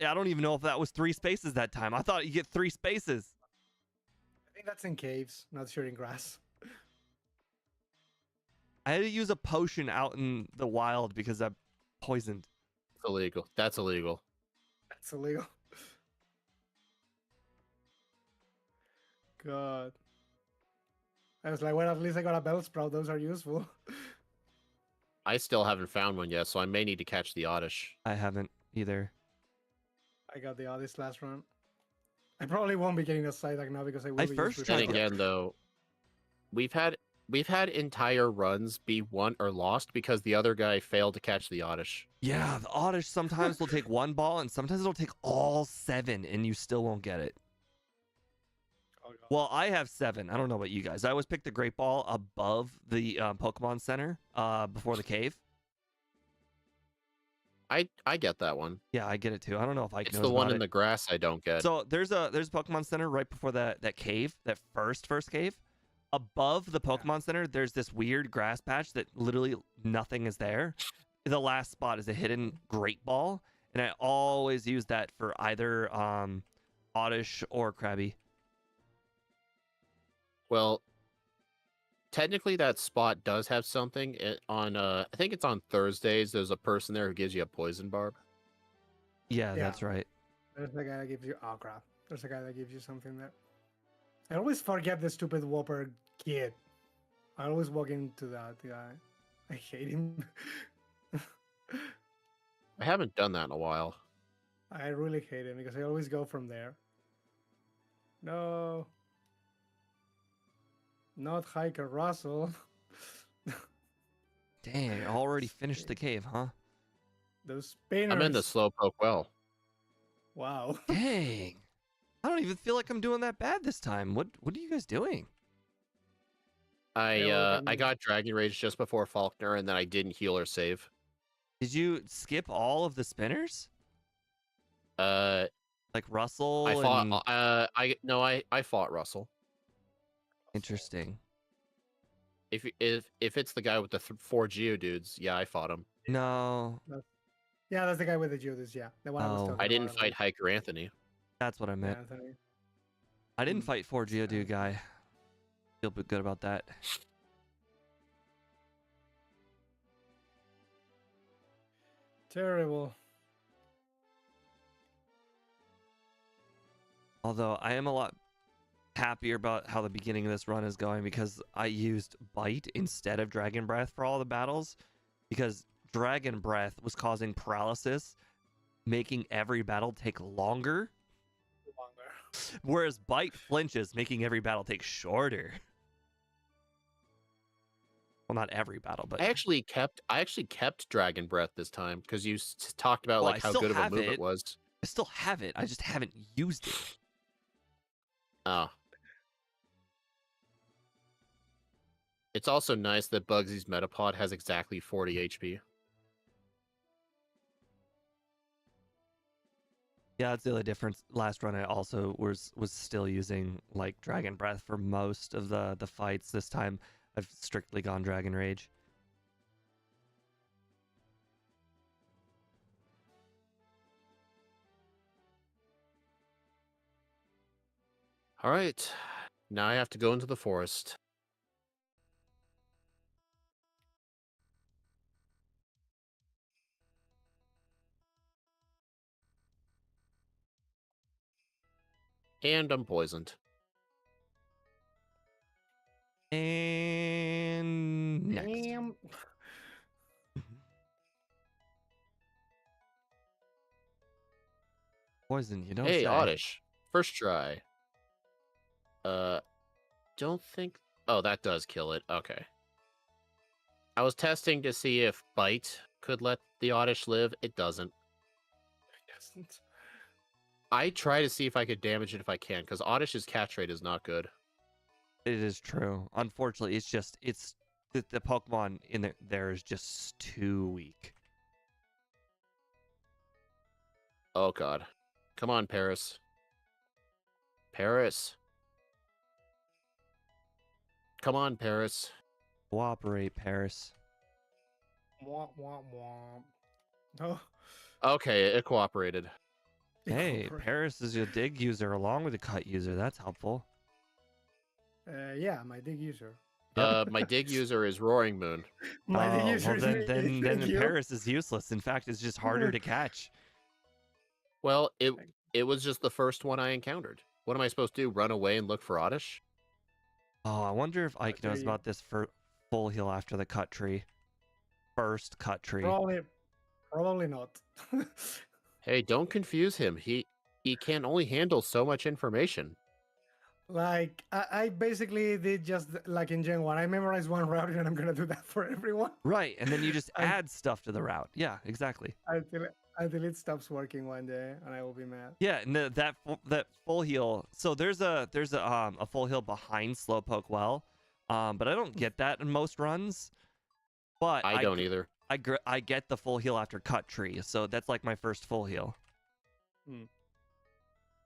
Speaker 2: don't even know if that was 3 spaces that time. I thought you get 3 spaces.
Speaker 1: I think that's in caves, not sure in grass.
Speaker 2: I had to use a potion out in the wild because I'm poisoned.
Speaker 3: It's illegal. That's illegal.
Speaker 1: That's illegal. God. I was like, well, at least I got a Bellsprout. Those are useful.
Speaker 3: I still haven't found one yet, so I may need to catch the Oddish.
Speaker 2: I haven't either.
Speaker 1: I got the Odyssey last run. I probably won't be getting a Psyduck now because I will
Speaker 2: I
Speaker 1: be
Speaker 2: first
Speaker 1: used
Speaker 2: tried
Speaker 3: And
Speaker 1: with
Speaker 2: it.
Speaker 3: again, though, we've had entire runs be won or lost because the other guy failed to catch the Oddish.
Speaker 2: Yeah, the Oddish sometimes will take 1 ball and sometimes it'll take all 7 and you still won't get it.
Speaker 1: Oh, God.
Speaker 2: Well, I have 7. I don't know about you guys. I always pick the Great Ball above the Pokemon Center before the cave.
Speaker 3: I get that one.
Speaker 2: Yeah, I get it too. I don't know if Ike
Speaker 3: It's
Speaker 2: knows
Speaker 3: the one
Speaker 2: about
Speaker 3: in
Speaker 2: it.
Speaker 3: the grass I don't get.
Speaker 2: So there's a Pokemon Center right before that cave, that first cave. Above the Pokemon Center, there's this weird grass patch that literally nothing is there. The last spot is a hidden Great Ball, and I always use that for either Oddish or Krabby.
Speaker 3: Well, technically that spot does have something. I think it's on Thursdays. There's a person there who gives you a poison barb.
Speaker 2: Yeah,
Speaker 1: Yeah.
Speaker 2: that's right.
Speaker 1: There's the guy that gives you... Oh, crap. There's a guy that gives you something there. I always forget the stupid Whopper kid. I always walk into that guy. I hate him.
Speaker 3: I haven't done that in a while.
Speaker 1: I really hate him because I always go from there. No. Not Hiker Russell.
Speaker 2: Dang, I already finished the cave, huh?
Speaker 1: Those spinners.
Speaker 3: I'm in the Slowpoke well.
Speaker 1: Wow.
Speaker 2: Dang. I don't even feel like I'm doing that bad this time. What are you guys doing?
Speaker 3: I got Dragon Rage just before Faulkner, and then I didn't heal or save.
Speaker 2: Did you skip all of the spinners?
Speaker 3: Uh,
Speaker 2: Like Russell
Speaker 3: I fought.
Speaker 2: and
Speaker 3: I fought Russell.
Speaker 2: interesting.
Speaker 3: If it's the guy with the 4 Geodudes, yeah, I fought him.
Speaker 2: No.
Speaker 1: Yeah, that's the guy with the Judas. Yeah, the one I was
Speaker 2: Oh.
Speaker 1: talking
Speaker 3: I didn't
Speaker 1: about.
Speaker 3: fight Hiker Anthony.
Speaker 2: That's what I meant.
Speaker 1: Anthony.
Speaker 2: I didn't fight 4 Geodude guy. Feel good about that.
Speaker 1: Terrible.
Speaker 2: Although I am a lot happier about how the beginning of this run is going because I used Bite instead of Dragon Breath for all the battles because Dragon Breath was causing paralysis, making every battle take longer, whereas Bite flinches, making every battle take shorter. Well, not every battle, but
Speaker 3: I actually kept Dragon Breath this time because you talked about
Speaker 2: Well,
Speaker 3: like
Speaker 2: I
Speaker 3: how
Speaker 2: still
Speaker 3: good of a
Speaker 2: have
Speaker 3: move
Speaker 2: it.
Speaker 3: it was.
Speaker 2: I still have it. I just haven't used it.
Speaker 3: Oh. It's also nice that Bugsy's Metapod has exactly 40 HP.
Speaker 2: Yeah, that's the other difference. Last run I also was still using like Dragon Breath for most of the fights. This time I've strictly gone Dragon Rage.
Speaker 3: All right. Now I have to go into the forest. And I'm poisoned.
Speaker 2: And next.
Speaker 1: Damn.
Speaker 2: Poison, you don't
Speaker 3: Hey,
Speaker 2: say.
Speaker 3: Oddish. First try. Don't think... Oh, that does kill it. Okay. I was testing to see if Bite could let the Oddish live. It doesn't.
Speaker 1: It doesn't.
Speaker 2: I
Speaker 3: I try to see if I could damage it if I can, because Oddish's catch rate is not good.
Speaker 2: It is true. Unfortunately, it's the Pokemon in there is just too weak.
Speaker 3: Oh, God. Come on, Paris. Paris. Come on, Paris.
Speaker 2: Cooperate, Paris.
Speaker 1: Womp womp womp. Oh.
Speaker 3: Okay, it cooperated.
Speaker 2: Hey, Paris is your dig user along with the cut user. That's helpful.
Speaker 1: Yeah, my dig user.
Speaker 3: My dig user is Roaring Moon.
Speaker 1: My dig
Speaker 2: Oh,
Speaker 1: user
Speaker 2: well
Speaker 1: is
Speaker 2: then
Speaker 1: me.
Speaker 2: then
Speaker 1: Thank
Speaker 2: then
Speaker 1: you.
Speaker 2: Paris is useless. In fact, it's just harder to catch.
Speaker 3: Well, it was just the first one I encountered. What am I supposed to do? Run away and look for Oddish?
Speaker 2: Oh, I wonder if Ike
Speaker 1: dare
Speaker 2: knows
Speaker 1: you.
Speaker 2: about this for full heal after the cut tree. First cut tree.
Speaker 1: Probably not.
Speaker 3: Hey, don't confuse him. He can only handle so much information.
Speaker 1: Like I basically did just like in Gen 1. I memorized one route and I'm gonna do that for everyone
Speaker 2: Right, and then you just
Speaker 1: I-
Speaker 2: add stuff to the route. Yeah, exactly.
Speaker 1: until it stops working one day and I will be mad.
Speaker 2: Yeah, and that full heal. So there's a full heal behind Slowpoke Well, but I don't get that in most runs. But
Speaker 3: I don't either.
Speaker 2: I get the full heal after cut tree, so that's like my first full heal.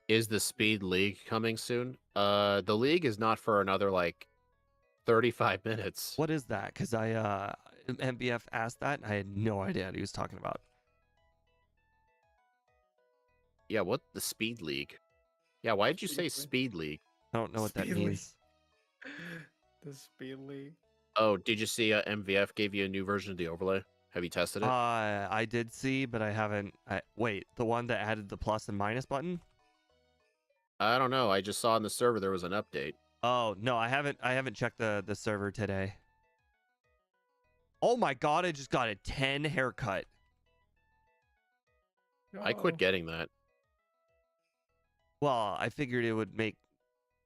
Speaker 3: Is the Speed League coming soon? The league is not for another like 35 minutes.
Speaker 2: What is that? Because MBF asked that, and I had no idea what he was talking about.
Speaker 3: Yeah, what the Speed League? Yeah, why did you say Speed League?
Speaker 2: I don't know what that
Speaker 1: Speed League.
Speaker 2: means.
Speaker 1: The Speed League.
Speaker 3: Oh, did you see MVF gave you a new version of the overlay? Have you tested it?
Speaker 2: I did see, but I haven't. Wait, the one that added the plus and minus button?
Speaker 3: I don't know. I just saw on the server there was an update.
Speaker 2: Oh no, I haven't checked the server today. Oh my god, I just got a 10 haircut.
Speaker 3: I quit getting that.
Speaker 2: Well, I figured it would make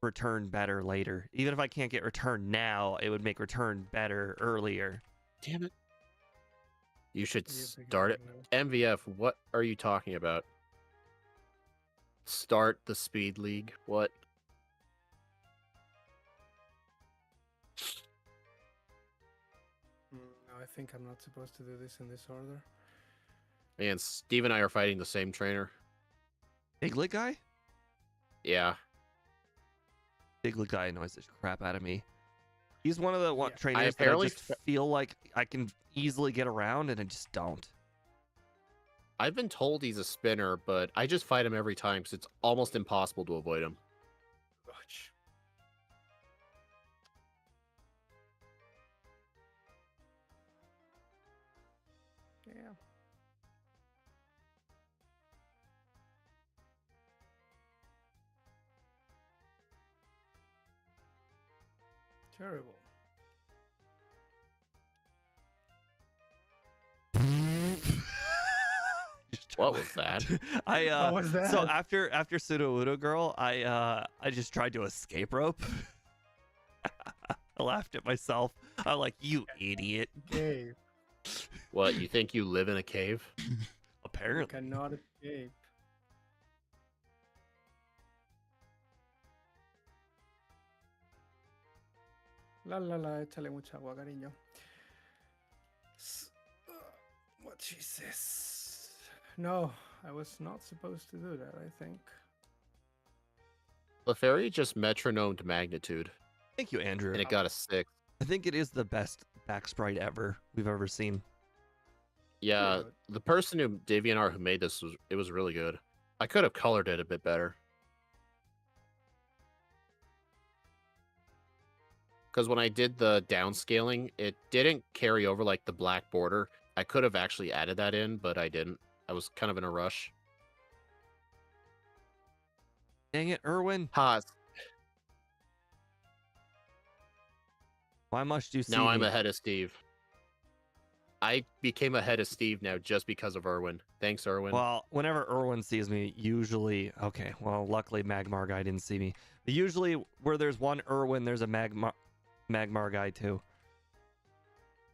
Speaker 2: return better later. Even if I can't get return now, it would make return better earlier.
Speaker 3: Damn it. You should
Speaker 1: Yeah,
Speaker 3: start it. MVF, what are you talking about? Start the Speed League? What?
Speaker 1: think I'm not supposed to do this in this order.
Speaker 3: And Steve and I are fighting the same trainer.
Speaker 2: Piglet guy?
Speaker 3: Yeah.
Speaker 2: Piglet guy annoys the crap out of me. He's one of the
Speaker 1: Yeah.
Speaker 2: trainers that I just feel like I can easily get around, and I just don't.
Speaker 3: I've been told he's a spinner, but I just fight him every time because it's almost impossible to avoid him.
Speaker 1: Gosh. Yeah. Terrible.
Speaker 3: What was that?
Speaker 2: I
Speaker 1: What was that?
Speaker 2: So after Pseudo Udo Girl, I just tried to escape rope. I laughed at myself. I'm like, you idiot.
Speaker 1: Okay.
Speaker 3: What, you think you live in a cave?
Speaker 1: You
Speaker 2: Apparently.
Speaker 1: cannot escape. La la la, échale mucha agua, cariño. What she says. No, I was not supposed to do that, I think.
Speaker 3: The fairy just metronomed magnitude,
Speaker 2: Thank you, Andrew.
Speaker 3: and it got a 6.
Speaker 2: I think it is the best back sprite ever we've ever seen.
Speaker 3: Yeah,
Speaker 1: Good.
Speaker 3: the person who DeviantArt who made this was really good. I could have colored it a bit better. Because when I did the downscaling, it didn't carry over like the black border. I could have actually added that in, but I didn't. I was kind of in a rush.
Speaker 2: Dang it, Erwin.
Speaker 3: Ha!
Speaker 2: Why must you see
Speaker 3: Now I'm
Speaker 2: me?
Speaker 3: ahead of Steve. I became ahead of Steve now just because of Erwin. Thanks, Erwin.
Speaker 2: Well, whenever Erwin sees me, usually... Okay, well, luckily Magmar guy didn't see me. But usually where there's one Erwin, there's a Magmar guy too.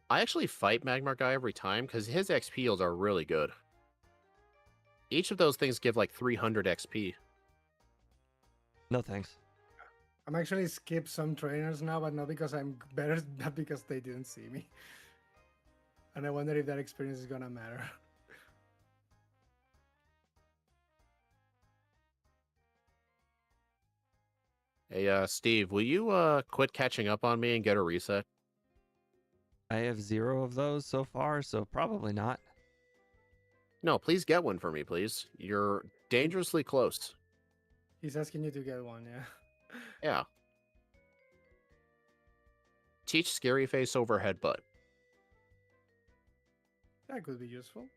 Speaker 3: I actually fight Magmar Guy every time because his XP heals are really good. Each of those things give like 300 XP.
Speaker 2: No thanks.
Speaker 1: I'm actually skip some trainers now, but not because I'm better, but because they didn't see me. And I wonder if that experience is gonna matter.
Speaker 3: Hey, Steve, will you quit catching up on me and get a reset?
Speaker 2: I have 0 of those so far, so probably not.
Speaker 3: No, please get one for me, please. You're dangerously close.
Speaker 1: He's asking you to get one, yeah.
Speaker 3: Yeah. Teach Scary Face over Headbutt.
Speaker 1: That could be useful.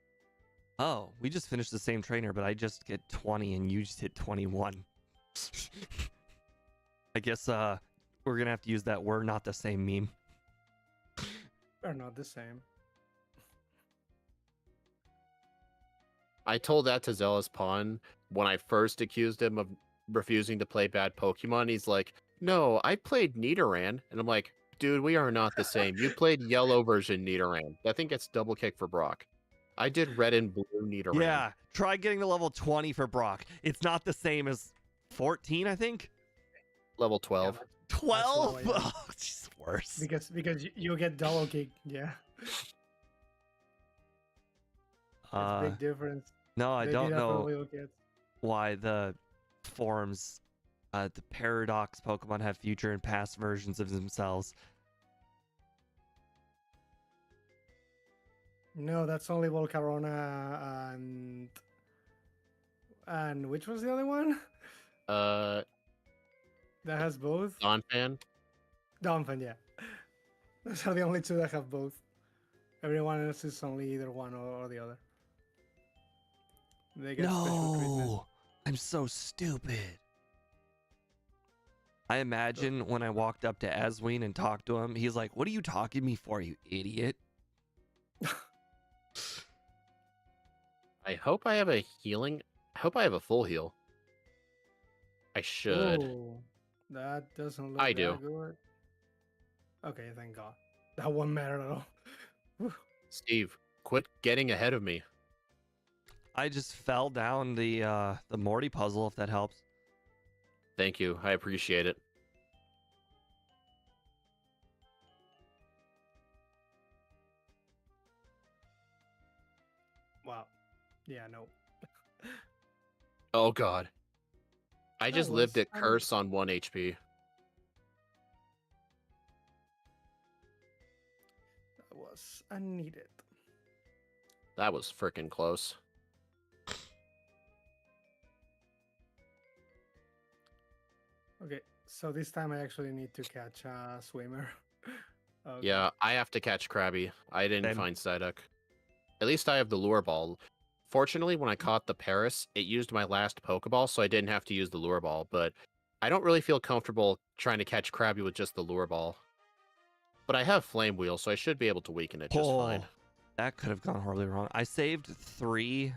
Speaker 2: Oh, we just finished the same trainer, but I just get 20 and you just hit 21. I guess we're gonna have to use that "we're not the same" meme.
Speaker 1: They're not the same.
Speaker 3: I told that to Zealous Pawn when I first accused him of refusing to play bad Pokemon. He's like, no, I played Nidoran. And I'm like, dude, we are not the same. You played yellow version Nidoran. I think it's double kick for Brock. I did red and blue Nidoran.
Speaker 2: Yeah, try getting to level 20 for Brock. It's not the same as 14, I think.
Speaker 3: Level 12.
Speaker 1: Yeah,
Speaker 2: 12?
Speaker 1: That's low, yeah.
Speaker 2: Oh, it's worse.
Speaker 1: because you get double kick, yeah. That's big difference.
Speaker 2: No, I
Speaker 1: They
Speaker 2: don't
Speaker 1: did that for
Speaker 2: know
Speaker 1: little kids.
Speaker 2: why the forums, the Paradox Pokemon have future and past versions of themselves.
Speaker 1: No, that's only Volcarona and which was the other one? That has both?
Speaker 3: Donphan.
Speaker 1: Donphan, yeah. Those are the only two that have both. Everyone else is only either one or the other. They get special treatment.
Speaker 2: No, I'm so stupid. I imagine when I walked up to Asween and talked to him, he's like, "What are you talking to me for, you idiot?"
Speaker 3: I hope I have a healing. I hope I have a full heal. I should.
Speaker 1: Oh, that doesn't look
Speaker 3: I
Speaker 1: that
Speaker 3: do.
Speaker 1: good. Okay, thank God. That won't matter at all. Whew.
Speaker 3: Steve, quit getting ahead of me.
Speaker 2: I just fell down the Morty puzzle, if that helps.
Speaker 3: Thank you. I appreciate it.
Speaker 1: Yeah, no.
Speaker 3: Oh god. I
Speaker 1: That
Speaker 3: just lived
Speaker 1: was
Speaker 3: at Curse on 1 HP.
Speaker 1: that was unneeded.
Speaker 3: That was freaking close.
Speaker 1: Okay, so this time I actually need to catch a swimmer. Okay.
Speaker 3: Yeah, I have to catch Krabby. I didn't
Speaker 2: Same.
Speaker 3: find Psyduck. At least I have the lure ball. Fortunately, when I caught the Paris, it used my last Pokeball, so I didn't have to use the lure ball, but I don't really feel comfortable trying to catch Krabby with just the lure ball. But I have Flame Wheel, so I should be able to weaken it just fine.
Speaker 2: Oh, that could have gone horribly wrong. I saved 3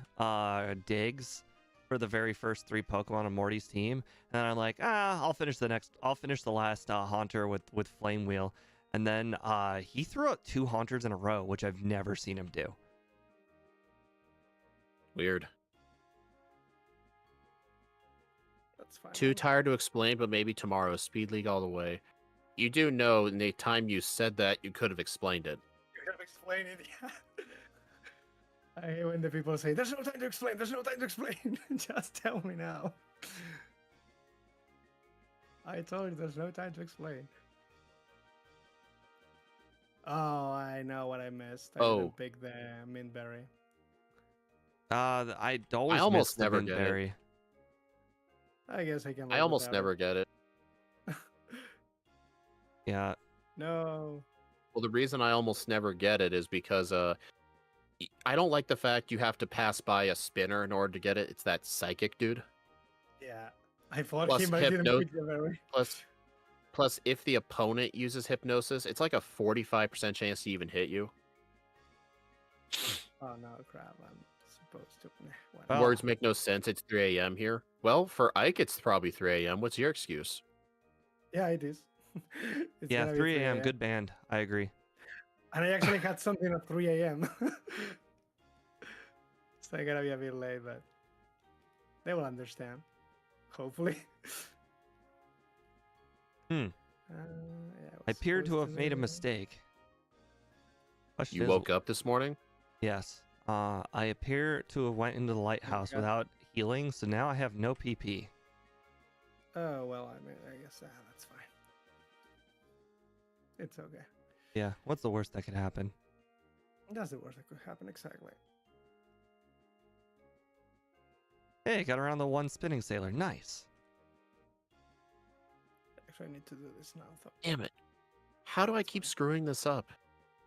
Speaker 2: digs for the very first 3 Pokemon on Morty's team, and I'm like, I'll finish the last Haunter with Flame Wheel, and then he threw out 2 Haunters in a row, which I've never seen him do.
Speaker 3: Weird.
Speaker 1: That's fine.
Speaker 3: Too tired to explain, but maybe tomorrow. Speed League all the way. You do know in the time you said that, you could have explained it.
Speaker 1: You have explained it. Yeah. I hate when the people say, "There's no time to explain. There's no time to explain." Just tell me now. I told you there's no time to explain. Oh, I know what I missed. I didn't pick the mint berry.
Speaker 2: I'd always
Speaker 3: almost
Speaker 2: miss the
Speaker 3: never
Speaker 2: mint
Speaker 3: get it.
Speaker 2: berry.
Speaker 1: I guess I can.
Speaker 3: I almost never get it.
Speaker 2: Yeah.
Speaker 1: No.
Speaker 3: Well, the reason I almost never get it is because I don't like the fact you have to pass by a spinner in order to get it. It's that psychic dude.
Speaker 1: Yeah. I thought
Speaker 3: Plus
Speaker 1: he might didn't pick the berry.
Speaker 3: Plus, if the opponent uses hypnosis, it's like a 45% chance to even hit you.
Speaker 1: Oh no, crap! I'm supposed to.
Speaker 2: Well,
Speaker 3: Words make no sense. It's 3 a.m. here. Well, for Ike, it's probably 3 a.m. What's your excuse?
Speaker 1: Yeah, it is. It's
Speaker 2: yeah,
Speaker 1: gonna be
Speaker 2: 3 a.m. Good band. I agree.
Speaker 1: And I actually had something at 3 a.m. So I gotta be a bit late, but they will understand. Hopefully.
Speaker 2: Hmm.
Speaker 1: Yeah,
Speaker 2: I appear to
Speaker 1: supposed
Speaker 2: have made a
Speaker 1: be-
Speaker 2: mistake. Question
Speaker 3: You
Speaker 2: is,
Speaker 3: woke up this morning?
Speaker 2: Yes. I appear to have went into the lighthouse
Speaker 1: God.
Speaker 2: without healing, so now I have no PP.
Speaker 1: Oh well, I mean, I guess that's fine. It's okay.
Speaker 2: Yeah. What's the worst that could happen?
Speaker 1: That's the worst that could happen. Exactly.
Speaker 2: Hey, got around the 1 spinning sailor. Nice.
Speaker 1: Actually, I need to do this now. So.
Speaker 3: Damn it. How do I keep screwing this up?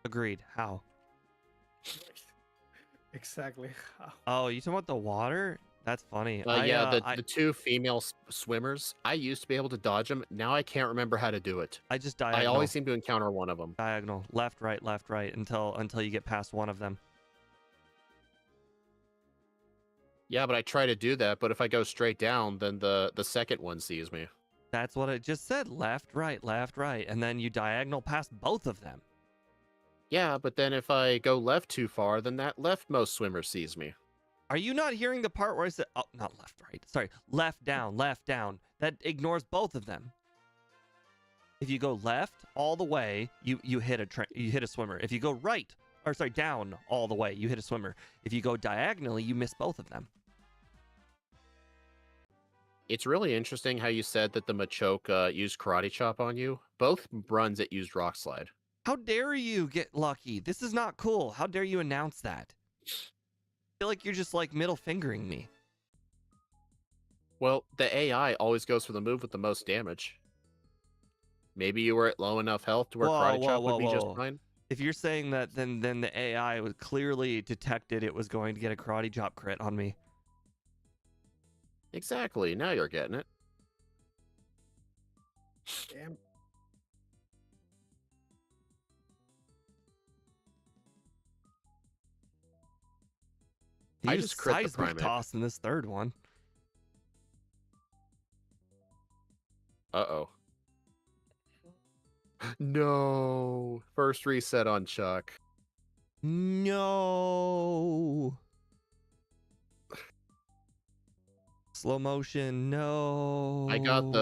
Speaker 2: Agreed. How?
Speaker 1: Exactly. How?
Speaker 2: Oh, you talking about the water? That's funny.
Speaker 3: The 2 female swimmers, I used to be able to dodge them. Now I can't remember how to do it.
Speaker 2: I just
Speaker 3: I
Speaker 2: diagonal.
Speaker 3: always seem to encounter one of them.
Speaker 2: Diagonal. Left, right, until you get past one of them.
Speaker 3: Yeah, but I try to do that, but if I go straight down, then the second one sees me.
Speaker 2: That's what it just said. Left, right, and then you diagonal past both of them.
Speaker 3: Yeah, but then if I go left too far, then that leftmost swimmer sees me.
Speaker 2: Are you not hearing the part where I said, oh, not left, right. Sorry, left, down. That ignores both of them. If you go left all the way, you hit a swimmer. If you go right, or sorry, down all the way, you hit a swimmer. If you go diagonally, you miss both of them.
Speaker 3: It's really interesting how you said that the Machoke used Karate Chop on you. Both runs it used Rock Slide.
Speaker 2: How dare you get lucky? This is not cool. How dare you announce that? I feel like you're just like middle fingering me.
Speaker 3: Well, the AI always goes for the move with the most damage. Maybe you were at low enough health to where Karate Chop would be just fine.
Speaker 2: If you're saying that, then the AI was clearly detected it was going to get a Karate Chop crit on me.
Speaker 3: Exactly. Now you're getting it.
Speaker 1: Damn.
Speaker 3: I
Speaker 2: He
Speaker 3: just crit the
Speaker 2: seismic
Speaker 3: Primeape.
Speaker 2: toss in this third one.
Speaker 3: Uh-oh. No. First reset on Chuck.
Speaker 2: No. Slow motion. No.
Speaker 3: I got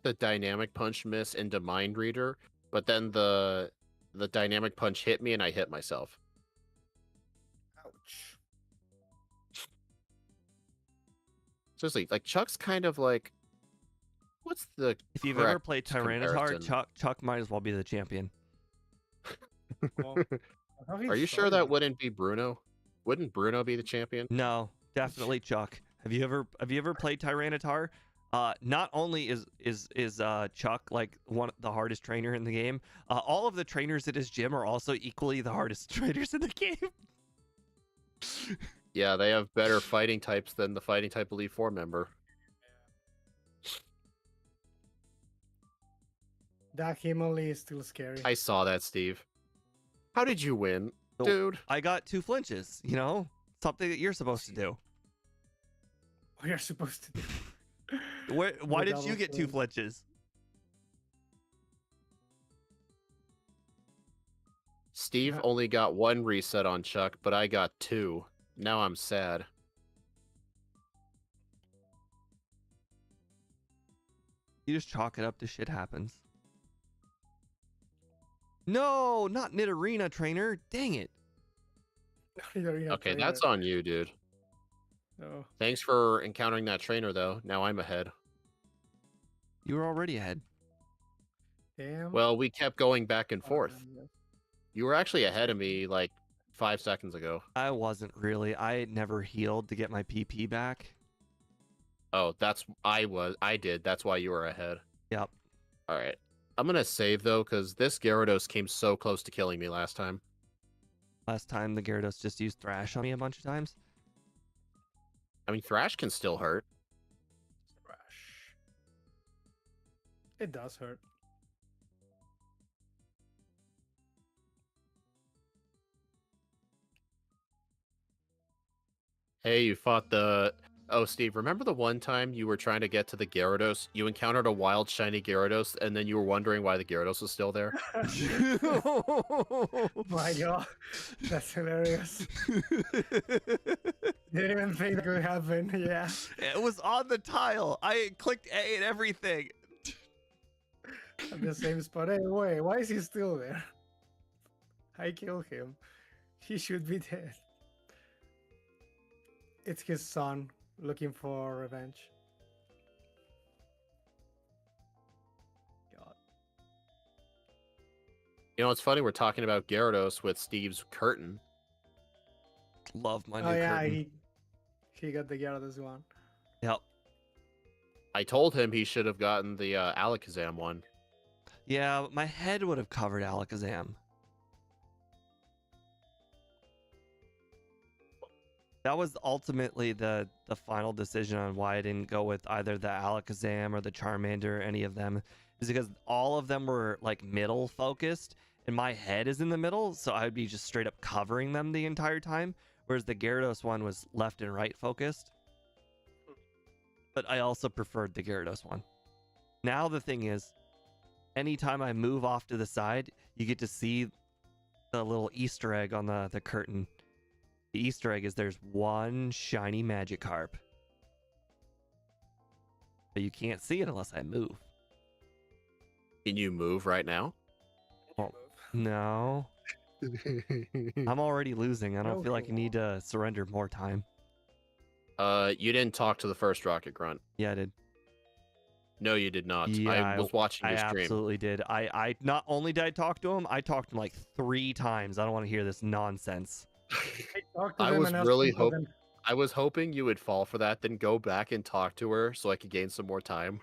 Speaker 3: the dynamic punch miss into Mind Reader, but then the dynamic punch hit me and I hit myself.
Speaker 1: Ouch.
Speaker 3: Seriously, like Chuck's kind of like, what's the
Speaker 2: If you've ever
Speaker 3: correct
Speaker 2: played Tyranitar,
Speaker 3: comparison?
Speaker 2: Chuck might as well be the champion.
Speaker 1: Well, I thought he
Speaker 3: Are you sure that
Speaker 1: started.
Speaker 3: wouldn't be Bruno? Wouldn't Bruno be the champion?
Speaker 2: No, definitely Chuck. Have you ever played Tyranitar? Not only is Chuck like the hardest trainer in the game, all of the trainers at his gym are also equally the hardest trainers in the game.
Speaker 3: Yeah, they have better fighting types than the fighting type Elite Four member.
Speaker 1: That Himali is still scary.
Speaker 3: I saw that, Steve. How did you win,
Speaker 2: So,
Speaker 3: dude?
Speaker 2: I got 2 flinches. You know, something that you're supposed to do.
Speaker 1: What you're supposed to do.
Speaker 2: Why
Speaker 1: The
Speaker 2: did you
Speaker 1: double
Speaker 2: get 2
Speaker 1: flinch.
Speaker 2: flinches?
Speaker 3: Steve
Speaker 1: Yeah.
Speaker 3: only got 1 reset on Chuck, but I got 2. Now I'm sad.
Speaker 2: You just chalk it up to shit happens. No, not Nidorina trainer. Dang it.
Speaker 3: Okay, that's on you, dude.
Speaker 1: Oh,
Speaker 3: Thanks for encountering that trainer, though. Now I'm ahead.
Speaker 2: You were already ahead.
Speaker 1: damn.
Speaker 3: Well, we kept going back and
Speaker 1: Oh,
Speaker 3: forth.
Speaker 1: yeah.
Speaker 3: You were actually ahead of me like 5 seconds ago.
Speaker 2: I wasn't really. I never healed to get my PP back.
Speaker 3: Oh, I did. That's why you were ahead.
Speaker 2: Yep.
Speaker 3: All right. I'm going to save, though, because this Gyarados came so close to killing me last time.
Speaker 2: Last time the Gyarados just used Thrash on me a bunch of times.
Speaker 3: I mean, Thrash can still hurt.
Speaker 1: Trash. It does hurt.
Speaker 3: Hey, you fought the... Oh, Steve, remember the one time you were trying to get to the Gyarados? You encountered a wild shiny Gyarados, and then you were wondering why the Gyarados was still there?
Speaker 1: My God, that's hilarious. Didn't even think that could happen. Yeah.
Speaker 2: It was on the tile. I clicked A and everything.
Speaker 1: At the same spot. Hey, wait, why is he still there? I killed him. He should be dead. It's his son looking for revenge. God.
Speaker 3: You know, it's funny, we're talking about Gyarados with Steve's curtain.
Speaker 2: Love my new
Speaker 1: Oh yeah,
Speaker 2: curtain.
Speaker 1: he got the Gyarados one.
Speaker 2: Yep.
Speaker 3: I told him he should have gotten the Alakazam one.
Speaker 2: Yeah, my head would have covered Alakazam. That was ultimately the final decision on why I didn't go with either the Alakazam or the Charmander, any of them, is because all of them were like middle focused, and my head is in the middle, so I would be just straight up covering them the entire time, whereas the Gyarados one was left and right focused. But I also preferred the Gyarados one. Now the thing is, anytime I move off to the side, you get to see the little Easter egg on the curtain. The Easter egg is there's one shiny Magikarp. But you can't see it unless I move.
Speaker 3: Can you move right now?
Speaker 2: Well, no. I'm already losing. I don't feel like I need to surrender more time.
Speaker 3: You didn't talk to the first Rocket Grunt.
Speaker 2: Yeah, I did.
Speaker 3: No, you did not.
Speaker 2: Yeah,
Speaker 3: I was watching your
Speaker 2: I
Speaker 3: stream.
Speaker 2: absolutely did. I not only did I talk to him, I talked to him like 3 times. I don't want to hear this nonsense.
Speaker 3: I was hoping you would fall for that, then go back and talk to her so I could gain some more time.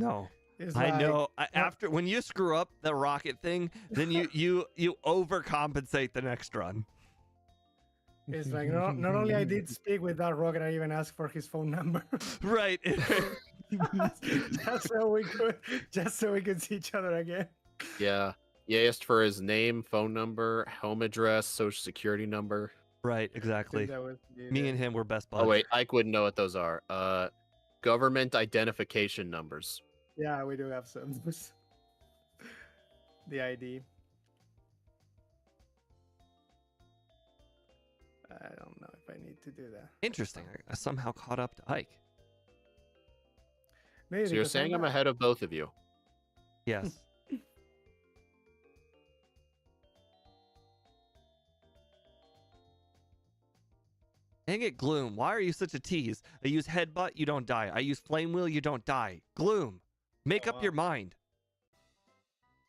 Speaker 2: No.
Speaker 1: It's
Speaker 2: I
Speaker 1: like,
Speaker 2: know. After when you screw up the rocket thing, then you overcompensate the next run.
Speaker 1: It's like not only I did speak with that rocket, I even asked for his phone number.
Speaker 2: Right.
Speaker 1: just so we could see each other again.
Speaker 3: Yeah. You asked for his name, phone number, home address, social security number.
Speaker 2: Right, exactly.
Speaker 1: That was
Speaker 2: Me and him were best buds.
Speaker 3: Oh wait, Ike wouldn't know what those are. Government identification numbers.
Speaker 1: Yeah, we do have some. The ID. I don't know if I need to do that.
Speaker 2: Interesting. I somehow caught up to Ike.
Speaker 1: Maybe
Speaker 3: So you're
Speaker 1: because
Speaker 3: saying I'm
Speaker 1: not-
Speaker 3: ahead of both of you.
Speaker 2: Yes. Dang it, Gloom. Why are you such a tease? I use Headbutt, you don't die. I use Flame Wheel, you don't die. Gloom, make
Speaker 1: Oh,
Speaker 2: up your
Speaker 1: wow.
Speaker 2: mind.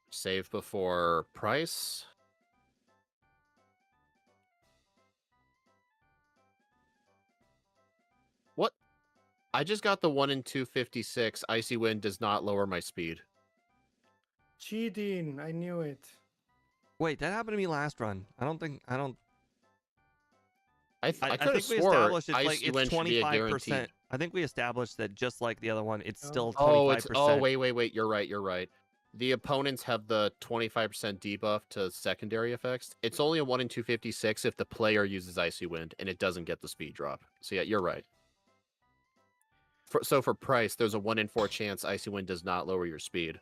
Speaker 3: Save before price. What? I just got the 1 in 256. Icy Wind does not lower my speed.
Speaker 1: Cheating. I knew it.
Speaker 2: Wait, that happened to me last run. I
Speaker 3: I
Speaker 2: I
Speaker 3: could have
Speaker 2: think we
Speaker 3: swore
Speaker 2: established it's like
Speaker 3: Icy
Speaker 2: it's
Speaker 3: Wind should be a
Speaker 2: 25%.
Speaker 3: guaranteed.
Speaker 2: I think we established that just like the other one, it's
Speaker 1: Oh.
Speaker 2: still 25%.
Speaker 3: Oh, it's wait. You're right. The opponents have the 25% debuff to secondary effects. It's only a 1 in 256 if the player uses Icy Wind and it doesn't get the speed drop. So yeah, you're right. So for price, there's a 1 in 4 chance Icy Wind does not lower your speed.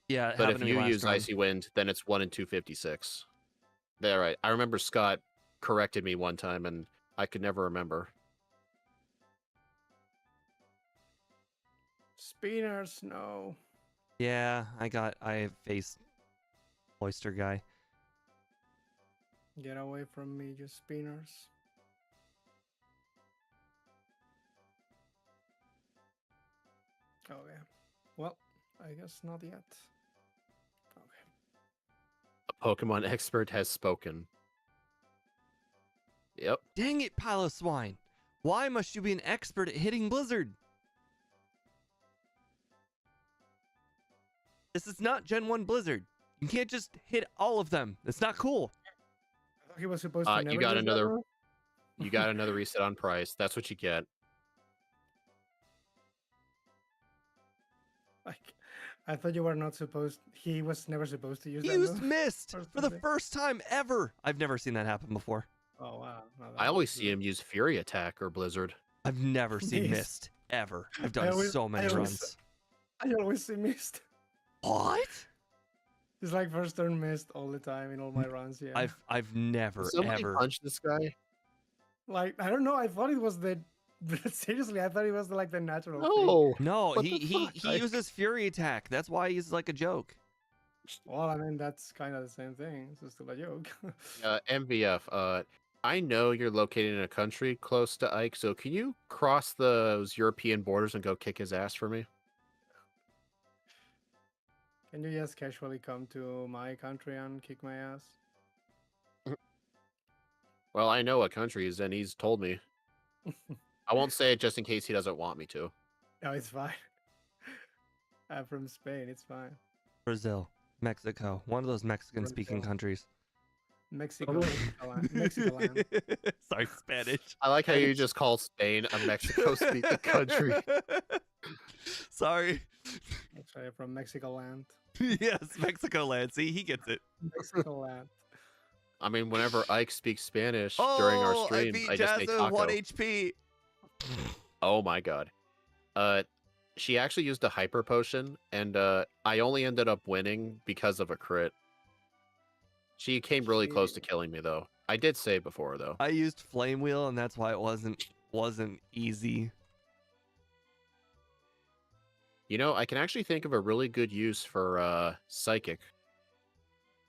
Speaker 2: Yeah, it
Speaker 3: But
Speaker 2: happened
Speaker 3: if
Speaker 2: to me
Speaker 3: you
Speaker 2: last
Speaker 3: use
Speaker 2: run.
Speaker 3: Icy Wind, then it's 1 in 256. There, right. I remember Scott corrected me one time, and I could never remember.
Speaker 1: Spinners, no.
Speaker 2: Yeah, I faced Oyster Guy.
Speaker 1: Get away from me, you spinners. Okay. Well, I guess not yet. Okay.
Speaker 3: A Pokemon expert has spoken. Yep.
Speaker 2: Dang it, Pile of Swine. Why must you be an expert at hitting Blizzard? This is not Gen 1 Blizzard. You can't just hit all of them. That's not cool.
Speaker 1: I thought he was supposed to never
Speaker 3: You got
Speaker 1: use that
Speaker 3: another.
Speaker 1: move.
Speaker 3: You got another reset on price. That's what you get.
Speaker 1: Like, I thought you were not supposed. He was never supposed to use
Speaker 2: He
Speaker 1: that
Speaker 2: used
Speaker 1: move.
Speaker 2: Mist
Speaker 1: First
Speaker 2: for the
Speaker 1: thing.
Speaker 2: first time ever. I've never seen that happen before.
Speaker 1: Oh wow. No, that
Speaker 3: I always
Speaker 1: was
Speaker 3: see him use Fury Attack or Blizzard.
Speaker 2: I've never seen
Speaker 1: Mist.
Speaker 2: Mist ever. I've done
Speaker 1: always-
Speaker 2: so many
Speaker 1: I always-
Speaker 2: runs.
Speaker 1: I always see mist.
Speaker 2: What?
Speaker 1: It's like first turn mist all the time in all my runs. Yeah.
Speaker 2: I've never
Speaker 3: Did somebody
Speaker 2: ever.
Speaker 3: punch this guy?
Speaker 1: Like I don't know. I thought it was the. Seriously, I thought it was like the natural. thing.
Speaker 3: No.
Speaker 2: No,
Speaker 3: What
Speaker 2: he
Speaker 3: the
Speaker 2: he
Speaker 3: fuck?
Speaker 2: he
Speaker 3: Like-
Speaker 2: uses Fury Attack. That's why he's like a joke.
Speaker 1: Well, I mean that's kind of the same thing. It's just still a joke.
Speaker 3: MVF. I know you're located in a country close to Ike, so can you cross those European borders and go kick his ass for me?
Speaker 1: Can you just casually come to my country and kick my ass?
Speaker 3: Well, I know what country he's in. He's told me. I won't say it just in case he doesn't want me to.
Speaker 1: No, it's fine. I'm from Spain. It's fine.
Speaker 2: Brazil, Mexico, one of those Mexican-speaking
Speaker 1: Brazil.
Speaker 2: countries.
Speaker 1: Mexico, Mexico land.
Speaker 2: Sorry, Spanish.
Speaker 3: I like how you just call Spain a Mexico-speaking country.
Speaker 2: Sorry.
Speaker 1: Actually, from Mexico land.
Speaker 2: Yes, Mexico land. See, he gets it.
Speaker 1: Mexico land.
Speaker 3: I mean, whenever Ike speaks Spanish during our
Speaker 2: I
Speaker 3: stream,
Speaker 2: beat
Speaker 3: I just say
Speaker 2: Jazza
Speaker 3: taco.
Speaker 2: 1 HP.
Speaker 3: Oh my god. She actually used a hyper potion, and I only ended up winning because of a crit. She came really close to killing me, though. I did say before, though.
Speaker 2: I used Flame Wheel, and that's why it wasn't easy.
Speaker 3: You know, I can actually think of a really good use for Psychic.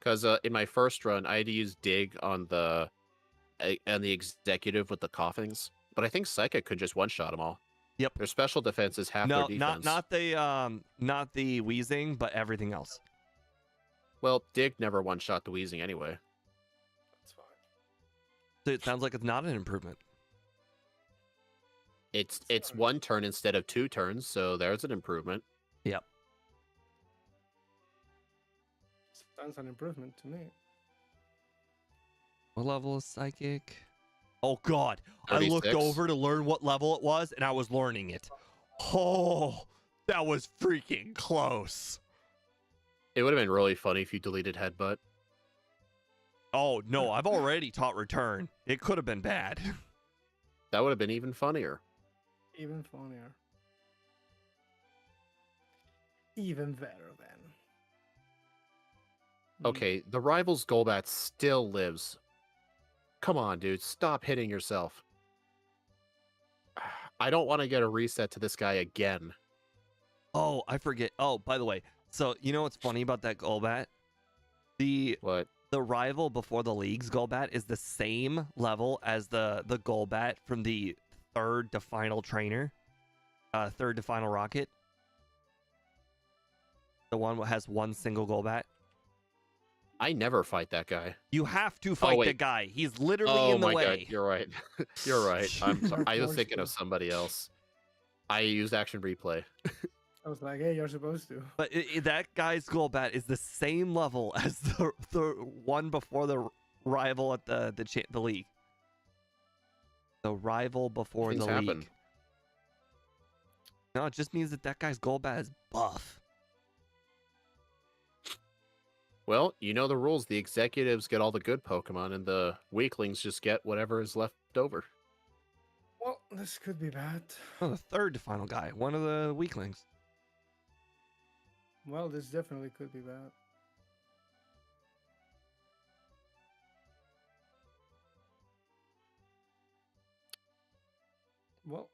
Speaker 3: Because in my first run, I had to use Dig on the executive with the coughings. But I think Psychic could just one-shot them all.
Speaker 2: Yep.
Speaker 3: Their special defense is half
Speaker 2: No,
Speaker 3: their defense.
Speaker 2: not the wheezing, but everything else.
Speaker 3: Well, Dig never one-shot the Wheezing anyway.
Speaker 1: That's fine.
Speaker 2: So it sounds like it's not an improvement.
Speaker 3: It's
Speaker 1: Sorry.
Speaker 3: 1 turn instead of 2 turns, so there's an improvement.
Speaker 2: Yep.
Speaker 1: Sounds an improvement to me.
Speaker 2: What level is Psychic? Oh God! I looked
Speaker 3: 36.
Speaker 2: over to learn what level it was, and I was learning it. Oh, that was freaking close.
Speaker 3: It would have been really funny if you deleted Headbutt.
Speaker 2: Oh no, I've already taught Return. It could have been bad.
Speaker 3: That would have been even funnier.
Speaker 1: Even funnier. Even better then.
Speaker 3: Okay, the rival's Golbat still lives. Come on, dude, stop hitting yourself. I don't want to get a reset to this guy again.
Speaker 2: Oh, I forget. Oh, by the way, so you know what's funny about that Golbat? The
Speaker 3: What?
Speaker 2: the rival before the league's Golbat is the same level as the Golbat from the third to final trainer, third to final rocket. The one that has one single Golbat.
Speaker 3: I never fight that guy.
Speaker 2: You have to fight the guy. He's literally in the way.
Speaker 3: God, you're right. You're right. I'm sorry. I was
Speaker 1: forced
Speaker 3: thinking
Speaker 1: to.
Speaker 3: of somebody else. I used action replay.
Speaker 1: I was like, hey, you're supposed to.
Speaker 2: But that guy's Golbat is the same level as the one before the rival at the league. The rival before
Speaker 3: Things
Speaker 2: the
Speaker 3: happen.
Speaker 2: league. No, it just means that guy's Golbat is buff.
Speaker 3: Well, you know the rules. The executives get all the good Pokemon, and the weaklings just get whatever is left over.
Speaker 1: Well, this could be bad.
Speaker 2: Oh, the third to final guy, one of the weaklings.
Speaker 1: Well, this definitely could be bad. Well,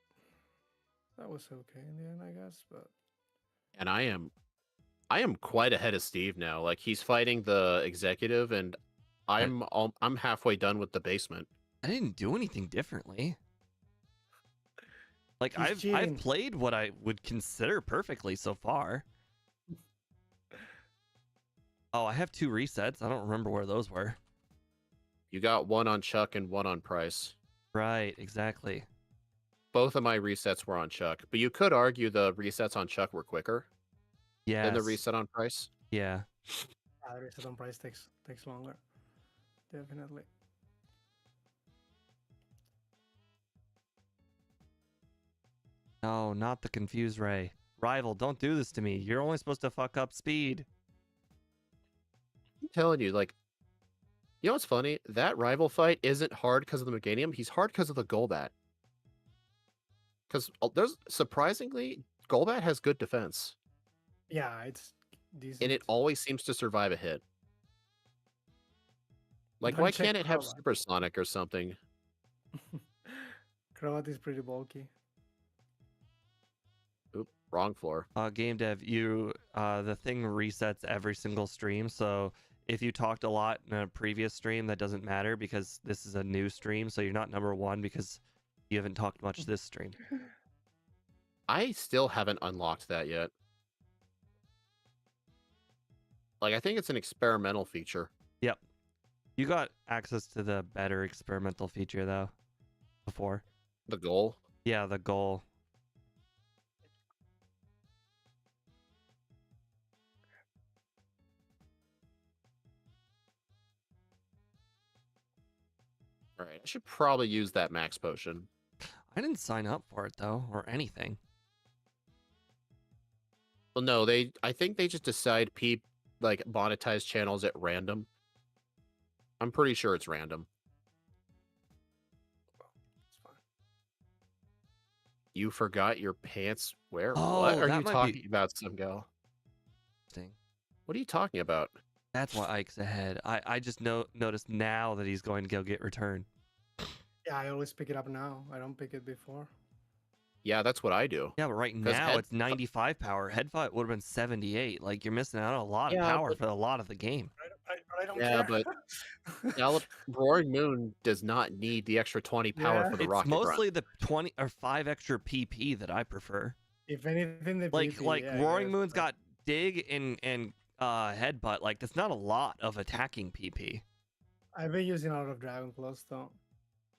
Speaker 1: that was okay in the end, I guess, but
Speaker 3: And I am quite ahead of Steve now. Like he's fighting the executive, and I'm halfway done with the basement.
Speaker 2: I didn't do anything differently. Like
Speaker 1: He's
Speaker 2: I've
Speaker 1: cheating.
Speaker 2: played what I would consider perfectly so far. Oh, I have 2 resets. I don't remember where those were.
Speaker 3: You got one on Chuck and one on Price.
Speaker 2: Right, exactly.
Speaker 3: Both of my resets were on Chuck, but you could argue the resets on Chuck were quicker
Speaker 2: Yeah.
Speaker 3: than the reset on Price.
Speaker 2: Yeah.
Speaker 1: the reset on price takes longer. Definitely.
Speaker 2: No, not the confused Ray. Rival, don't do this to me. You're only supposed to fuck up speed.
Speaker 3: I'm telling you, like, you know what's funny? That rival fight isn't hard because of the Meganium. He's hard because of the Golbat. Because there's surprisingly, Golbat has good defense,
Speaker 1: Yeah, it's decent.
Speaker 3: and it always seems to survive a hit. Like,
Speaker 1: Don't
Speaker 3: why
Speaker 1: check
Speaker 3: can't it have
Speaker 1: Crobat.
Speaker 3: Supersonic or something?
Speaker 1: Crobat is pretty bulky.
Speaker 3: Oop, wrong floor.
Speaker 2: Game dev, you the thing resets every single stream, so if you talked a lot in a previous stream, that doesn't matter because this is a new stream, so you're not number 1 because you haven't talked much this stream.
Speaker 3: I still haven't unlocked that yet. Like, I think it's an experimental feature.
Speaker 2: Yep. You got access to the better experimental feature though before.
Speaker 3: The goal.
Speaker 2: Yeah, the goal.
Speaker 3: All right, I should probably use that max potion.
Speaker 2: I didn't sign up for it though, or anything.
Speaker 3: Well, no, I think they just decide like monetize channels at random. I'm pretty sure it's random.
Speaker 1: It's fine.
Speaker 3: You forgot your pants. Where?
Speaker 2: Oh,
Speaker 3: What are
Speaker 2: that
Speaker 3: you
Speaker 2: might
Speaker 3: talking
Speaker 2: be-
Speaker 3: about, some gal?
Speaker 2: Interesting.
Speaker 3: What are you talking about?
Speaker 2: That's why Ike's ahead. I just noticed now that he's going to go get returned.
Speaker 1: Yeah, I always pick it up now. I don't pick it before.
Speaker 3: Yeah, that's what I do.
Speaker 2: Yeah, but right
Speaker 3: 'Cause
Speaker 2: now it's 95 power. Head fight would have been 78. Like you're missing out on a lot of
Speaker 3: Yeah,
Speaker 2: power
Speaker 3: but-
Speaker 2: for a lot of the game.
Speaker 1: I don't
Speaker 3: Yeah,
Speaker 1: care.
Speaker 3: Roaring Moon does not need the extra 20 power
Speaker 1: Yeah.
Speaker 3: for the
Speaker 2: It's
Speaker 3: rocket
Speaker 2: mostly the 20 or 5 extra PP that I prefer.
Speaker 1: If anything, the
Speaker 2: Like
Speaker 1: PP, yeah, I
Speaker 2: Roaring
Speaker 1: guess,
Speaker 2: Moon's
Speaker 1: but
Speaker 2: got dig and headbutt. Like that's not a lot of attacking PP.
Speaker 1: I've been using a lot of Dragon Claws though.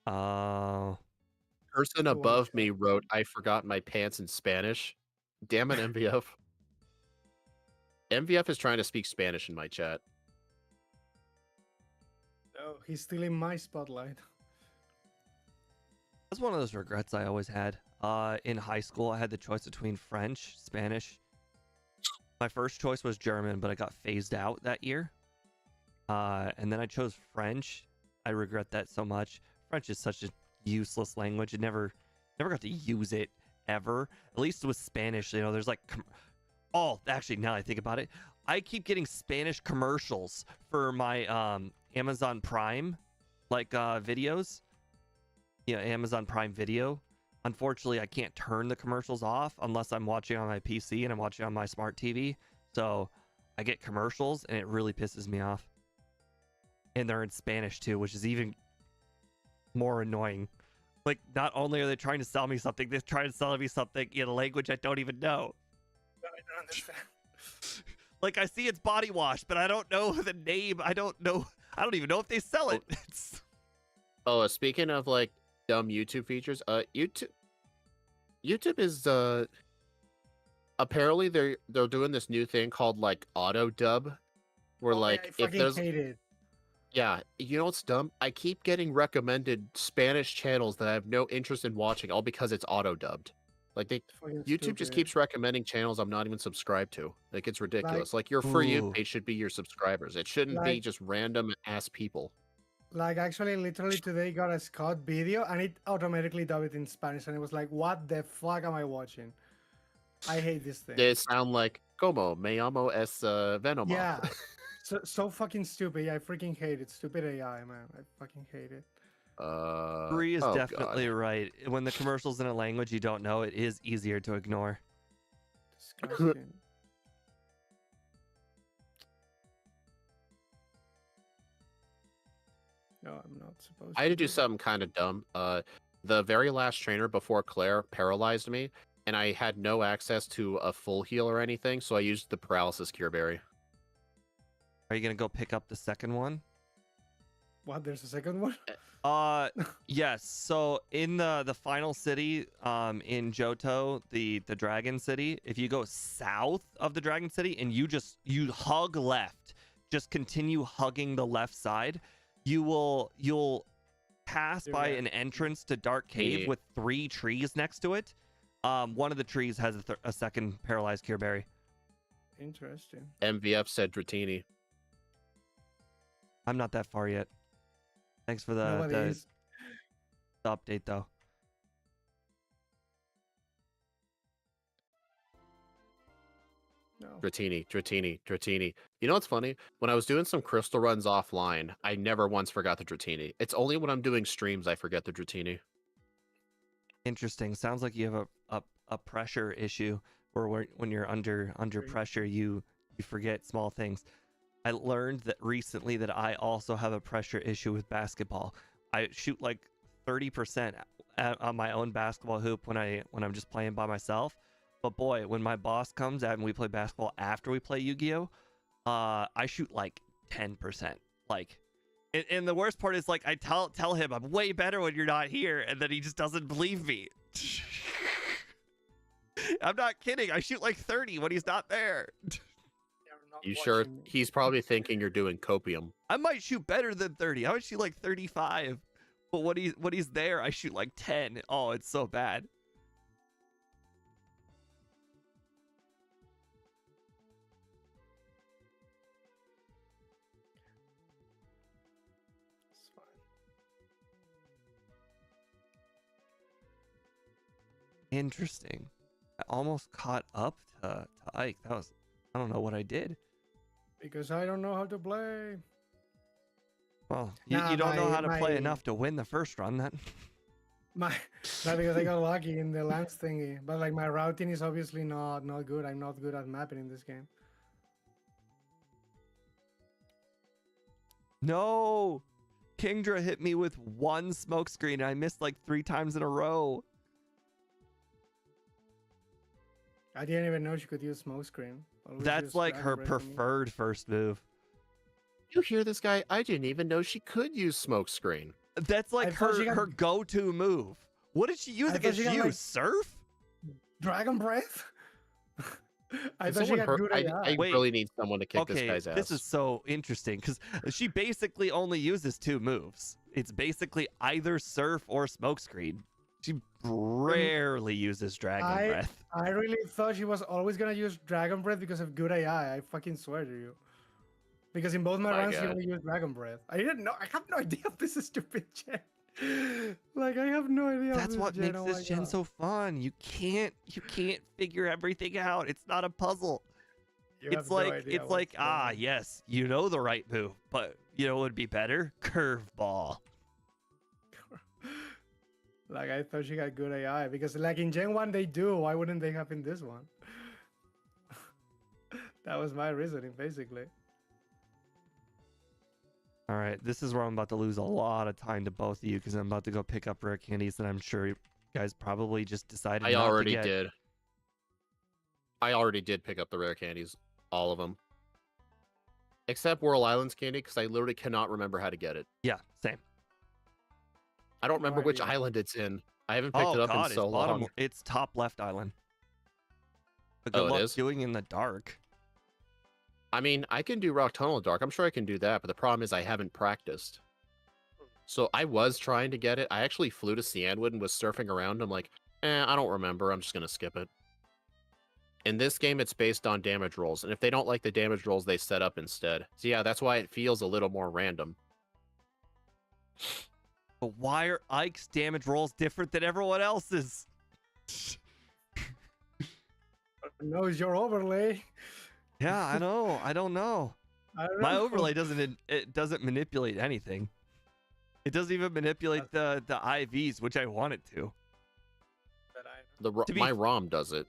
Speaker 2: Oh.
Speaker 3: Person
Speaker 1: Go on,
Speaker 3: above
Speaker 1: Chuck.
Speaker 3: me wrote, "I forgot my pants" in Spanish. Damn it, MVF. MVF is trying to speak Spanish in my chat.
Speaker 1: Oh, he's stealing my spotlight.
Speaker 2: That's one of those regrets I always had. In high school, I had the choice between French, Spanish. My first choice was German, but I got phased out that year. And then I chose French. I regret that so much. French is such a useless language. I never got to use it ever. At least with Spanish, you know, there's like, oh, actually, now that I think about it, I keep getting Spanish commercials for my Amazon Prime, like videos. Yeah, Amazon Prime Video. Unfortunately, I can't turn the commercials off unless I'm watching on my PC and I'm watching on my smart TV. So I get commercials and it really pisses me off. and they're in Spanish too, which is even more annoying. Like, not only are they trying to sell me something, they're trying to sell me something in a language I don't even know.
Speaker 1: I don't understand.
Speaker 2: Like, I see it's body wash, but I don't know the name. I don't even know if they sell it.
Speaker 3: Speaking of like dumb YouTube features, YouTube is apparently they're doing this new thing called like auto dub, where like
Speaker 1: I
Speaker 3: if
Speaker 1: fucking
Speaker 3: there's
Speaker 1: hate it.
Speaker 3: yeah, you know what's dumb? I keep getting recommended Spanish channels that I have no interest in watching, all because it's auto dubbed. Like
Speaker 1: Fucking
Speaker 3: YouTube just
Speaker 1: stupid.
Speaker 3: keeps recommending channels I'm not even subscribed to. Like it's ridiculous. Like your For You
Speaker 2: Ooh.
Speaker 3: page should be your subscribers. It shouldn't be just random ass people.
Speaker 1: Like actually, literally today got a Scott video and it automatically dubbed it in Spanish, and it was like, "What the fuck am I watching?" I hate this thing.
Speaker 3: They sound like "Como me llamo es Venoma."
Speaker 1: Yeah, so fucking stupid. Yeah, I freaking hate it. Stupid AI, man. I fucking hate it.
Speaker 2: Bree is
Speaker 3: oh
Speaker 2: definitely
Speaker 3: God.
Speaker 2: right. When the commercial's in a language you don't know, it is easier to ignore.
Speaker 1: Disgusting. No, I'm not supposed.
Speaker 3: I had to do something kind of dumb. The very last trainer before Claire paralyzed me, and I had no access to a full heal or anything, so I used the paralysis cure berry.
Speaker 2: Are you gonna go pick up the second one?
Speaker 1: What? There's a second one?
Speaker 2: Yes. So in the final city, in Johto, the Dragon City, if you go south of the Dragon City and you hug left, just continue hugging the left side, you'll pass by an entrance to Dark Cave with 3 trees next to it. One of the trees has a second paralyzed cure berry.
Speaker 1: Interesting.
Speaker 3: MVF said Dratini.
Speaker 2: I'm not that far yet. Thanks for the update, though.
Speaker 1: No.
Speaker 3: Dratini. You know what's funny? When I was doing some crystal runs offline, I never once forgot the Dratini. It's only when I'm doing streams I forget the Dratini.
Speaker 2: Interesting. Sounds like you have a pressure issue, where when you're under pressure, you forget small things. I learned that recently that I also have a pressure issue with basketball. I shoot like 30% on my own basketball hoop when I'm just playing by myself. But boy, when my boss comes out and we play basketball after we play Yu-Gi-Oh, I shoot like 10%. Like, and the worst part is, like, I tell him I'm way better when you're not here, and then he just doesn't believe me. I'm not kidding. I shoot like 30 when he's not there.
Speaker 3: You sure? He's probably thinking you're doing copium.
Speaker 2: I might shoot better than 30. I would shoot like 35. But when he's there, I shoot like 10. Oh, it's so bad.
Speaker 1: It's fine.
Speaker 2: Interesting. I almost caught up to Ike. I don't know what I did.
Speaker 1: Because I don't know how to play.
Speaker 2: Well, you don't know how to play enough to win the first run, then.
Speaker 1: Not because I got lucky in the lance thingy, but like my routing is obviously not good. I'm not good at mapping in this game.
Speaker 2: No! Kingdra hit me with 1 smokescreen, and I missed like 3 times in a row.
Speaker 1: I didn't even know she could use smokescreen.
Speaker 2: That's like her preferred first move.
Speaker 3: You hear this guy? I didn't even know she could use smokescreen.
Speaker 2: That's like her go-to move. What did she use against you? Like, Surf?
Speaker 1: Dragon Breath? I thought she got good AI.
Speaker 3: I really need someone to kick this guy's ass.
Speaker 2: This is so interesting because she basically only uses 2 moves. It's basically either Surf or Smokescreen. She rarely uses Dragon Breath.
Speaker 1: I really thought she was always gonna use Dragon Breath because of good AI. I fucking swear to you. Because in both my runs, she only used Dragon Breath. I didn't know. I have no idea if this is stupid gen. Like, I have no idea.
Speaker 2: That's what makes this gen so fun. You can't figure everything out. It's not a puzzle. It's like yes, you know the right move, but you know what would be better? Curveball.
Speaker 1: Like, I thought she got good AI because, like, in Gen 1 they do. Why wouldn't they have in this one? That was my reasoning, basically.
Speaker 2: All right, this is where I'm about to lose a lot of time to both of you because I'm about to go pick up rare candies that I'm sure you guys probably just decided
Speaker 3: I
Speaker 2: not to
Speaker 3: already
Speaker 2: get.
Speaker 3: did. I already did pick up the rare candies, all of them, except Whirl Islands candy because I literally cannot remember how to get it.
Speaker 2: Yeah, same.
Speaker 3: I don't
Speaker 1: No
Speaker 3: remember which
Speaker 1: idea.
Speaker 3: island it's in. I haven't picked
Speaker 2: Oh
Speaker 3: it up in
Speaker 2: God, it's
Speaker 3: so
Speaker 2: bottom.
Speaker 3: long.
Speaker 2: It's top left island. But
Speaker 3: Oh,
Speaker 2: good
Speaker 3: it
Speaker 2: luck
Speaker 3: is?
Speaker 2: doing in the dark.
Speaker 3: I mean, I can do Rock Tunnel Dark. I'm sure I can do that, but the problem is I haven't practiced. So I was trying to get it. I actually flew to Cianwood and was surfing around. I'm like, I don't remember. I'm just going to skip it. In this game, it's based on damage rolls. And if they don't like the damage rolls, they set up instead. So yeah, that's why it feels a little more random.
Speaker 2: But why are Ike's damage rolls different than everyone else's?
Speaker 1: No, it's your overlay.
Speaker 2: Yeah, I know. I don't know.
Speaker 1: I don't
Speaker 2: My
Speaker 1: know.
Speaker 2: overlay doesn't manipulate anything. It doesn't even manipulate the IVs, which I want it to.
Speaker 1: But I
Speaker 2: To be
Speaker 3: My ROM does it.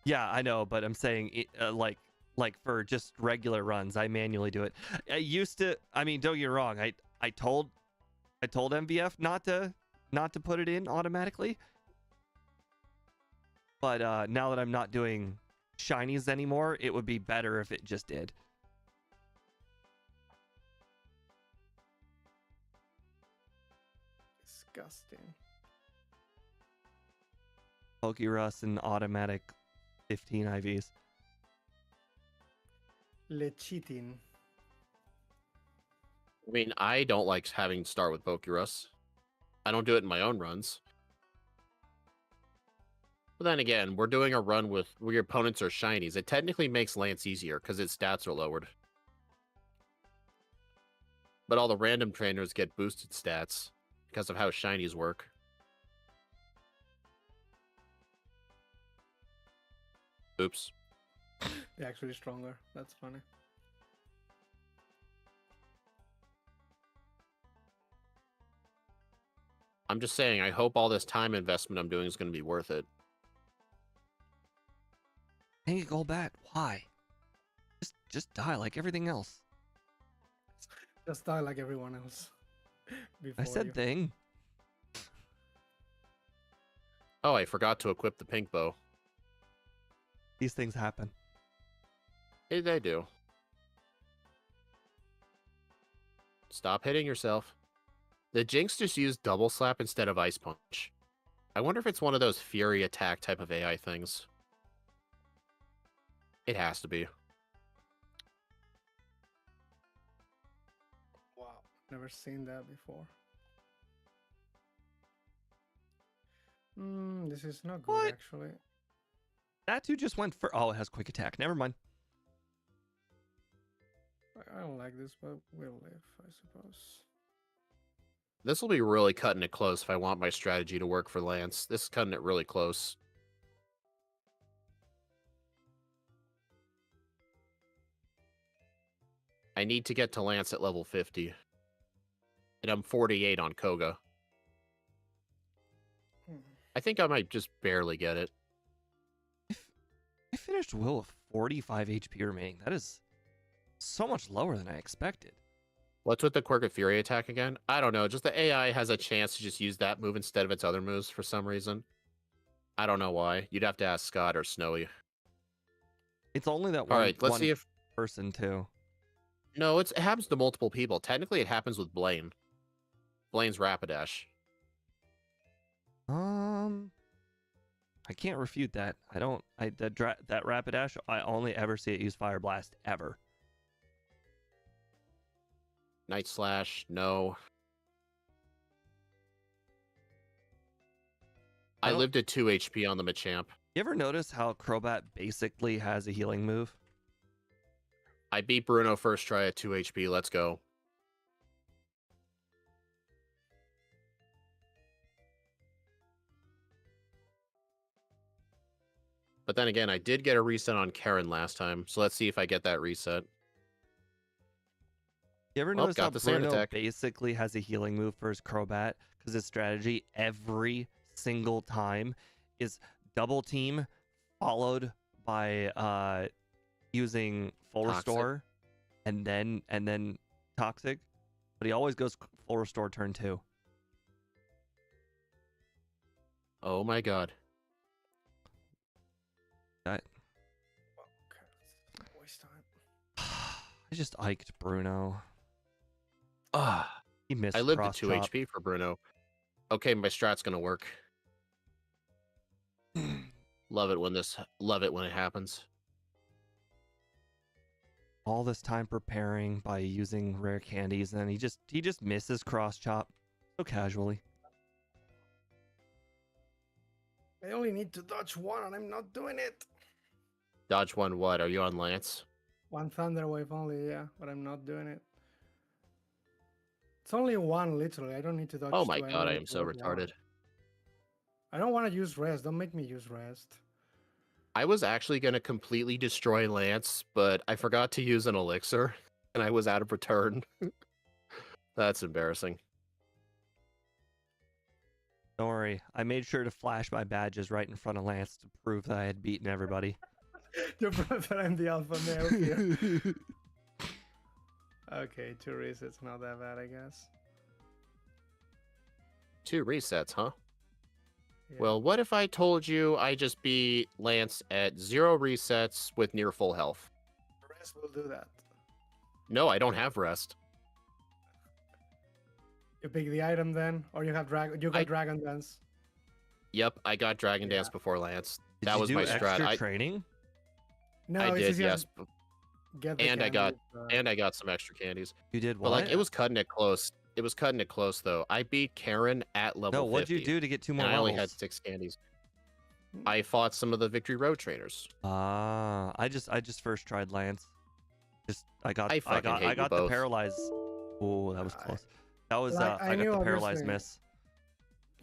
Speaker 2: Yeah, I know, but I'm saying like for just regular runs, I manually do it. I used to. I mean, don't get me wrong. I told MVF not to put it in automatically. But now that I'm not doing shinies anymore, it would be better if it just did.
Speaker 1: Disgusting.
Speaker 2: Pokerus and automatic 15 IVs.
Speaker 1: Le cheating.
Speaker 3: I mean, I don't like having to start with Pokerus. I don't do it in my own runs. But then again, we're doing a run where your opponents are shinies. It technically makes Lance easier because its stats are lowered. But all the random trainers get boosted stats because of how shinies work. Oops.
Speaker 1: They're actually stronger. That's funny.
Speaker 3: I'm just saying, I hope all this time investment I'm doing is going to be worth it.
Speaker 2: Dang it, Golbat. Why? Just die like everything else.
Speaker 1: Just die like everyone else. Before
Speaker 2: I said
Speaker 1: you.
Speaker 2: thing.
Speaker 3: Oh, I forgot to equip the pink bow.
Speaker 2: These things happen.
Speaker 3: They do. Stop hitting yourself. The Jinx just used double slap instead of ice punch. I wonder if it's one of those fury attack type of AI things. It has to be.
Speaker 1: Wow, never seen that before. This is not good
Speaker 2: What?
Speaker 1: actually.
Speaker 2: That two just went for. Oh, it has quick attack. Never mind.
Speaker 1: I don't like this, but we'll live, I suppose.
Speaker 3: This will be really cutting it close if I want my strategy to work for Lance. This is cutting it really close. I need to get to Lance at level 50. And I'm 48 on Koga. I think I might just barely get it.
Speaker 2: I finished Will with 45 HP remaining. That is so much lower than I expected.
Speaker 3: What's with the Quirk of Fury attack again? I don't know. Just the AI has a chance to just use that move instead of its other moves for some reason. I don't know why. You'd have to ask Scott or Snowy.
Speaker 2: It's only that
Speaker 3: All
Speaker 2: one,
Speaker 3: right, let's
Speaker 2: one
Speaker 3: see if...
Speaker 2: person too.
Speaker 3: No, it happens to multiple people. Technically, it happens with Blaine. Blaine's Rapidash.
Speaker 2: I can't refute that. That Rapidash, I only ever see it use Fire Blast ever.
Speaker 3: Night Slash, no. I lived at 2 HP on the Machamp.
Speaker 2: You ever notice how Crobat basically has a healing move?
Speaker 3: I beat Bruno first try at 2 HP. Let's go. But then again, I did get a reset on Karen last time, so let's see if I get that reset.
Speaker 2: You ever
Speaker 3: Well,
Speaker 2: notice
Speaker 3: got
Speaker 2: how
Speaker 3: the sand
Speaker 2: Bruno
Speaker 3: attack.
Speaker 2: basically has a healing move for his Crobat? Because his strategy every single time is double team followed by using full
Speaker 3: Toxic.
Speaker 2: restore and then toxic. but he always goes full restore turn 2.
Speaker 3: Oh my god.
Speaker 2: I,
Speaker 1: Okay, waste time.
Speaker 2: I just iked Bruno.
Speaker 3: Ah,
Speaker 2: He missed
Speaker 3: I lived at
Speaker 2: cross
Speaker 3: 2
Speaker 2: chop.
Speaker 3: HP for Bruno. Okay, my strat's gonna work. Love it when it happens.
Speaker 2: All this time preparing by using rare candies, and then he just misses cross chop so casually.
Speaker 1: I only need to dodge one, and I'm not doing it.
Speaker 3: Dodge one what? Are you on Lance?
Speaker 1: One thunder wave only, yeah, but I'm not doing it. It's only one, literally. I don't need to dodge
Speaker 3: Oh my
Speaker 1: two.
Speaker 3: god,
Speaker 1: only
Speaker 3: I
Speaker 1: need
Speaker 3: am
Speaker 1: to
Speaker 3: so
Speaker 1: dodge one.
Speaker 3: retarded.
Speaker 1: I don't want to use rest. Don't make me use rest.
Speaker 3: I was actually gonna completely destroy Lance, but I forgot to use an elixir, and I was out of return. That's embarrassing.
Speaker 2: Don't worry, I made sure to flash my badges right in front of Lance to prove that I had beaten everybody.
Speaker 1: Your brother and the alpha male here. Okay, 2 resets, not that bad, I guess.
Speaker 3: 2 resets, huh?
Speaker 1: Yeah.
Speaker 3: Well, what if I told you I just beat Lance at 0 resets with near full health?
Speaker 1: Rest will do that.
Speaker 3: No, I don't have rest.
Speaker 1: You pick the item then, or you have You got Dragon Dance.
Speaker 3: Yep, I got Dragon
Speaker 1: Yeah.
Speaker 3: Dance before Lance.
Speaker 2: Did
Speaker 3: That
Speaker 2: you
Speaker 3: was
Speaker 2: do
Speaker 3: my
Speaker 2: extra
Speaker 3: strat.
Speaker 2: training?
Speaker 1: No,
Speaker 3: I
Speaker 1: it's
Speaker 3: did,
Speaker 1: just
Speaker 3: yes.
Speaker 1: Get the
Speaker 3: And I got
Speaker 1: candies,
Speaker 3: and I got some extra candies.
Speaker 2: You did
Speaker 3: But
Speaker 2: what?
Speaker 3: like it was cutting it close. It was cutting it close though. I beat Karen at level
Speaker 2: No,
Speaker 3: 50.
Speaker 2: what'd you do to get 2 more
Speaker 3: And I
Speaker 2: levels?
Speaker 3: only had 6 candies. I fought some of the Victory Road trainers.
Speaker 2: Ah, I just first tried Lance. I got
Speaker 3: I fucking hate you
Speaker 2: the
Speaker 3: both.
Speaker 2: paralyze. Oh, that was close. That was
Speaker 1: Like,
Speaker 2: I
Speaker 1: knew
Speaker 2: got the paralyzed
Speaker 1: obviously-
Speaker 2: miss.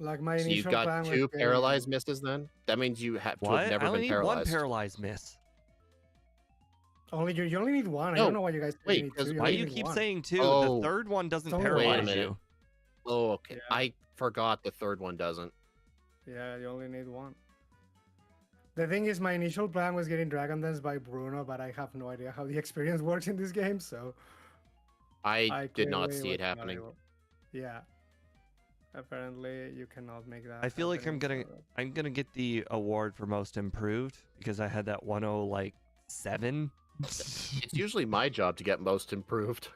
Speaker 1: Like my
Speaker 3: So you've
Speaker 1: initial
Speaker 3: got
Speaker 1: plan was
Speaker 3: 2
Speaker 1: getting-
Speaker 3: paralyzed misses then? That means you have to
Speaker 2: What?
Speaker 3: have never
Speaker 2: I only
Speaker 3: been
Speaker 2: need 1
Speaker 3: paralyzed.
Speaker 2: paralyzed miss.
Speaker 1: Only you only need one. I
Speaker 3: No,
Speaker 1: don't know why you guys
Speaker 3: wait,
Speaker 1: need
Speaker 3: 'cause
Speaker 1: 2.
Speaker 2: Why
Speaker 1: only
Speaker 2: you
Speaker 1: need
Speaker 2: keep
Speaker 1: one.
Speaker 2: saying 2?
Speaker 3: Oh.
Speaker 2: The third one doesn't
Speaker 1: Don't
Speaker 2: paralyze
Speaker 3: wait a minute.
Speaker 2: you.
Speaker 3: Oh, okay.
Speaker 1: Yeah.
Speaker 3: I forgot the 3rd one doesn't.
Speaker 1: Yeah, you only need one. The thing is, my initial plan was getting Dragon Dance by Bruno, but I have no idea how the experience works in this game, so
Speaker 3: I did not
Speaker 1: clearly
Speaker 3: see it
Speaker 1: was not
Speaker 3: happening.
Speaker 1: able- Yeah. Apparently, you cannot make that.
Speaker 2: I feel like
Speaker 1: happen,
Speaker 2: I'm gonna get the award for most improved because I had that 107.
Speaker 3: It's usually my job to get most improved.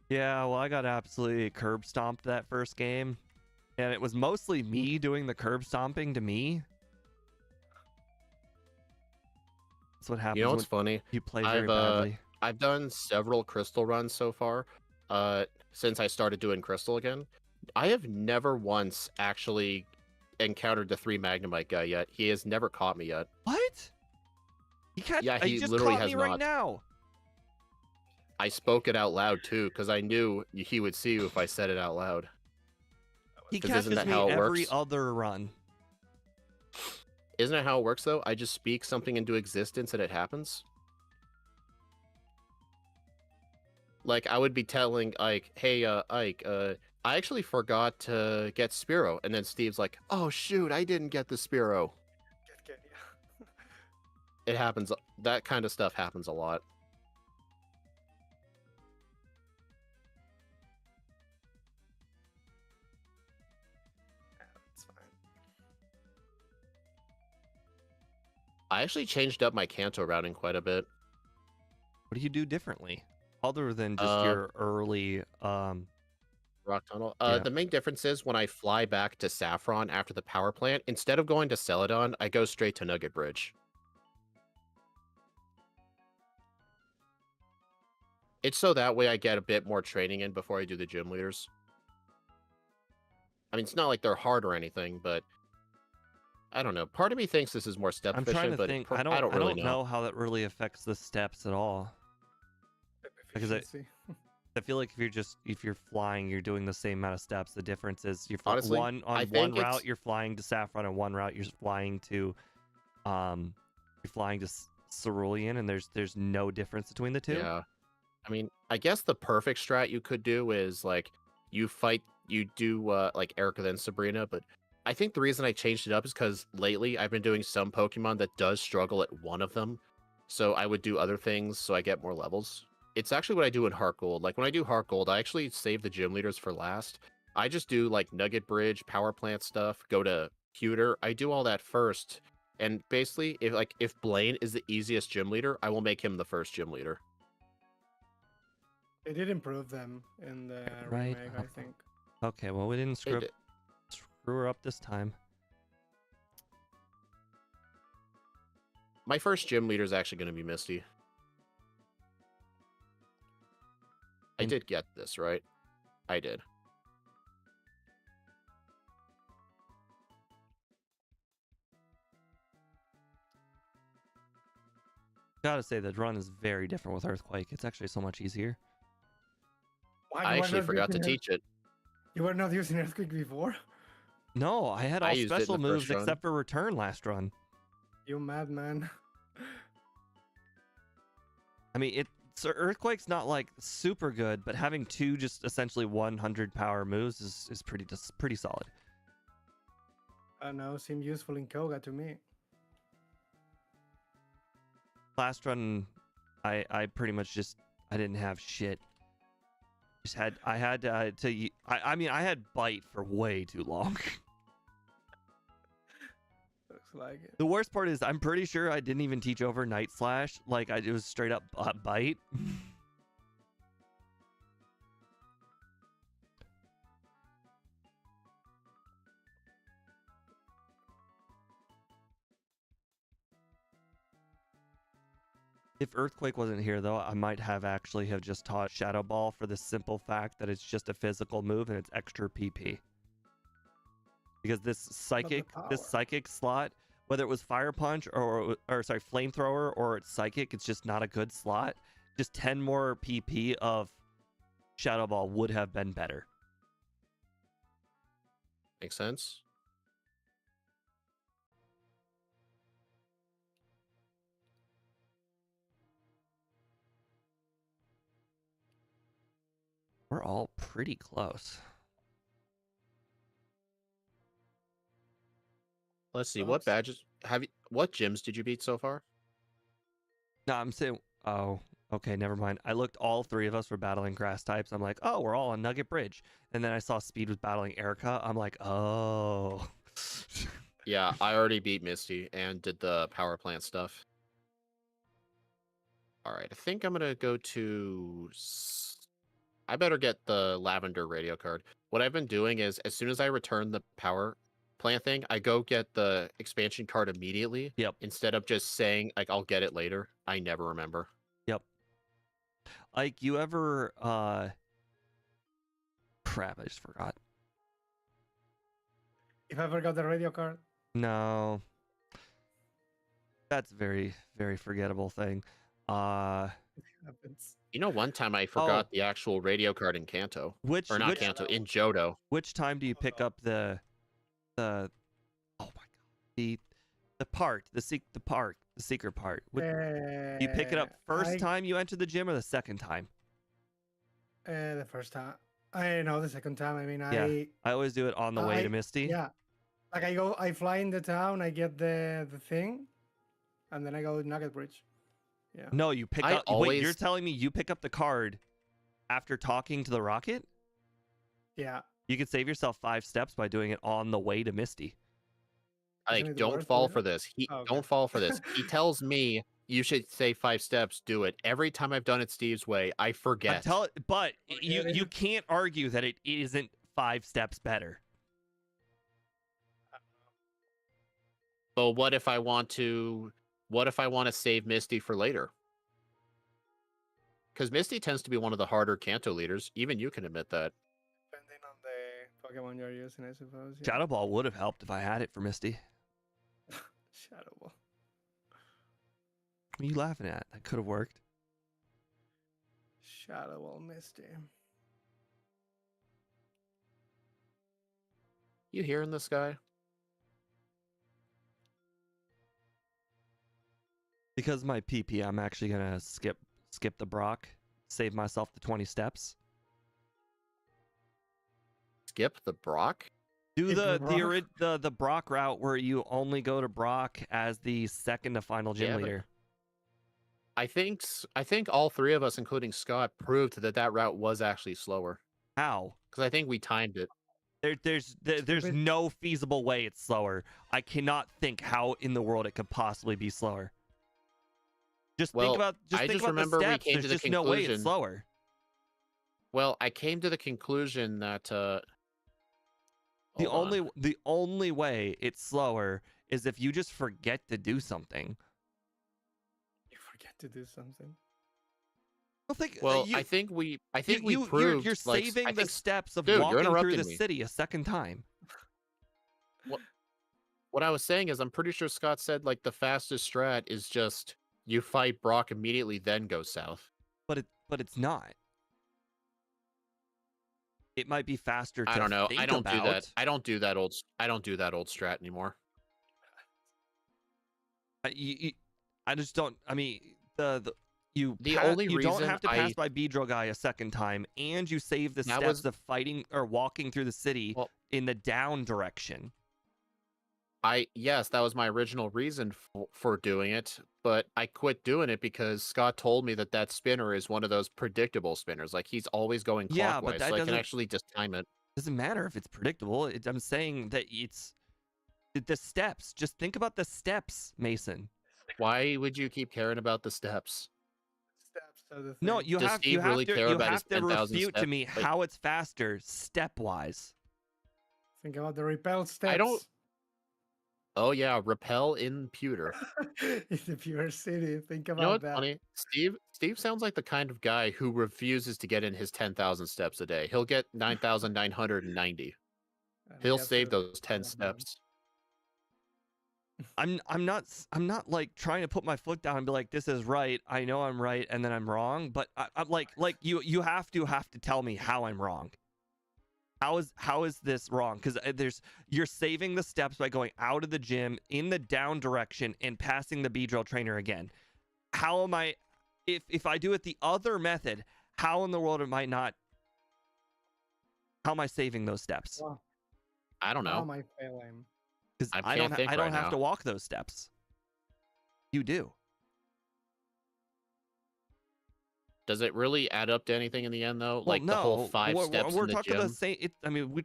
Speaker 2: Yeah, well, I got absolutely curb stomped that first game, and it was mostly me doing the curb stomping to me. That's what happens
Speaker 3: You know
Speaker 2: when
Speaker 3: what's funny?
Speaker 2: you play very
Speaker 3: I've,
Speaker 2: badly.
Speaker 3: I've done several crystal runs so far, since I started doing crystal again. I have never once actually encountered the 3 Magnemite guy yet. He has never caught me yet.
Speaker 2: What? He can't.
Speaker 3: Yeah,
Speaker 2: He
Speaker 3: he
Speaker 2: just
Speaker 3: literally
Speaker 2: caught
Speaker 3: has
Speaker 2: me right
Speaker 3: not.
Speaker 2: now.
Speaker 3: I spoke it out loud too, because I knew he would see you if I said it out loud.
Speaker 2: He
Speaker 3: 'Cause
Speaker 2: catches
Speaker 3: isn't that
Speaker 2: me
Speaker 3: how it
Speaker 2: every
Speaker 3: works?
Speaker 2: other run.
Speaker 3: Isn't that how it works though? I just speak something into existence and it happens. Like I would be telling Ike, "Hey, Ike, I actually forgot to get Spearow," and then Steve's like, "Oh shoot, I didn't get the Spearow."
Speaker 1: yeah.
Speaker 3: It happens. That kind of stuff happens a lot.
Speaker 1: That's fine.
Speaker 3: I actually changed up my Kanto routing quite a bit.
Speaker 2: What do you do differently, other than just
Speaker 3: Uh,
Speaker 2: your early?
Speaker 3: Rock Tunnel.
Speaker 2: Yeah.
Speaker 3: The main difference is when I fly back to Saffron after the power plant, instead of going to Celadon, I go straight to Nugget Bridge. It's so that way I get a bit more training in before I do the gym leaders. I mean, it's not like they're hard or anything, but I don't know. Part of me thinks this is more step
Speaker 2: I'm
Speaker 3: efficient,
Speaker 2: trying to
Speaker 3: but
Speaker 2: think.
Speaker 3: I
Speaker 2: I
Speaker 3: don't really
Speaker 2: know
Speaker 3: know.
Speaker 2: how that really affects the steps at all. Because
Speaker 1: Efficiency.
Speaker 2: I feel like if you're flying, you're doing the same amount of steps. The difference is
Speaker 3: Honestly,
Speaker 2: on
Speaker 3: I
Speaker 2: one
Speaker 3: think
Speaker 2: route
Speaker 3: it's-
Speaker 2: you're flying to Saffron, and one route you're flying to Cerulean, and there's no difference between the two.
Speaker 3: Yeah. I mean, I guess the perfect strat you could do is like you do like Erica then Sabrina, but I think the reason I changed it up is because lately I've been doing some Pokemon that does struggle at one of them. So I would do other things so I get more levels. It's actually what I do in Heart Gold. Like when I do Heart Gold, I actually save the gym leaders for last. I just do like Nugget Bridge, Power Plant stuff, go to Pewter. I do all that first. And basically, if Blaine is the easiest gym leader, I will make him the first gym leader.
Speaker 1: They did improve them in the
Speaker 2: Right.
Speaker 1: remake, I think.
Speaker 2: Okay, well, we didn't screw her up this time.
Speaker 3: My first gym leader is actually going to be Misty. I did get this, right? I did.
Speaker 2: Gotta say, the run is very different with Earthquake. It's actually so much easier.
Speaker 1: Why,
Speaker 3: I
Speaker 1: you were
Speaker 3: actually
Speaker 1: not
Speaker 3: forgot to
Speaker 1: using
Speaker 3: teach it.
Speaker 1: You were not using Earthquake before?
Speaker 2: No, I had all
Speaker 3: I used it in
Speaker 2: special
Speaker 3: the first
Speaker 2: moves
Speaker 3: run.
Speaker 2: except for return last run.
Speaker 1: You madman.
Speaker 2: I mean, so Earthquake's not like super good, but having two just essentially 100 power moves is pretty solid.
Speaker 1: I don't know, seemed useful in Koga to me.
Speaker 2: Last run, I pretty much I didn't have shit. I had bite for way too long.
Speaker 1: Looks like it.
Speaker 2: The worst part is I'm pretty sure I didn't even teach overnight slash. Like it was straight up bite. If Earthquake wasn't here, though, I might have just taught Shadow Ball for the simple fact that it's just a physical move and it's extra PP. Because this psychic slot, whether it was Fire Punch or sorry, Flamethrower or it's Psychic, it's just not a good slot. Just 10 more PP of Shadow Ball would have been better.
Speaker 3: Makes sense.
Speaker 2: We're all pretty close.
Speaker 3: Let's see, what badges what gyms did you beat so far?
Speaker 2: No, I'm saying, oh, okay, never mind. I looked, all three of us were battling grass types. I'm like, oh, we're all on Nugget Bridge. And then I saw Speed was battling Erica. I'm like, oh.
Speaker 3: Yeah, I already beat Misty and did the power plant stuff. All right, I think I'm gonna go to. I better get the lavender radio card. What I've been doing is, as soon as I return the power plant thing, I go get the expansion card immediately.
Speaker 2: Yep.
Speaker 3: Instead of just saying like I'll get it later. I never remember.
Speaker 2: Yep. Like, you ever crap, I just forgot.
Speaker 1: If I forgot the radio card?
Speaker 2: No. That's a very, very forgettable thing.
Speaker 1: Happens.
Speaker 3: You know, one time I forgot the actual radio card in Kanto. Kanto, in Johto.
Speaker 2: Which time do you pick up the oh my god, the secret part? You pick it up first time you enter the gym or the second time?
Speaker 1: The first time. I know the second time. I mean,
Speaker 2: I always do it on the way to Misty.
Speaker 1: Yeah, like I fly in the town, I get the thing, and then I go to Nugget Bridge. Yeah.
Speaker 2: No, you pick up. Wait, you're telling me you pick up the card after talking to the rocket?
Speaker 1: Yeah.
Speaker 2: You could save yourself 5 steps by doing it on the way to Misty.
Speaker 3: Like, don't fall for this. Don't fall for this. He tells me you should say 5 steps. Do it every time I've done it Steve's way. I forget.
Speaker 2: But you can't argue that it isn't 5 steps better.
Speaker 3: But what if I want to save Misty for later? Because Misty tends to be one of the harder Kanto leaders. Even you can admit that.
Speaker 1: Depending on the Pokemon you're using, I suppose. Yeah.
Speaker 2: Shadow Ball would have helped if I had it for Misty.
Speaker 1: Shadow Ball.
Speaker 2: What are you laughing at? That could have worked.
Speaker 1: Shadow Ball Misty.
Speaker 3: You hearing this guy?
Speaker 2: Because my PP, I'm actually gonna skip the Brock, save myself the 20 steps.
Speaker 3: Skip the Brock?
Speaker 2: Do the Brock route where you only go to Brock as the second to final gym leader.
Speaker 3: I think all three of us, including Scott, proved that route was actually slower.
Speaker 2: How?
Speaker 3: Because I think we timed it.
Speaker 2: There's
Speaker 1: bit-
Speaker 2: no feasible way it's slower. I cannot think how in the world it could possibly be slower. Just
Speaker 3: Well,
Speaker 2: think about
Speaker 3: I
Speaker 2: think
Speaker 3: just
Speaker 2: about the
Speaker 3: remember we
Speaker 2: steps.
Speaker 3: came
Speaker 2: There's
Speaker 3: to the
Speaker 2: just no way it's
Speaker 3: conclusion.
Speaker 2: slower.
Speaker 3: Well, I came to the conclusion that
Speaker 2: The
Speaker 3: hold on.
Speaker 2: the only way it's slower is if you just forget to do something.
Speaker 1: You forget to do something.
Speaker 2: I think
Speaker 3: Well,
Speaker 2: you,
Speaker 3: I think we
Speaker 2: you're
Speaker 3: proved like
Speaker 2: saving
Speaker 3: I
Speaker 2: the
Speaker 3: think
Speaker 2: steps of
Speaker 3: dude, you're
Speaker 2: walking through
Speaker 3: interrupting
Speaker 2: the
Speaker 3: me.
Speaker 2: city a second time.
Speaker 3: What I was saying is I'm pretty sure Scott said like the fastest strat is just you fight Brock immediately, then go south.
Speaker 2: But it's not. It might be faster to
Speaker 3: I don't know.
Speaker 2: think
Speaker 3: I don't do that.
Speaker 2: about.
Speaker 3: I don't do that old strat anymore.
Speaker 2: I just don't. I mean, you
Speaker 3: The only
Speaker 2: you don't
Speaker 3: reason
Speaker 2: have to pass by Beedrill guy a second time, and you save the
Speaker 3: That
Speaker 2: steps
Speaker 3: was-
Speaker 2: of fighting or walking through the city
Speaker 3: Well-
Speaker 2: in the down direction.
Speaker 3: Yes, that was my original reason for doing it, but I quit doing it because Scott told me that spinner is one of those predictable spinners. Like he's always going
Speaker 2: Yeah, but
Speaker 3: clockwise,
Speaker 2: that
Speaker 3: so I can
Speaker 2: doesn't-
Speaker 3: actually just time it.
Speaker 2: Doesn't matter if it's predictable. I'm saying that it's the steps. Just think about the steps, Mason.
Speaker 3: Why would you keep caring about the steps?
Speaker 1: Steps are the thing.
Speaker 2: No, you
Speaker 3: Does
Speaker 2: have
Speaker 3: Steve
Speaker 2: you have
Speaker 3: really
Speaker 2: to
Speaker 3: care
Speaker 2: you
Speaker 3: about his
Speaker 2: have to
Speaker 3: 10,000
Speaker 2: refute to
Speaker 3: steps?
Speaker 2: me
Speaker 3: Like-
Speaker 2: how it's faster stepwise.
Speaker 1: Think about the repel steps.
Speaker 3: I don't- Oh yeah, repel in pewter.
Speaker 1: It's the pure city. Think about
Speaker 3: You know what's
Speaker 1: that.
Speaker 3: funny? Steve sounds like the kind of guy who refuses to get in his 10,000 steps a day. He'll get 9,990.
Speaker 1: And
Speaker 3: He'll
Speaker 1: gets
Speaker 3: save
Speaker 1: it.
Speaker 3: those 10
Speaker 1: Yeah,
Speaker 3: steps.
Speaker 2: I'm not like trying to put my foot down and be like, this is right. I know I'm right, and then I'm wrong. But I'm like you have to tell me how I'm wrong. How is this wrong? Because you're saving the steps by going out of the gym in the down direction and passing the Beedrill trainer again. How am I? If I do it the other method, how in the world am I not? How am I saving those steps?
Speaker 1: Wow.
Speaker 3: I don't
Speaker 1: How
Speaker 3: know.
Speaker 1: am I failing?
Speaker 2: Because
Speaker 3: I
Speaker 2: I
Speaker 3: can't
Speaker 2: don't
Speaker 3: think
Speaker 2: I don't
Speaker 3: right
Speaker 2: have
Speaker 3: now.
Speaker 2: to walk those steps. You do.
Speaker 3: Does it really add up to anything in the end though?
Speaker 2: Well,
Speaker 3: Like the whole 5
Speaker 2: we're,
Speaker 3: steps
Speaker 2: we're
Speaker 3: in the
Speaker 2: talking
Speaker 3: gym?
Speaker 2: the same. I mean, we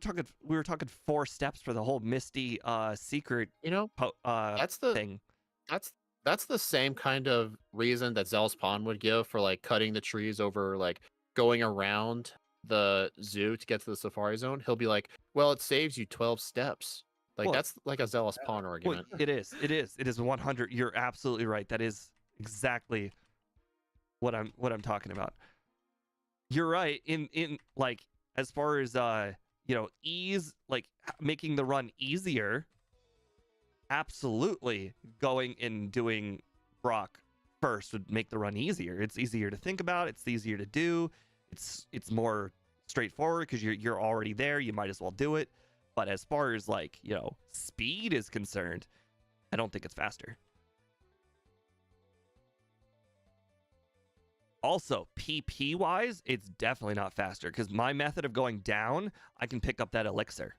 Speaker 2: were talking 4 steps for the whole Misty secret
Speaker 3: You know, that's the
Speaker 2: thing.
Speaker 3: that's the same kind of reason that Zellspawn would give for like cutting the trees over like going around the zoo to get to the safari zone. He'll be like, "Well, it saves you 12 steps." Like
Speaker 2: Well,
Speaker 3: that's like a zealous pawn
Speaker 2: Well,
Speaker 3: argument.
Speaker 2: it is 100. You're absolutely right. That is exactly what I'm talking about. You're right in like as far as ease, like making the run easier. Absolutely, going and doing Brock first would make the run easier. It's easier to think about. It's easier to do. It's more straightforward because you're already there. You might as well do it. But as far as like speed is concerned, I don't think it's faster. Also, PP wise, it's definitely not faster because my method of going down, I can pick up that elixir.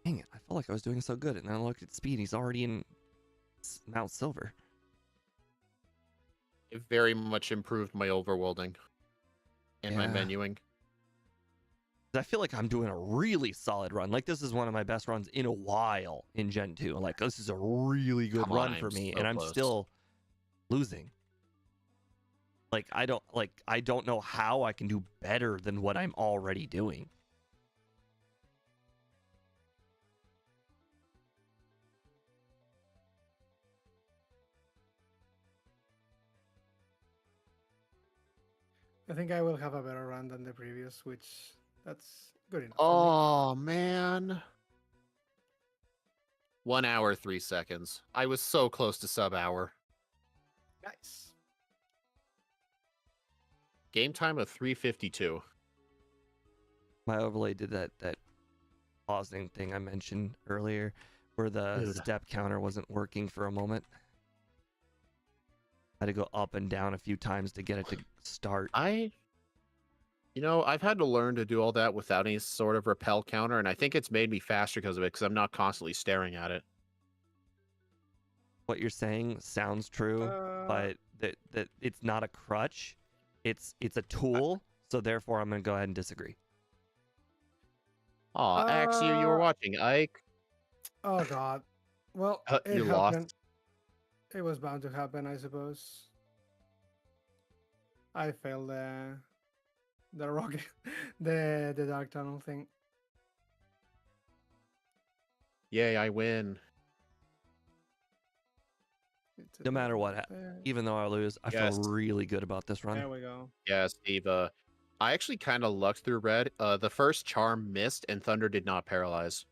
Speaker 2: Dang it, I felt like I was doing so good, and then I looked at speed, he's already in Mount Silver.
Speaker 3: It very much improved my overworlding and my
Speaker 2: Yeah.
Speaker 3: menuing.
Speaker 2: I feel like I'm doing a really solid run. Like, this is one of my best runs in a while in Gen 2. Like, this is a really good
Speaker 3: Come
Speaker 2: run
Speaker 3: on,
Speaker 2: for
Speaker 3: I'm
Speaker 2: me,
Speaker 3: so
Speaker 2: and I'm
Speaker 3: close.
Speaker 2: still losing. I don't know how I can do better than what I'm already doing.
Speaker 1: I think I will have a better run than the previous, which that's good enough. for me.
Speaker 3: Oh man. 1 hour 3 seconds. I was so close to sub hour.
Speaker 1: Nice.
Speaker 3: Game time of 3:52.
Speaker 2: My overlay did that pausing thing I mentioned earlier, where the
Speaker 3: Dude.
Speaker 2: step counter wasn't working for a moment. I had to go up and down a few times to get it to start.
Speaker 3: You You know, I've had to learn to do all that without any sort of repel counter, and I think it's made me faster because of it, because I'm not constantly staring at it.
Speaker 2: What you're saying sounds true,
Speaker 1: Uh,
Speaker 2: but that it's not a crutch. It's a
Speaker 3: I-
Speaker 2: tool. So therefore, I'm gonna go ahead and disagree.
Speaker 3: Aw, Axe, you were
Speaker 1: uh,
Speaker 3: watching Ike.
Speaker 1: oh God. Well, it
Speaker 3: You
Speaker 1: happened.
Speaker 3: lost.
Speaker 1: It was bound to happen, I suppose. I failed the rocket, the dark tunnel thing.
Speaker 3: Yay, I win.
Speaker 2: No matter what, even though I lose, I feel
Speaker 3: Yes.
Speaker 2: really good about this run.
Speaker 1: There we go.
Speaker 3: Yeah, Steve. I actually kind of lucked through red. The first charm missed, and Thunder did not paralyze.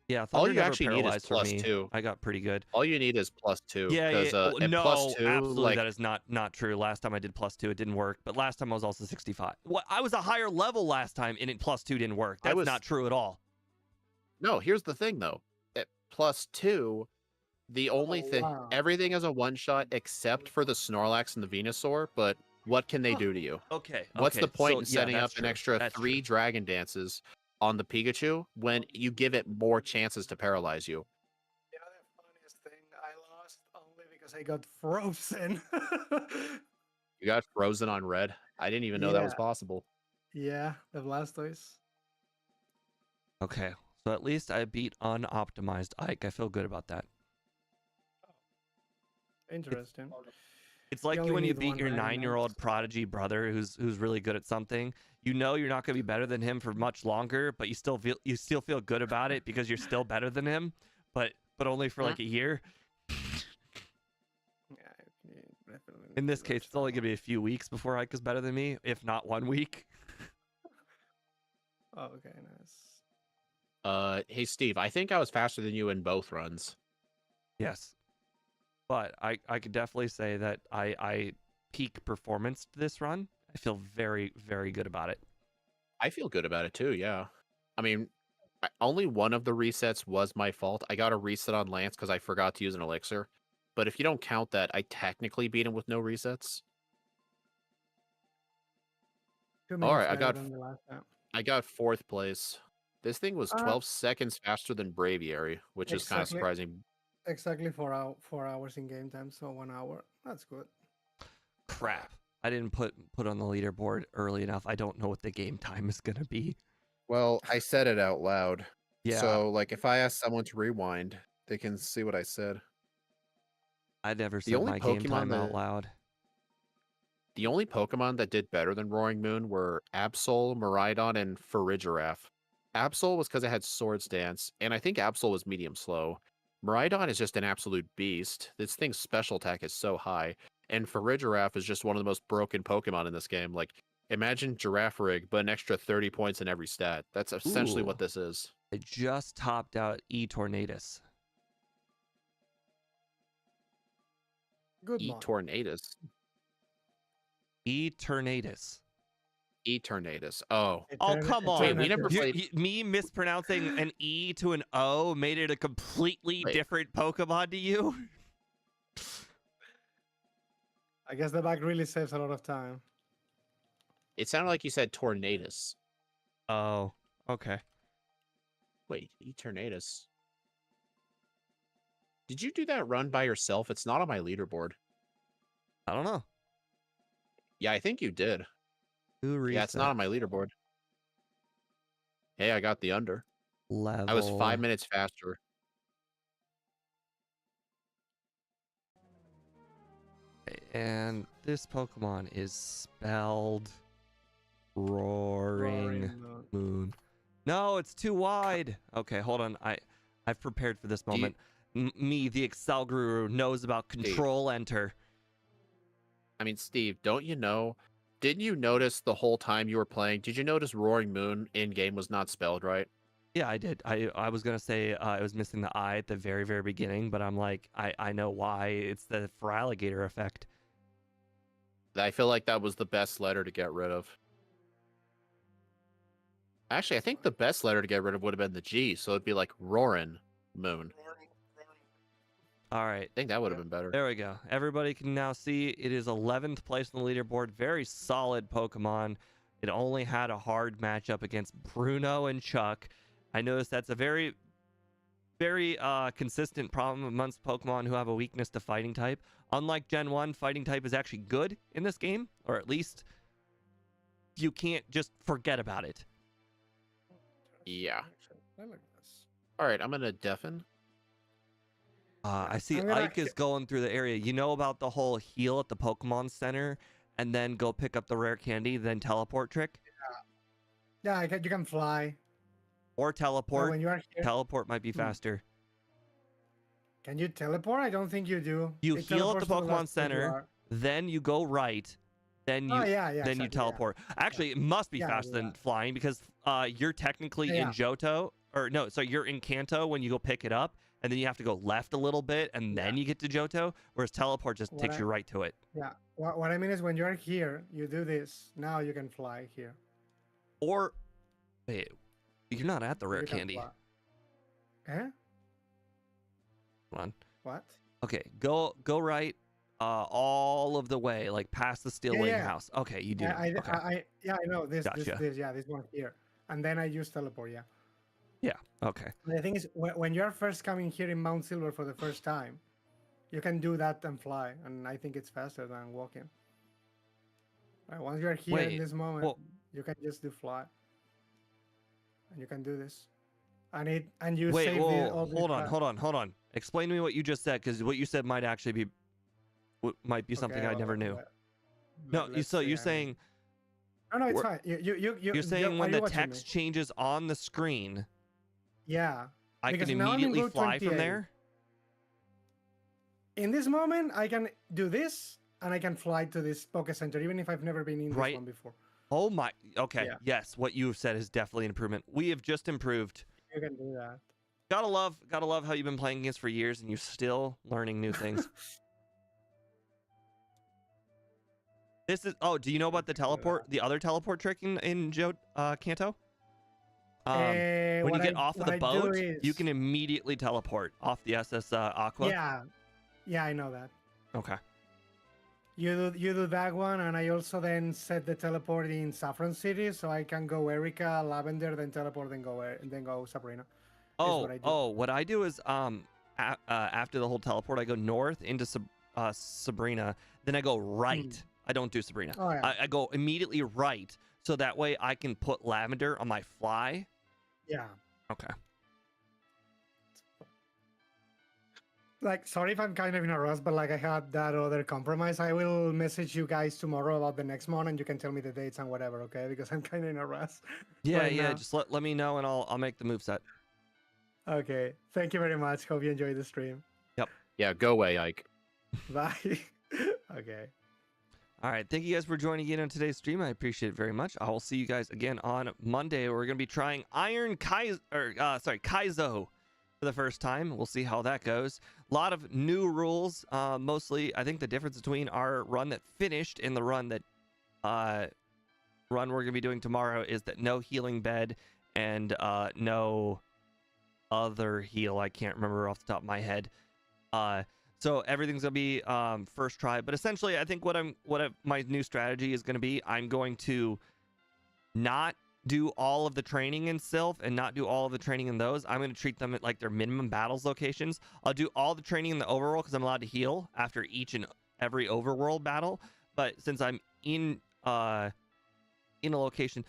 Speaker 2: Yeah,
Speaker 3: All
Speaker 2: Thunder
Speaker 3: you
Speaker 2: never
Speaker 3: actually need is
Speaker 2: paralyzed for me.
Speaker 3: +2.
Speaker 2: I got pretty good.
Speaker 3: All you need is +2.
Speaker 2: Yeah, yeah.
Speaker 3: Because
Speaker 2: Oh,
Speaker 3: at
Speaker 2: no,
Speaker 3: +2,
Speaker 2: absolutely,
Speaker 3: like
Speaker 2: that is not true. Last time I did +2, it didn't work. But last time I was also 65. What? I was a higher level last time, and it +2 didn't work.
Speaker 3: I
Speaker 2: That's
Speaker 3: was
Speaker 2: not true at all.
Speaker 3: no. Here's the thing, though. At +2, the only
Speaker 1: Oh
Speaker 3: thing,
Speaker 1: wow.
Speaker 3: everything is a one shot except for the Snorlax and the Venusaur. But what can they
Speaker 1: Huh.
Speaker 3: do to you?
Speaker 2: Okay,
Speaker 3: What's
Speaker 2: okay.
Speaker 3: the point
Speaker 2: So
Speaker 3: in
Speaker 2: yeah,
Speaker 3: setting
Speaker 2: that's
Speaker 3: up an
Speaker 2: true.
Speaker 3: extra
Speaker 2: That's
Speaker 3: 3
Speaker 2: true.
Speaker 3: Dragon Dances on the Pikachu when you give it more chances to paralyze you?
Speaker 1: The other funniest thing, I lost only because I got frozen.
Speaker 3: You got frozen on red. I didn't even know that was
Speaker 1: Yeah,
Speaker 3: possible.
Speaker 1: yeah, the Blastoise.
Speaker 2: Okay, so at least I beat unoptimized Ike. I feel good about that.
Speaker 1: Interesting.
Speaker 2: It's
Speaker 1: You
Speaker 2: like
Speaker 1: only
Speaker 2: when you
Speaker 1: need
Speaker 2: beat
Speaker 1: one
Speaker 2: your
Speaker 1: Dragon
Speaker 2: 9-year-old
Speaker 1: Dance.
Speaker 2: prodigy brother who's really good at something. You know you're not going to be better than him for much longer, but you still feel good about it because you're still better than him, but only for
Speaker 3: Hmm?
Speaker 2: like a year.
Speaker 1: Yeah, you definitely
Speaker 2: In
Speaker 1: need
Speaker 2: this
Speaker 1: to go
Speaker 2: case, it's only
Speaker 1: stronger.
Speaker 2: going to be a few weeks before Ike is better than me, if not 1 week.
Speaker 1: Oh, okay, nice.
Speaker 3: Hey Steve, I think I was faster than you in both runs.
Speaker 2: Yes. But I could definitely say that I peak performance this run. I feel very, very good about it.
Speaker 3: I feel good about it too, yeah. I mean, only one of the resets was my fault. I got a reset on Lance because I forgot to use an elixir. But if you don't count that, I technically beat him with no resets.
Speaker 1: 2 minutes
Speaker 3: Alright,
Speaker 1: better than the last time.
Speaker 3: I got 4th place. This thing was
Speaker 1: Uh,
Speaker 3: 12 seconds faster than Braviary, which is kind of
Speaker 1: exactly,
Speaker 3: surprising.
Speaker 1: exactly 4 hours in game time, so 1 hour. That's good.
Speaker 2: Crap. I didn't put on the leaderboard early enough. I don't know what the game time is gonna be.
Speaker 3: Well, I said it out loud.
Speaker 2: Yeah,
Speaker 3: So, like, if I ask someone to rewind, they can see what I said.
Speaker 2: I never
Speaker 3: The
Speaker 2: said
Speaker 3: only
Speaker 2: my game
Speaker 3: Pokemon
Speaker 2: time out
Speaker 3: that
Speaker 2: loud.
Speaker 3: the only Pokemon that did better than Roaring Moon were Absol, Miraidon, and Farigiraf. Absol was because it had Swords Dance, and I think Absol was medium slow. Miraidon is just an absolute beast. This thing's special attack is so high, and Farigiraf is just one of the most broken Pokemon in this game. Like, imagine Giraffe Rig, but an extra 30 points in every stat. That's essentially
Speaker 2: Ooh,
Speaker 3: what this is.
Speaker 2: I just topped out Tornadus.
Speaker 1: Good
Speaker 3: E
Speaker 1: mod.
Speaker 3: Tornadus.
Speaker 2: Tornadus.
Speaker 3: E Tornadus. Oh.
Speaker 2: Oh, come on.
Speaker 3: Wait, we never played.
Speaker 2: Me mispronouncing an E to an O made it a completely
Speaker 3: Wait.
Speaker 2: different Pokemon to you?
Speaker 1: I guess the back really saves a lot of time.
Speaker 3: It sounded like you said Tornadus.
Speaker 2: Oh, okay.
Speaker 3: Wait, E Tornadus. Did you do that run by yourself? It's not on my leaderboard.
Speaker 2: I don't know.
Speaker 3: Yeah, I think you did. Yeah, it's not on my leaderboard. Hey, I got the under.
Speaker 2: Level.
Speaker 3: I was 5 minutes faster.
Speaker 2: And this Pokemon is spelled Roaring Moon. No, it's too wide. Okay, hold on. I've prepared for this moment. Me, the Excel guru, knows about Control Enter.
Speaker 3: I mean, Steve, don't you know? Didn't you notice the whole time you were playing? Did you notice Roaring Moon in game was not spelled right?
Speaker 2: Yeah, I did. I was gonna say I was missing the I at the very, very beginning, but I'm like, I know why. It's the Feraligatr effect.
Speaker 3: I feel like that was the best letter to get rid of. Actually, I think the best letter to get rid of would have been the G, so it'd be like Roarin' Moon.
Speaker 2: All right.
Speaker 3: I think that would have been better.
Speaker 2: There we go. Everybody can now see it is 11th place on the leaderboard. Very solid Pokemon. It only had a hard matchup against Bruno and Chuck. I noticed that's a very consistent problem amongst Pokemon who have a weakness to fighting type. Unlike Gen 1, fighting type is actually good in this game, or at least you can't just forget about it.
Speaker 3: Yeah.
Speaker 1: I like this.
Speaker 3: All right, I'm gonna deafen.
Speaker 2: I see
Speaker 1: I'm gonna
Speaker 2: Ike is going through the area. You know about the whole heal at the Pokemon Center and then go pick up the rare candy, then teleport trick?
Speaker 1: Yeah, you can fly.
Speaker 2: Or
Speaker 1: But
Speaker 2: teleport.
Speaker 1: when you are here,
Speaker 2: Teleport might be faster.
Speaker 1: can you teleport? I don't think you do.
Speaker 2: You
Speaker 1: It
Speaker 2: heal at the
Speaker 1: teleports to
Speaker 2: Pokemon
Speaker 1: last place you
Speaker 2: Center,
Speaker 1: are.
Speaker 2: then you go right, then you
Speaker 1: Oh, yeah,
Speaker 2: then you
Speaker 1: exactly, yeah.
Speaker 2: teleport. Actually, it must be
Speaker 1: Yeah,
Speaker 2: faster
Speaker 1: yeah.
Speaker 2: than flying because you're technically in
Speaker 1: Yeah.
Speaker 2: Johto, or no, so you're in Kanto when you go pick it up, and then you have to go left a little bit, and then you get to Johto, whereas teleport just takes you right to it.
Speaker 1: Yeah. What I mean is when you're here, you do this. Now you can fly here.
Speaker 2: Or, wait, you're not at the rare
Speaker 1: You can
Speaker 2: candy.
Speaker 1: fly. Eh?
Speaker 2: Hold on.
Speaker 1: What?
Speaker 2: Okay, go right all of the way, like past the Steel Wing
Speaker 1: yeah.
Speaker 2: House. Okay, you do.
Speaker 1: I know this,
Speaker 2: Gotcha.
Speaker 1: this one here. And then I use teleport, yeah.
Speaker 2: Yeah, okay.
Speaker 1: The thing is, when you're first coming here in Mount Silver for the first time, you can do that and fly, and I think it's faster than walking. Once you're here
Speaker 2: Wait,
Speaker 1: in this moment,
Speaker 2: well-
Speaker 1: you can just do fly, and you can do this, and you
Speaker 2: Wait,
Speaker 1: save
Speaker 2: whoa,
Speaker 1: the
Speaker 2: hold on. Explain to me what you just said, because what you said might actually be, might be something I never knew. No, you're saying.
Speaker 1: No, it's
Speaker 2: we're-
Speaker 1: fine.
Speaker 2: You're saying when
Speaker 1: are you
Speaker 2: the
Speaker 1: watching
Speaker 2: text
Speaker 1: me?
Speaker 2: changes on the screen,
Speaker 1: Yeah.
Speaker 2: I
Speaker 1: Because
Speaker 2: can
Speaker 1: now I'm in
Speaker 2: immediately
Speaker 1: Route
Speaker 2: fly from
Speaker 1: 28.
Speaker 2: there?
Speaker 1: In this moment, I can do this, and I can fly to this Poke Center, even if I've never been in this
Speaker 2: Right.
Speaker 1: one before.
Speaker 2: Oh my, okay,
Speaker 1: Yeah.
Speaker 2: yes, what you have said is definitely an improvement. We have just improved.
Speaker 1: You can do that.
Speaker 2: Gotta love how you've been playing against for years and you're still learning new things. This is, oh, do you know about the teleport, the other teleport trick in Kanto? When you
Speaker 1: What
Speaker 2: get off of the
Speaker 1: what I
Speaker 2: boat,
Speaker 1: do
Speaker 2: you
Speaker 1: is-
Speaker 2: can immediately teleport off the SS Aqua.
Speaker 1: Yeah, I know that.
Speaker 2: Okay.
Speaker 1: You do that one, and I also then set the teleport in Saffron City, so I can go Erica, Lavender, then teleport, then go Sabrina.
Speaker 2: Oh,
Speaker 1: what I do.
Speaker 2: what I do is after the whole teleport, I go north into Sabrina, then I go right. I don't do Sabrina.
Speaker 1: Oh, yeah.
Speaker 2: I go immediately right, so that way I can put Lavender on my fly.
Speaker 1: Yeah.
Speaker 2: Okay.
Speaker 1: Like, sorry if I'm kind of in a rush, but like I had that other compromise. I will message you guys tomorrow about the next one, and you can tell me the dates and whatever, okay? Because I'm kind of in a rush.
Speaker 2: Yeah,
Speaker 1: right
Speaker 2: yeah.
Speaker 1: now.
Speaker 2: Just let me know, and I'll make the moveset.
Speaker 1: Okay. Thank you very much. Hope you enjoyed the stream.
Speaker 3: Yeah, go away, Ike.
Speaker 1: Bye. Okay.
Speaker 2: All right. Thank you guys for joining in on today's stream. I appreciate it very much. I will see you guys again on Monday. We're going to be trying Kaizo for the first time. We'll see how that goes. A lot of new rules. Mostly, I think the difference between our run that finished and the run that we're going to be doing tomorrow is that no healing bed and no other heal. I can't remember off the top of my head. So everything's gonna be first try, but essentially, I think my new strategy is gonna be, I'm going to not do all of the training in Sylph and not do all of the training in those. I'm gonna treat them at like their minimum battles locations. I'll do all the training in the overworld because I'm allowed to heal after each and every overworld battle. But since I'm in a location,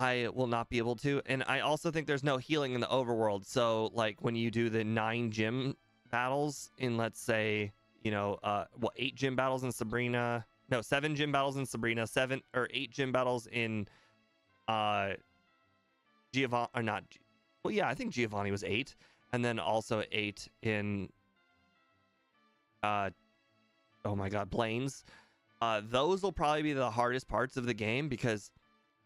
Speaker 2: I will not be able to. And I also think there's no healing in the overworld. So like when you do the 9 gym battles in, let's say, 8 gym battles in Sabrina, no, 7 gym battles in Sabrina, 7 or 8 gym battles in Giovanni, or not, well, yeah, I think Giovanni was 8, and then also 8 in oh my god, Blaine's. Those will probably be the hardest parts of the game because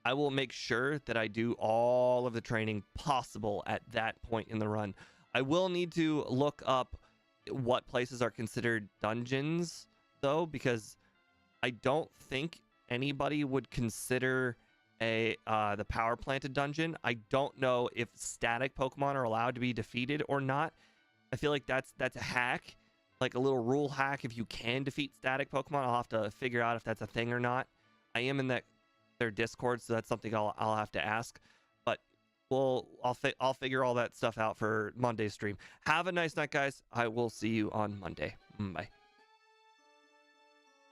Speaker 2: I will make sure that I do all of the training possible at that point in the run. I will need to look up what places are considered dungeons, though, because I don't think anybody would consider the power plant a dungeon. I don't know if static Pokemon are allowed to be defeated or not. I feel like that's a hack, like a little rule hack if you can defeat static Pokemon. I'll have to figure out if that's a thing or not. I am in their Discord, so that's something I'll have to ask. But I'll figure all that stuff out for Monday's stream. Have a nice night, guys. I will see you on Monday. Bye.